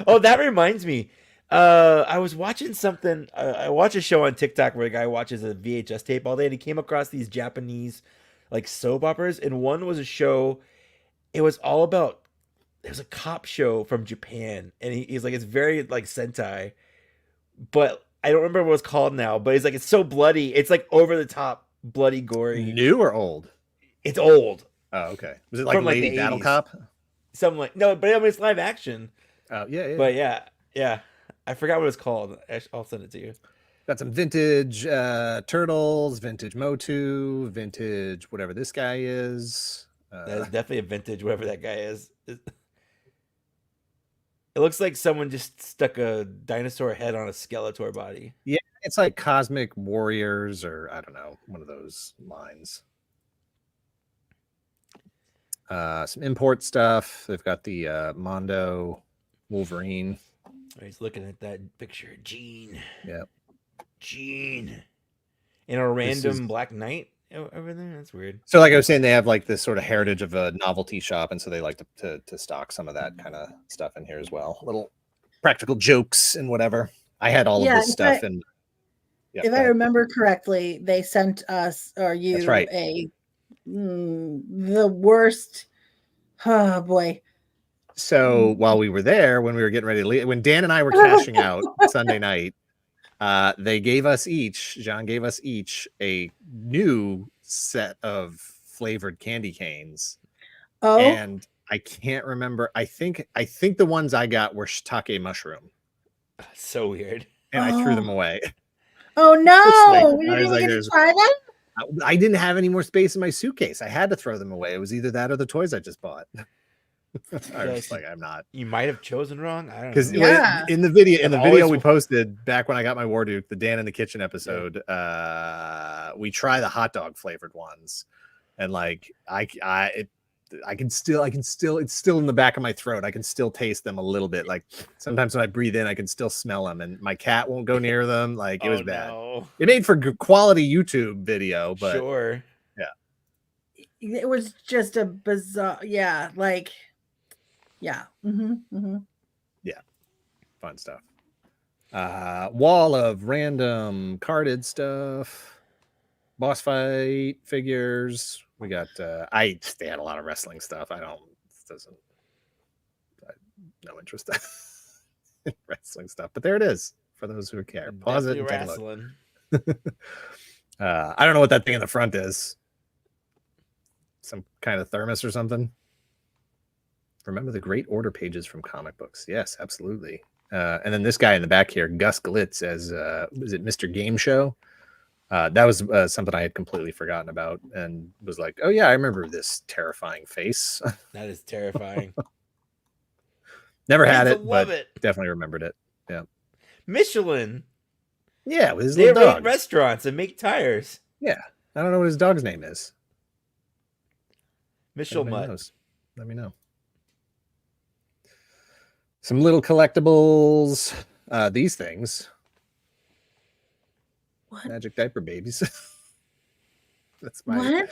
Oh, that reminds me. I was watching something. I watch a show on TikTok where a guy watches a VHS tape all day, and he came across these Japanese like soap operas, and one was a show. It was all about. It was a cop show from Japan, and he's like, it's very like Sentai, but I don't remember what it's called now. But he's like, it's so bloody. It's like over the top, bloody, gory. New or old? It's old. Oh, okay. Was it like From, like, Lady the Battle 80s. Cop? Something like no, but I mean it's live action. Oh yeah. But yeah. I forgot what it's called. I'll send it to you. Got some vintage Turtles, vintage Motu, vintage whatever this guy is. That's definitely a vintage, whatever that guy is. It looks like someone just stuck a dinosaur head on a Skeletor body. Yeah, it's like Cosmic Warriors, or I don't know, one of those lines. Some import stuff. They've got the Mondo Wolverine. He's looking at that picture of Gene. Yep. Gene. In a random Black Knight over there? That's weird. So like I was saying, they have like this sort of heritage of a novelty shop, and so they like to stock some of that kind of stuff in here as well. Little practical jokes and whatever. I had all of this stuff. If I remember correctly, they sent us or you That's right. The worst. Oh boy. So while we were there, when we were getting ready to leave, when Dan and I were cashing out Sunday night, they gave us each, John gave us each a new set of flavored candy canes. Oh, and I can't remember. I think the ones I got were shiitake mushroom. So weird. And I threw them away. Oh no! Like, You didn't even get to try them? I didn't have any more space in my suitcase. I had to throw them away. It was either that or the toys I just bought. I was like, I'm not. You might have chosen wrong. I don't know. Because Yeah. in the video we posted back when I got my Warduke, the Dan in the Kitchen episode, we try the hot dog flavored ones, and like I can still it's still in the back of my throat. I can still taste them a little bit. Like sometimes when I breathe in, I can still smell them, and my cat won't go near them. Like it was bad. No. It made for good quality YouTube video, but Sure. It was just a bizarre. Yeah, like. Yeah. Yeah. Fun stuff. Wall of random carded stuff. Boss fight figures. We got they had a lot of wrestling stuff. No interest in wrestling stuff, but there it is for those who care. Pause it and take a look. I don't know what that thing in the front is. Some kind of thermos or something. Remember the great order pages from comic books? Yes, absolutely. And then this guy in the back here, Gus Glitz, as is it Mr. Game Show? That was something I had completely forgotten about, and was like, oh yeah, I remember this terrifying face. That is terrifying. Never had it, love but it. definitely remembered it. Yeah. Michelin. Yeah, with his They little rate dog. restaurants and make tires. Yeah, I don't know what his dog's name is. Michelin. Let me know. Some little collectibles. These things. What? Magic diaper babies. What?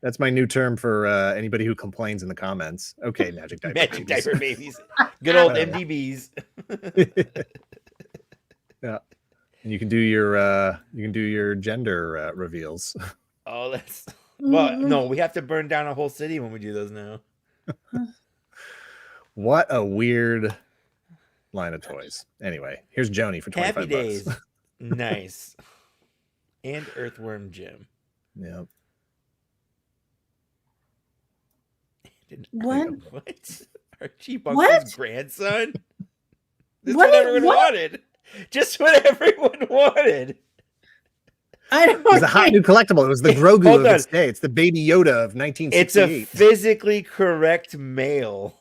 That's my new term for anybody who complains in the comments. Okay, magic diaper Magic babies. diaper babies. Good old Whatever. MDBs. Yeah. And you can do your gender reveals. Oh, that's well, no, we have to burn down a whole city when we do those now. What a weird line of toys. Anyway, here's Joni for 25 Happy days. bucks. Nice. And Earthworm Jim. Yep. What? Archie Bunker's What? grandson? This is What what is- everyone what? wanted. Just what everyone wanted. I don't It was a hot new collectible. It was the Grogu Hold of on. its day. It's the Baby Yoda of It's a 1968. physically correct male.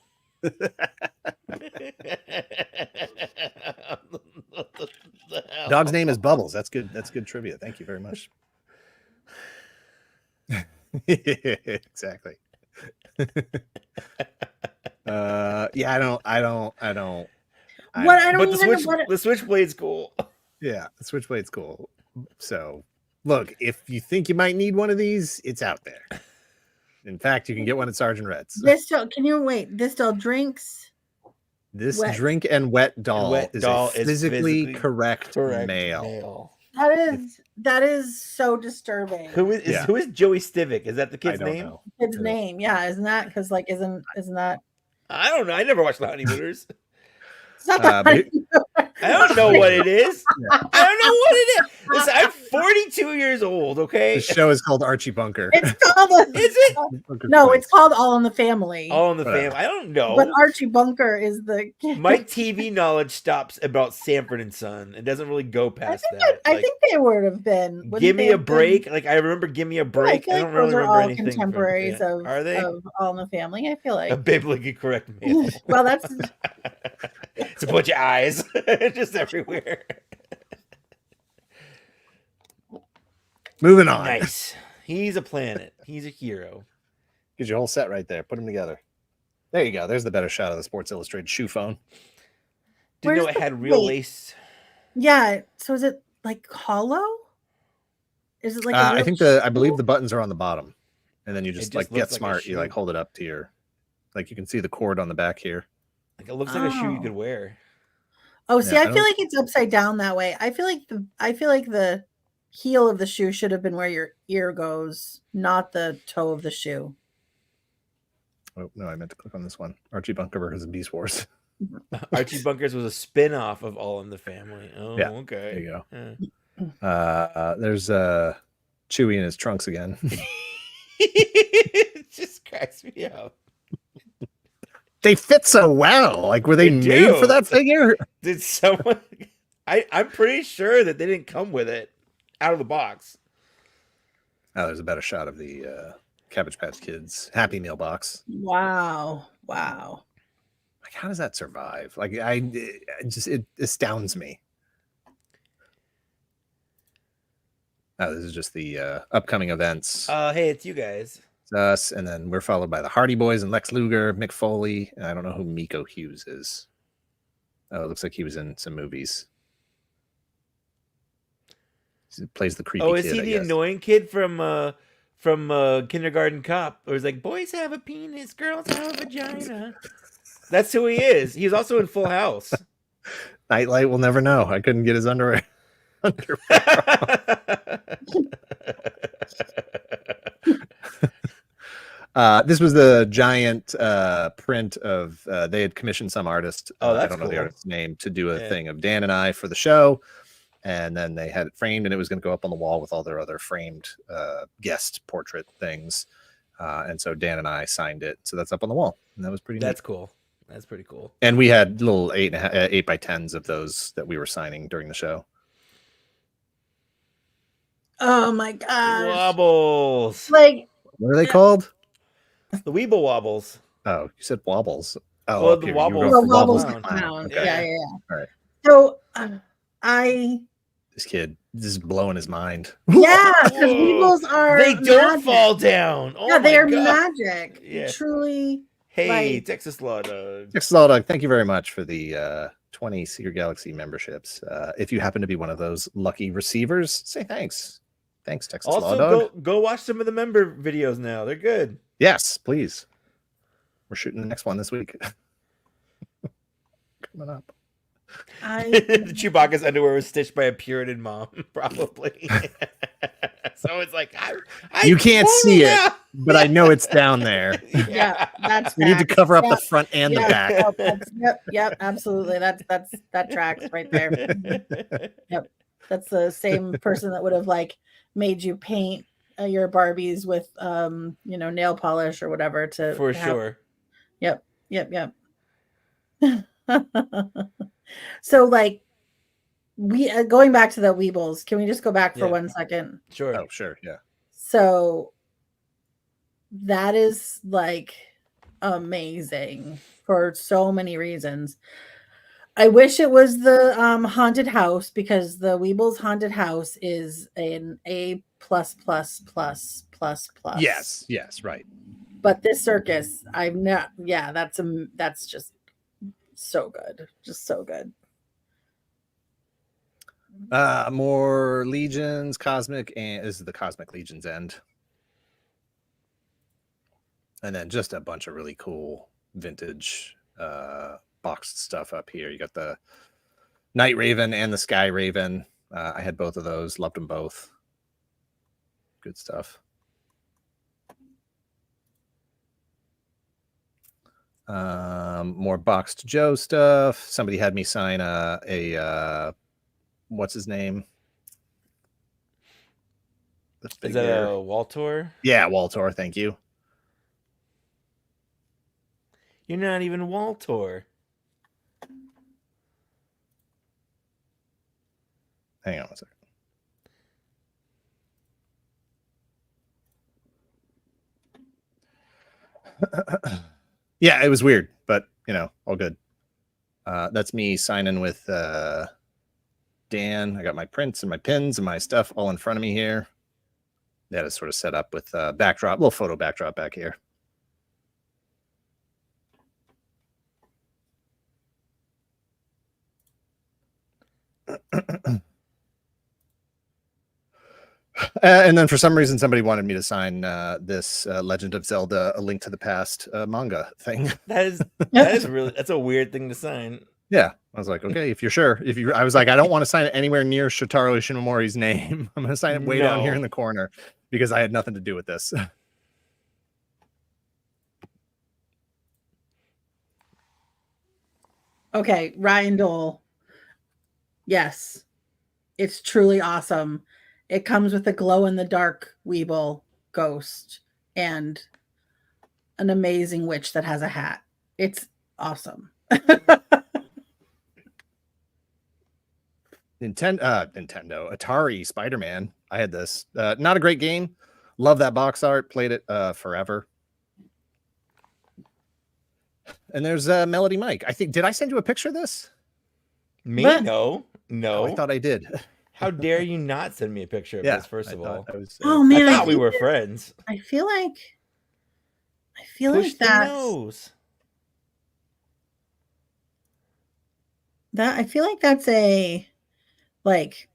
Dog's name is Bubbles. That's good. That's good trivia. Thank you very much. Exactly. Yeah, I don't. What? I don't But even know what. the Switchblade's cool. Yeah, the Switchblade's cool. So, look, if you think you might need one of these, it's out there. In fact, you can get one at Sarge and Red's. This still, can you wait? This still drinks. This Wet. drink and wet doll, Wet is, doll a physically is correct male. That is so disturbing. Who is Joey Stivic? Is that the I kid's don't name? know. His name? Yeah, isn't that because like isn't that? I don't know. I never watched The Honeymooners. It's not that. But I don't know what it is. Yeah. I don't know what it is. Listen, I'm 42 years old, okay? The show is called Archie Bunker. It's called. Is it? No, it's called All in the Family. All in the Whatever. Family. I don't know. But Archie Bunker is the. My TV knowledge stops about Sanford and Son. It doesn't really go past that. I think they would have been. wouldn't Give they Me a have been- Break. Like I remember Give Me a Break. I I feel don't like really those are remember all anything. from- contemporaries yeah. of Are they? of All in the Family. I feel A like. biblically correct male. Well, that's It's a bunch of eyes just everywhere. Moving on. Nice. He's a planet. He's a hero. Get your whole set right there. Put them together. There you go. There's the better shot of the Sports Illustrated shoe phone. Didn't know Where's it the- had real wait. lace. yeah. So is it like hollow? Is it like? a I real think I believe the buttons are on the bottom, and then you just just like looks get like a smart. You like shoe. hold it up to your, like you can see the cord on the back here. Like it looks like a shoe you Oh. could wear. Oh, see, Yeah, I I feel don't- like it's upside down that way. I feel like the heel of the shoe should have been where your ear goes, not the toe of the shoe. Oh no, I meant to click on this one. Archie Bunker versus Beast Wars. Archie Bunkers was a spin-off of All in the Family. Oh, Yeah, okay. There you go. Yeah. There's Chewie in his trunks again. It just cracks me up. They fit so well. Like, were they They made do. for that figure? Did someone? I'm pretty sure that they didn't come with it out of the box. Oh, there's a better shot of the Cabbage Patch Kids Happy Meal box. Wow. Like, how does that survive? Like, it astounds me. Oh, this is just the upcoming events. Hey, it's you guys. It's us, and then we're followed by the Hardy Boys and Lex Luger, Mick Foley, and I don't know who Miko Hughes is. Oh, it looks like he was in some movies. He plays the creepy Oh, is kid, he I the guess. annoying kid from Kindergarten Cop? Or it's like boys have a penis, girls have a vagina. That's who he is. He's also in Full House. Nightlight will never know. I couldn't get his underwear. This was the giant print of they had commissioned some artist. Oh, I that's don't know the cool. artist's name to do a Yeah. thing of Dan and I for the show, and then they had it framed, and it was going to go up on the wall with all their other framed guest portrait things. And so Dan and I signed it, so that's up on the wall, and that was pretty. That's neat. cool. That's pretty cool. And we had little 8 by 10s of those that we were signing during the show. Oh my gosh. Wobbles. Like What are they called? The Weeble Wobbles. Oh, you said wobbles. Oh, Well, up the here, you wobbles- wrote the the wobbles clown. clown. Okay. Yeah. All right. So I This kid is blowing his mind. yeah, because Whoa. weebles are They don't magic. fall down. Oh Yeah, they my are God. magic. Yeah. Truly. Hey, Like- Texas Law Dog. Texas Law Dog, thank you very much for the 20 Secret Galaxy memberships. If you happen to be one of those lucky receivers, say thanks. Thanks, Texas Law Also, Dog. go watch some of the member videos now. They're good. Yes, please. We're shooting the next one this week. Coming up. The Chewbacca's underwear was stitched by a Puritan mom, probably. So it's like You can't see it, now. but I know it's down there. Yeah, that's We need to facts. cover up Yep, the front and the yep, back. Yep, yep, absolutely. That tracks right there. That's the same person that would have like made you paint your Barbies with nail polish or whatever to For have. sure. Yep. So like we going back to the Weebles, can we just go back for 1 second? Sure. Oh, sure. Yeah. So that is like amazing for so many reasons. I wish it was the haunted house, because the Weebles haunted house is an A++++++. Yes, right. But this circus, I've not. Yeah, that's just so good, just so good. More Legions, Cosmic, and this is the Cosmic Legions end. And then just a bunch of really cool vintage boxed stuff up here. You got the Night Raven and the Sky Raven. I had both of those, loved them both. Good stuff. More boxed Joe stuff. Somebody had me sign a what's his name? Is that a Waltor? Yeah, Waltor. Thank you. You're not even Waltor. Hang on a second. Yeah, it was weird, but all good. That's me signing with Dan. I got my prints and my pins and my stuff all in front of me here. That is sort of set up with backdrop, little photo backdrop back here. And then for some reason, somebody wanted me to sign this Legend of Zelda: A Link to the Past manga thing. That's a weird thing to sign. Yeah, I was like, okay, if you're sure. I was like, I don't want to sign it anywhere near Shotaro Ishinomori's name. I'm going to sign it way down here in the corner because I had nothing to do with this. Okay, Ryan Dole. Yes, it's truly awesome. It comes with a glow-in-the-dark Weeble ghost and an amazing witch that has a hat. It's awesome. Nintendo, Atari, Spider-Man. I had this. Not a great game. Love that box art. Played it forever. And there's Melody Mike. I think. Did I send you a picture of this? Me? What? No. Oh, I thought I did. How dare you not send me a picture of this? First of all, oh man, I thought we were friends. I feel like Push the that's nose. I feel like that's a like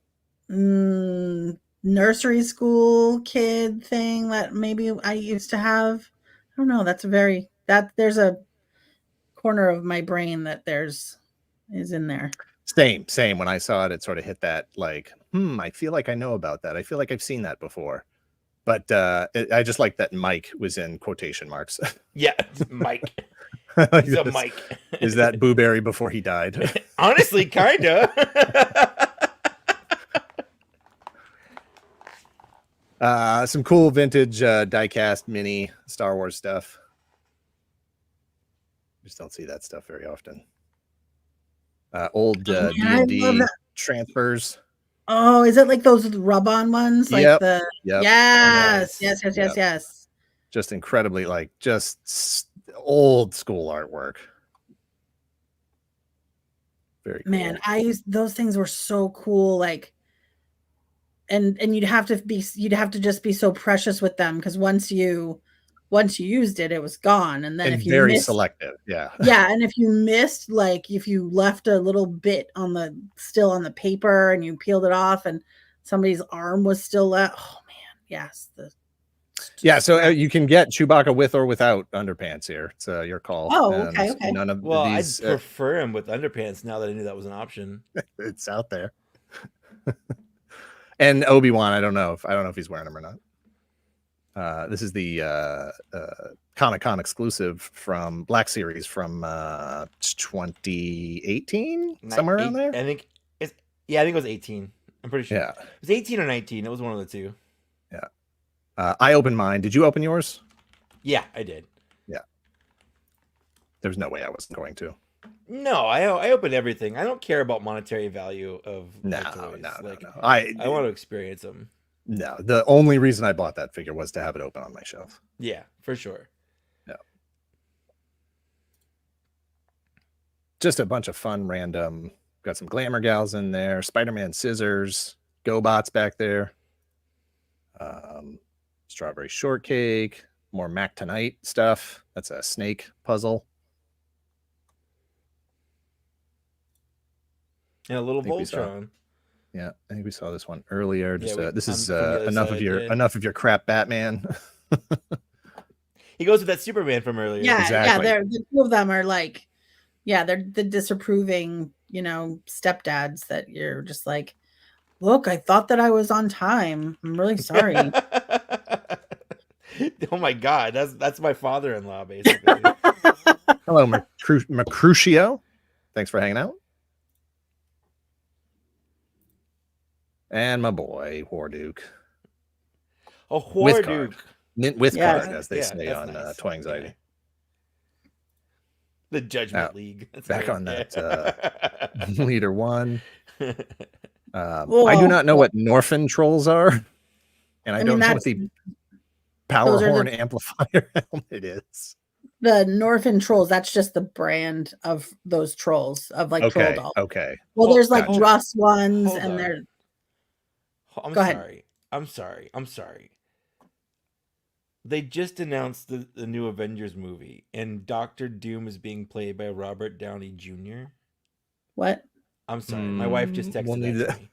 nursery school kid thing that maybe I used to have. I don't know. There's a corner of my brain that is in there. Same. When I saw it, it sort of hit that like, I feel like I know about that. I feel like I've seen that before. But I just like that Mike was in quotation marks. Yeah, Mike. Like He's a Mike. Is that Booberry before he died? Honestly, kind of. Some cool vintage die-cast mini Star Wars stuff. Just don't see that stuff very often. Old D&D transfers. Oh, is it like those rub-on ones? Like Yep. Yes. Just incredibly just old school artwork. Very cool. Man, those things were so cool. Like, and you'd have to just be so precious with them, because once you used it, it was gone. And then if you very selective, yeah, and if you missed, like if you left a little bit still on the paper and you peeled it off and somebody's arm was still left, oh man, yes. So you can get Chewbacca with or without underpants here. It's your call. Oh, okay. None of these. I'd prefer him with underpants now that I knew that was an option. It's out there. And Obi-Wan, I don't know if he's wearing them or not. This is the Comic-Con exclusive from Black Series from 2018, somewhere around there. I think it was 18. I'm pretty sure. Yeah. It was 18 or 19. It was one of the two. Yeah. I opened mine. Did you open yours? Yeah, I did. Yeah. There's no way I wasn't going to. No, I opened everything. I don't care about monetary value of No. I want to experience them. No, the only reason I bought that figure was to have it open on my shelf. Yeah, for sure. Yeah. Just a bunch of fun, random. Got some Glamour Gals in there. Spider-Man scissors. GoBots back there. Strawberry shortcake. More Mac Tonight stuff. That's a snake puzzle. And a little Voltron. Yeah, I think we saw this one earlier. Just Yeah, this is enough of your crap, Batman. He goes with that Superman from earlier. Yeah, exactly. yeah. The two of them are like, yeah, they're the disapproving, stepdads that you're just like, look, I thought that I was on time. I'm really sorry. Oh my God, that's my father-in-law basically. Hello, Mercutio. Thanks for hanging out. And my boy, Warduke. Oh, Warduke. With card, as they say on nice. Toy Anxiety. Yeah. The Judgment League. That's back right. on that leader one. I Whoa. do not know what Norfin trolls are. And I don't know what the power horn amplifier helmet is. The Norfin trolls, that's just the brand of those trolls, of like troll dolls. Okay. Well, there's like gotcha. Russ ones, Hold and on. they're. I'm Go sorry. I'm sorry. They just announced the new Avengers movie, and Doctor Doom is being played by Robert Downey Jr. What? I'm sorry. My wife just texted that to me.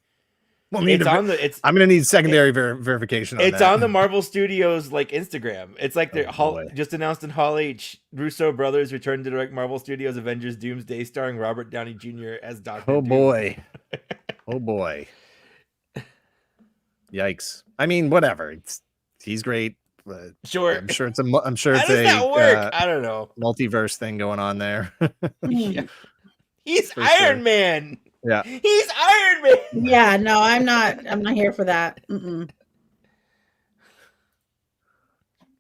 I'm gonna need secondary verification on it's that. on the Marvel Studios Instagram. It's like they're just announced in Hall H. Russo brothers return to direct Marvel Studios Avengers Doomsday, starring Robert Downey Jr. as Doctor Doom. Oh boy. Yikes! I mean, whatever. He's great. But sure. I'm sure it's a How does that work? I don't know. Multiverse thing going on there. Yeah. He's Iron Man. Yeah. He's Iron Man. Yeah, no, I'm not here for that.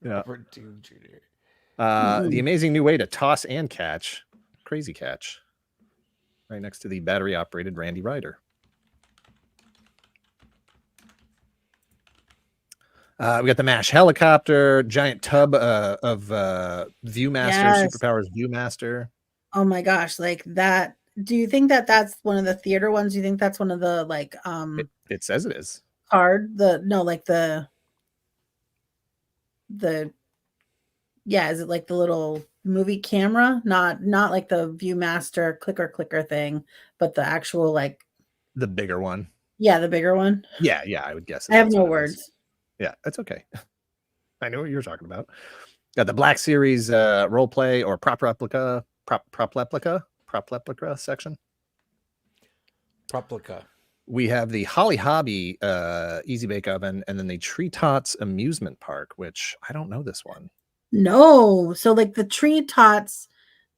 Yeah. For Doom Jr. The amazing new way to toss and catch. Crazy catch. Right next to the battery operated Randy Ryder. We got the MASH helicopter, giant tub of Viewmaster, Superpowers Viewmaster. Oh my gosh, like that. Do you think that that's one of the theater ones? Do you think that's one of the like It says it is. Card the is it like the little movie camera? Not like the Viewmaster clicker thing, but the actual like the bigger one. Yeah, the bigger one. Yeah, I would guess. I have no words. Yeah, that's okay. I know what you're talking about. Got the Black Series role play or prop replica section. Proplica. We have the Holly Hobby Easy Bake Oven, and then the Tree Tots Amusement Park, which I don't know this one. No, so like the Tree Tots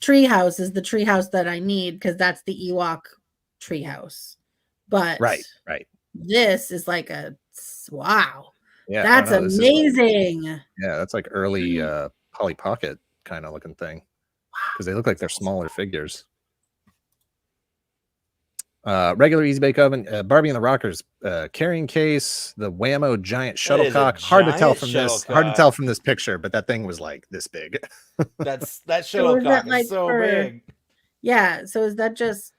treehouse is the treehouse that I need because that's the Ewok treehouse. But right. This is like a wow. Yeah, that's amazing. That's like early Polly Pocket kind of looking thing. Because they look like they're smaller figures. Regular Easy Bake Oven, Barbie and the Rockers carrying case, the Whammo giant shuttlecock. Hard to tell from this picture, but that thing was like this big. that shuttlecock is so big. Yeah, so is that just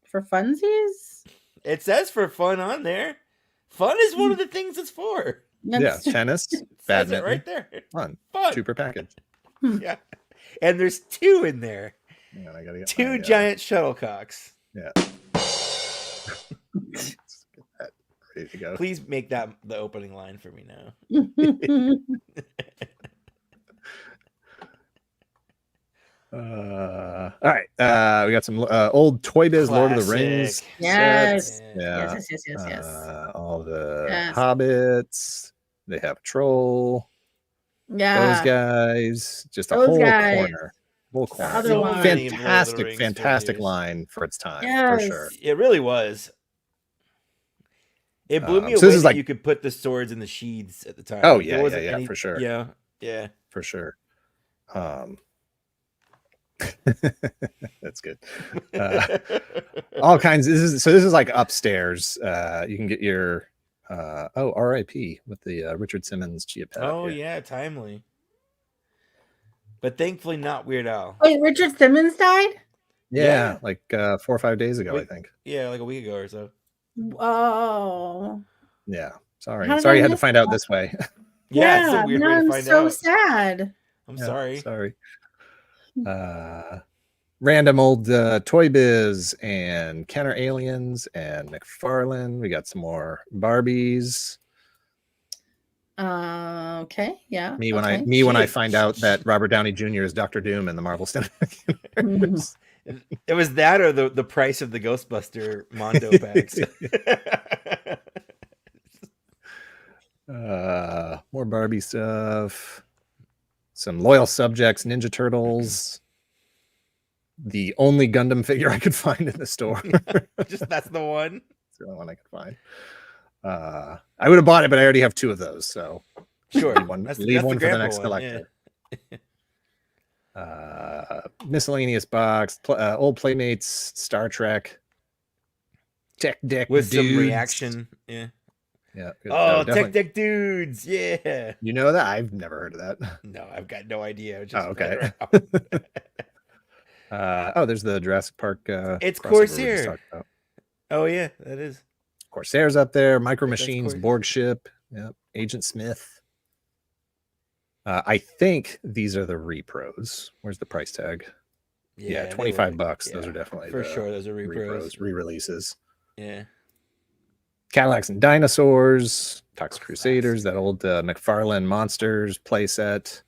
for funsies? It says for fun on there. Fun is one of the things it's for. Yeah, tennis, badminton, right there. Fun. Super package. Yeah, and there's two in there. Yeah, I gotta get two giant shuttlecocks. Yeah. Let's get that ready to go. Please make that the opening line for me now. All right. We got some old Toy Biz Lord of the Rings. Yes. Yeah. Yes. All the Hobbits. They have a troll. Yeah. Those guys. Just a whole corner. Fantastic line for its time. For sure. It really was. It blew me so away this is that like you could put the swords in the sheaths at the time. Oh Like, there yeah, wasn't yeah, any- for sure. Yeah. For sure. That's good. All kinds. This is like upstairs. You can get your RIP with the Richard Simmons Chia Pet. Oh yeah, timely. But thankfully not Weird Al. Wait, Richard Simmons died? Yeah, like 4 or 5 days ago, I think. Yeah, like a week ago or so. Oh. Yeah. Sorry. How did Sorry I you had to miss find out this way. Yeah, it's a weird way to I'm find so out. sad. I'm Yeah, sorry. Sorry. Random old Toy Biz and Counter Aliens and McFarlane. We got some more Barbies. Okay, yeah. Me when okay. I find out that Robert Downey Jr. is Dr. Doom in the Marvel Cinematic Universe. It was that or the price of the Ghostbuster Mondo packs. More Barbie stuff. Some Loyal Subjects, Ninja Turtles. The only Gundam figure I could find in the store. Just that's the one. It's the only one I could find. I would have bought it, but I already have 2 of those, so Sure. leave one, That's leave one the for the grandpa next one, collector. Miscellaneous box, old Playmates, Star Trek, Tech Deck With dudes. some reaction. Yeah. Yeah. Oh, definitely. Tech Deck dudes. Yeah. You know that? I've never heard of that. No, I've got no idea. I was just okay. around. There's the Jurassic Park. It's crossover we just Corsair. talked about. Oh yeah, that is. Corsair's up there. Micro That's Machines, Corsair. Borg Ship. Yep. Agent Smith. I think these are the repros. Where's the price tag? Yeah, they $25. were- Those yeah, are definitely for the sure. Those are repros. re-releases. Yeah. Cadillacs and Dinosaurs, Toxic Crusaders, that old McFarlane Monsters playset.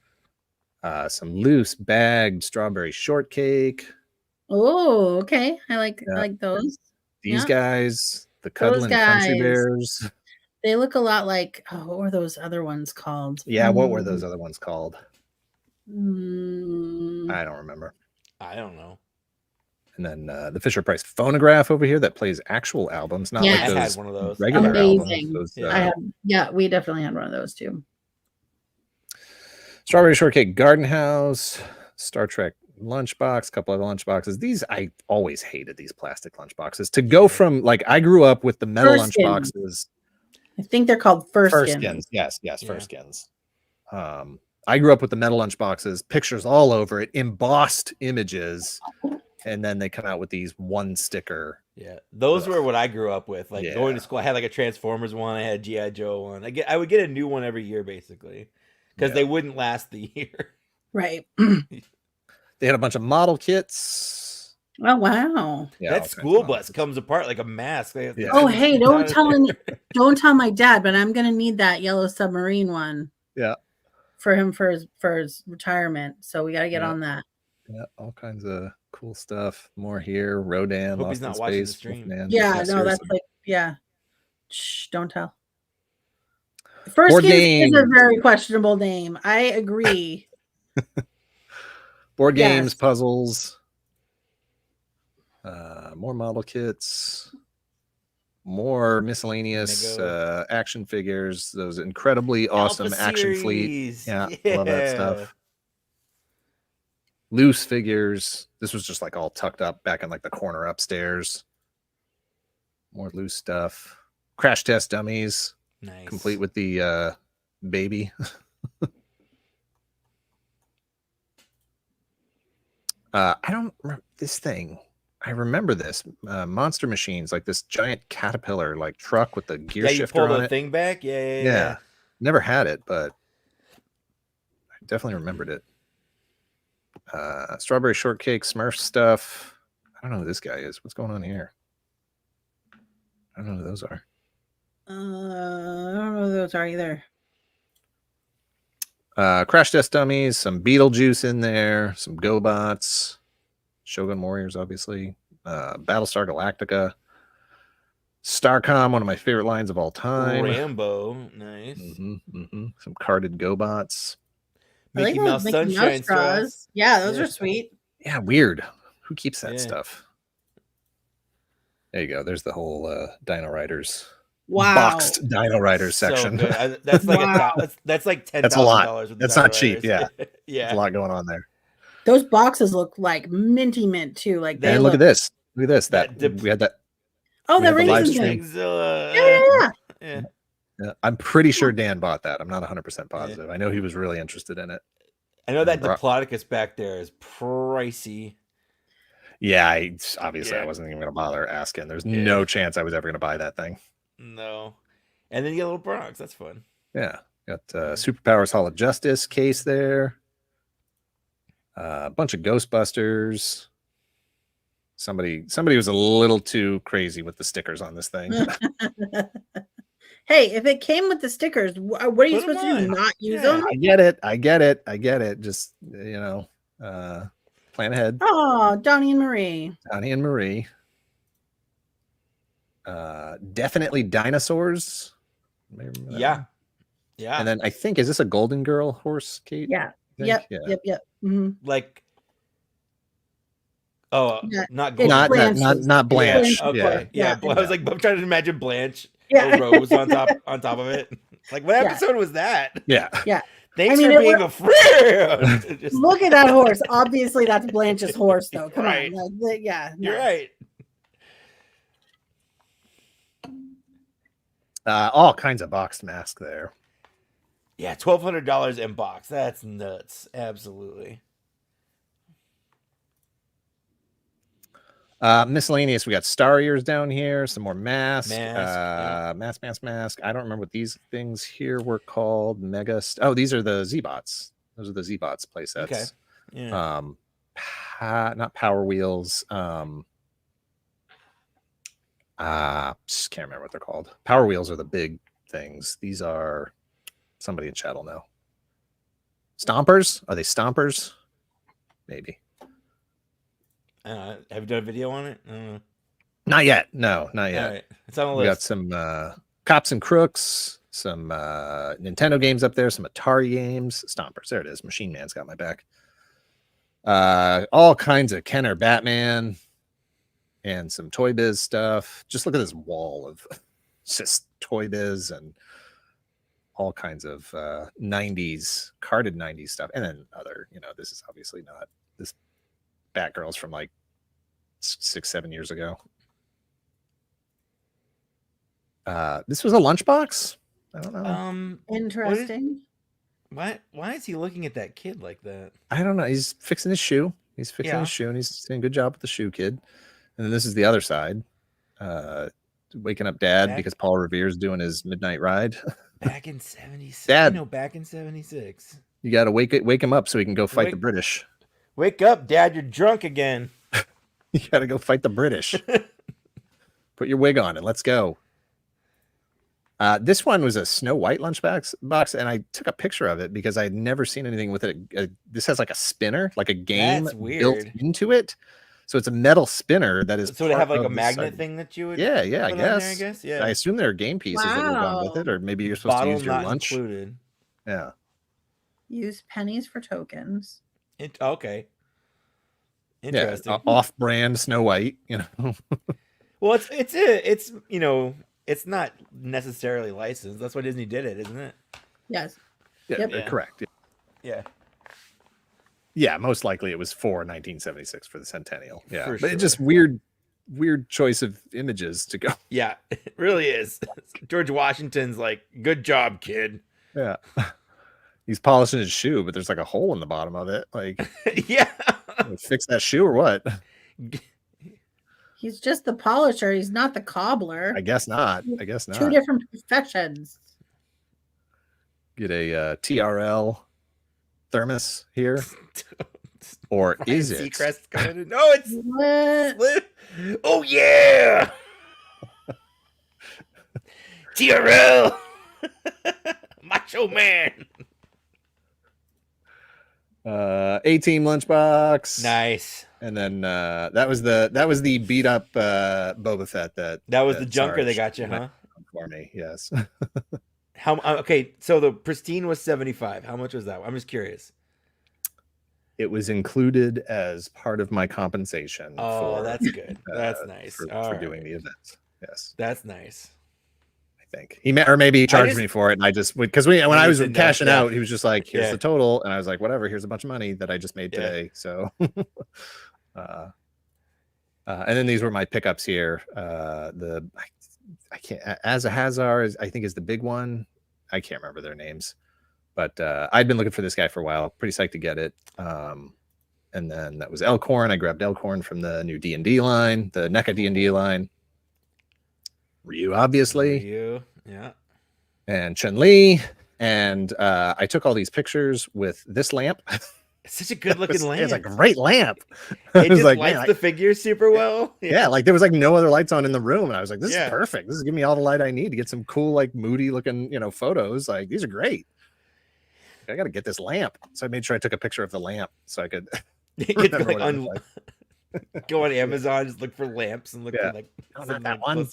Some loose bagged strawberry shortcake. Oh, okay. I like Yeah. those. These Yeah. guys, the Cuddling Country guys. Bears. They look a lot like what were those other ones called? Yeah, what were those other ones called? Mm, I don't remember. I don't know. And then the Fisher Price phonograph over here that plays actual albums, not Yes. like I those had one of those. regular Amazing. albums. Those, Yeah. I have, yeah, we definitely had one of those too. Strawberry Shortcake Garden House, Star Trek lunchbox, a couple of lunchboxes. These I always hated these plastic lunchboxes. To go from like I grew up with the metal Furskins. lunchboxes. I think they're called Furskins. Furskins. Yes, Yeah. Furskins. I grew up with the metal lunchboxes, pictures all over it, embossed images, and then they come out with these one sticker. Yeah, those were what I grew up with. Like Yeah. going to school, I had like a Transformers one, I had a GI Joe one. I would get a new one every year basically, because Yeah. they wouldn't last the year. Right. They had a bunch of model kits. Oh wow. Yeah, all That kinds of school model bus kits. comes apart like a mask. Yeah. Oh hey, don't It's tell out of any, there. don't tell my dad, but I'm gonna need that yellow submarine one. Yeah. For him for his retirement. So we gotta get Yeah. on that. Yeah, all kinds of cool stuff. More here. Rodan, Hope he's Lost in not watching the Space, stream. Wolfman. Yeah, no, that's seriously. like Shh, don't tell. Board Furskins is a games. very questionable name. I agree. Board games, Yes. puzzles, more model kits, more miscellaneous Lego. action figures, those incredibly awesome Alpha Action Fleet. Series. Yeah, love that stuff. Loose figures. This was just like all tucked up back in like the corner upstairs. More loose stuff. Crash test dummies, Nice. complete with the baby. I don't remember this thing. I remember this monster machines, like this giant caterpillar like truck with the gear Yeah, you shifter pull on the it. thing back. Yeah. Yeah. Never had it, but I definitely remembered it. Strawberry shortcake, Smurf stuff. I don't know who this guy is. What's going on here? I don't know who those are. I don't know who those are either. Crash test dummies, some Beetlejuice in there, some GoBots, Shogun Warriors, obviously, Battlestar Galactica, Starcom, one of my favorite lines of all time. Rambo. Nice. Some carded GoBots. Mickey Mouse those Sunshine straws. Yeah, those Yeah. are sweet. Yeah, weird. Who keeps that Yeah. stuff? There you go. There's the whole Dino Riders Wow. boxed Dino Riders section. So good. That's like that's like $10,000. That's a lot. That's not cheap. Yeah, yeah. There's a lot going on there. Those boxes look like minty mint too. Like they And look look at this. Look at this. We had that. Oh, we the had the live raisin stream. thing. Yeah. Yeah, I'm pretty sure Dan bought that. I'm not 100% positive. I know he was really interested in it. I know that Diplodocus back there is pricey. Yeah, obviously I wasn't even going to bother asking. There's no chance I was ever going to buy that thing. No. And then you get a little Bronx. That's fun. Yeah. Got Superpowers Hall of Justice case there. A bunch of Ghostbusters. Somebody was a little too crazy with the stickers on this thing. Hey, if it came with the stickers, what are you supposed to do? Not use them? I get it. Just, plan ahead. Oh, Donnie and Marie. Definitely dinosaurs. Yeah. And then I think, is this a Golden Girl horse, Kate? Yeah. Yep. Mm-hmm. Like, not Blanche. Okay. Yeah. I was like, I'm trying to imagine Blanche. Yeah. Rose on top of it. Like, what episode was that? Yeah. Thanks for being a friend. Look at that horse. Obviously, that's Blanche's horse, though. Come on. Like, You're right. All kinds of boxed masks there. Yeah, $1,200 in box. That's nuts. Absolutely. Miscellaneous. We got Star Ears down here. Some more masks. Mask. I don't remember what these things here were called. These are the Z-Bots. Those are the Z-Bots play sets. Okay. Yeah. Not Power Wheels. Just can't remember what they're called. Power Wheels are the big things. These are, somebody in chat will know. Stompers? Are they Stompers? Maybe. Have you done a video on it? Not yet. No, not yet. All right. It's on the list. We got some Cops and Crooks, some Nintendo games up there, some Atari games. Stompers. There it is. Machine Man's got my back. All kinds of Kenner Batman and some Toy Biz stuff. Just look at this wall of just Toy Biz and all kinds of 90s, carded 90s stuff. And then other, this is obviously not this Batgirl's from like 6-7 years ago. This was a lunchbox. I don't know. Interesting. Why is he looking at that kid like that? I don't know. He's fixing his shoe. His shoe, and he's doing a good job with the shoe kid. And then this is the other side. Waking up Dad because Paul Revere's doing his midnight ride. Back in 76. Dad. Back in 76. You got to wake him up so he can go fight the British. Wake up, Dad. You're drunk again. You got to go fight the British. Put your wig on and let's go. This one was a Snow White lunchbox, and I took a picture of it because I had never seen anything with it. This has like a spinner, like a game built into it. So it's a metal spinner that is. So they have like a magnet thing that you would. Yeah, I guess. There, Yeah. I assume there are game pieces that would go with it, or maybe you're supposed to use your lunch. Included. Yeah. Use pennies for tokens. Okay. Interesting. Yeah, off-brand Snow White, Well, it's it's not necessarily licensed. That's why Disney did it, isn't it? Yes. Yeah, correct. Yeah. Yeah, most likely it was for 1976 for the centennial. Yeah, For but sure. it's just weird choice of images to go. Yeah, it really is. George Washington's like, good job, kid. Yeah. He's polishing his shoe, but there's like a hole in the bottom of it. Like, yeah. Fix that shoe or what? He's just the polisher. He's not the cobbler. I guess not. Two different professions. Get a TRL thermos here. Or is it? Seacrest coming in. No, it's What? Oh yeah. TRL. Macho Man. A-Team lunchbox. Nice. And then that was the beat up Boba Fett that was the junker Sarge they got you, huh? For me, yes. Okay, so the pristine was 75. How much was that? I'm just curious. It was included as part of my compensation. Oh, that's good. That's nice. For doing the event. Yes. That's nice. I think or maybe he charged me for it, and I just because when I was cashing out, he was just like, "Here's the total," and I was like, "Whatever, here's a bunch of money that I just made today." So, and then these were my pickups here. I can't Hazar I think is the big one. I can't remember their names, but I'd been looking for this guy for a while. Pretty psyched to get it. And then that was Elkhorn. I grabbed Elkhorn from the new D&D line, the NECA D&D line. Ryu, obviously. Ryu, yeah. And Chun-Li. And I took all these pictures with this lamp. It's such a good looking lamp. It's a great lamp. It just lights the figures super well. Yeah, like there was like no other lights on in the room. And I was like, this is perfect. This is giving me all the light I need to get some cool, like moody looking, photos. Like these are great. I got to get this lamp. So I made sure I took a picture of the lamp so I could go on Amazon, just look for lamps and look for like not that one.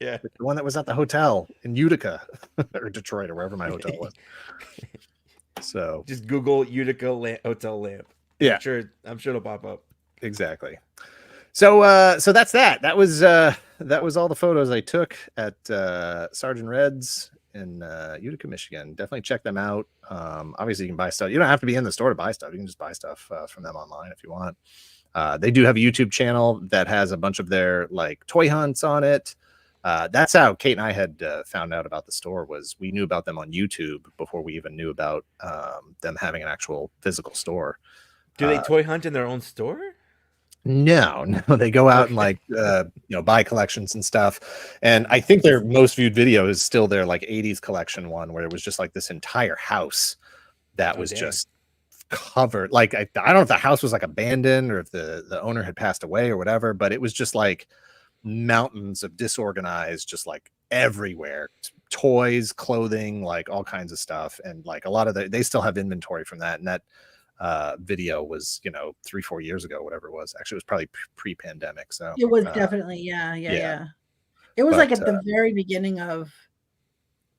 Yeah, the one that was at the hotel in Utica or Detroit or wherever my hotel was. So just Google Utica hotel lamp. Yeah, I'm sure it'll pop up. Exactly. So so that's that. That was all the photos I took at Sarge and Red's in Utica, Michigan. Definitely check them out. Obviously you can buy stuff. You don't have to be in the store to buy stuff. You can just buy stuff from them online if you want. They do have a YouTube channel that has a bunch of their like toy hunts on it. That's how Kate and I had found out about the store. Was we knew about them on YouTube before we even knew about them having an actual physical store. Do they toy hunt in their own store? No, they go out and like buy collections and stuff. And I think their most viewed video is still their like 80s collection one, where it was just like this entire house that was just covered. Like I don't know if the house was like abandoned or if the owner had passed away or whatever, but it was just like mountains of disorganized, just like everywhere, toys, clothing, like all kinds of stuff. And like a lot of they still have inventory from that. And that video was 3-4 years ago, whatever it was. Actually it was probably pre-pandemic, so it was definitely yeah it was like at the very beginning of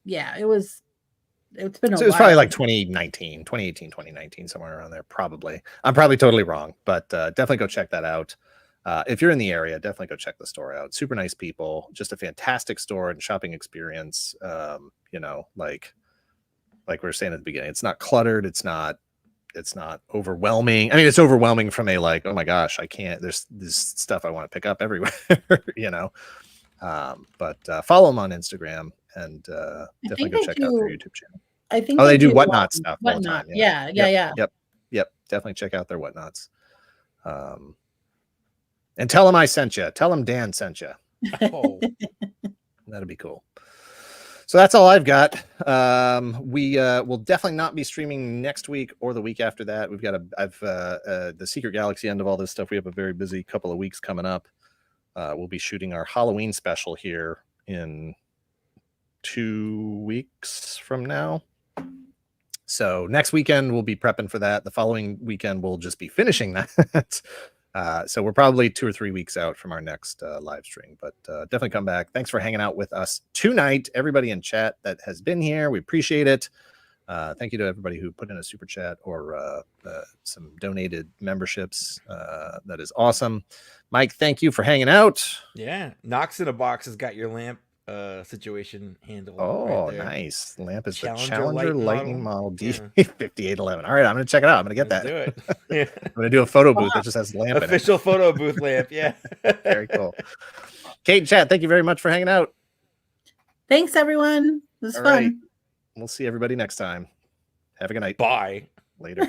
it's been a while. It was probably like 2018, 2019, somewhere around there. Probably. I'm probably totally wrong, but definitely go check that out. If you're in the area, definitely go check the store out. Super nice people, just a fantastic store and shopping experience. Like we were saying at the beginning, it's not cluttered. It's not overwhelming. I mean, it's overwhelming from a like, oh my gosh, I can't, there's this stuff I want to pick up everywhere, but follow them on Instagram and definitely go check out their YouTube channel. I think they do Whatnot stuff all the time. Yeah. Yep. Definitely check out their Whatnots. And tell them I sent you. Tell them Dan sent you. Oh. That'd be cool. So that's all I've got. We will definitely not be streaming next week or the week after that. We've got the Secret Galaxy end of all this stuff. We have a very busy couple of weeks coming up. We'll be shooting our Halloween special here in 2 weeks from now. So next weekend we'll be prepping for that. The following weekend we'll just be finishing that. So we're probably 2 or 3 weeks out from our next live stream, but definitely come back. Thanks for hanging out with us tonight. Everybody in chat that has been here, we appreciate it. Thank you to everybody who put in a super chat or some donated memberships. That is awesome. Mike, thank you for hanging out. Yeah. Knox in a Box has got your lamp situation handled. Oh, right there. Nice. Lamp is Challenger the Challenger Lightning model D5811. All right, I'm going to check it out. I'm going to get that. Do it. Yeah. I'm going to do a photo booth that just has lamp in it. Official photo booth lamp. Yeah. Very cool. Kate and chat, thank you very much for hanging out. Thanks, everyone. It was fun. Right. We'll see everybody next time. Have a good night. Bye. Later.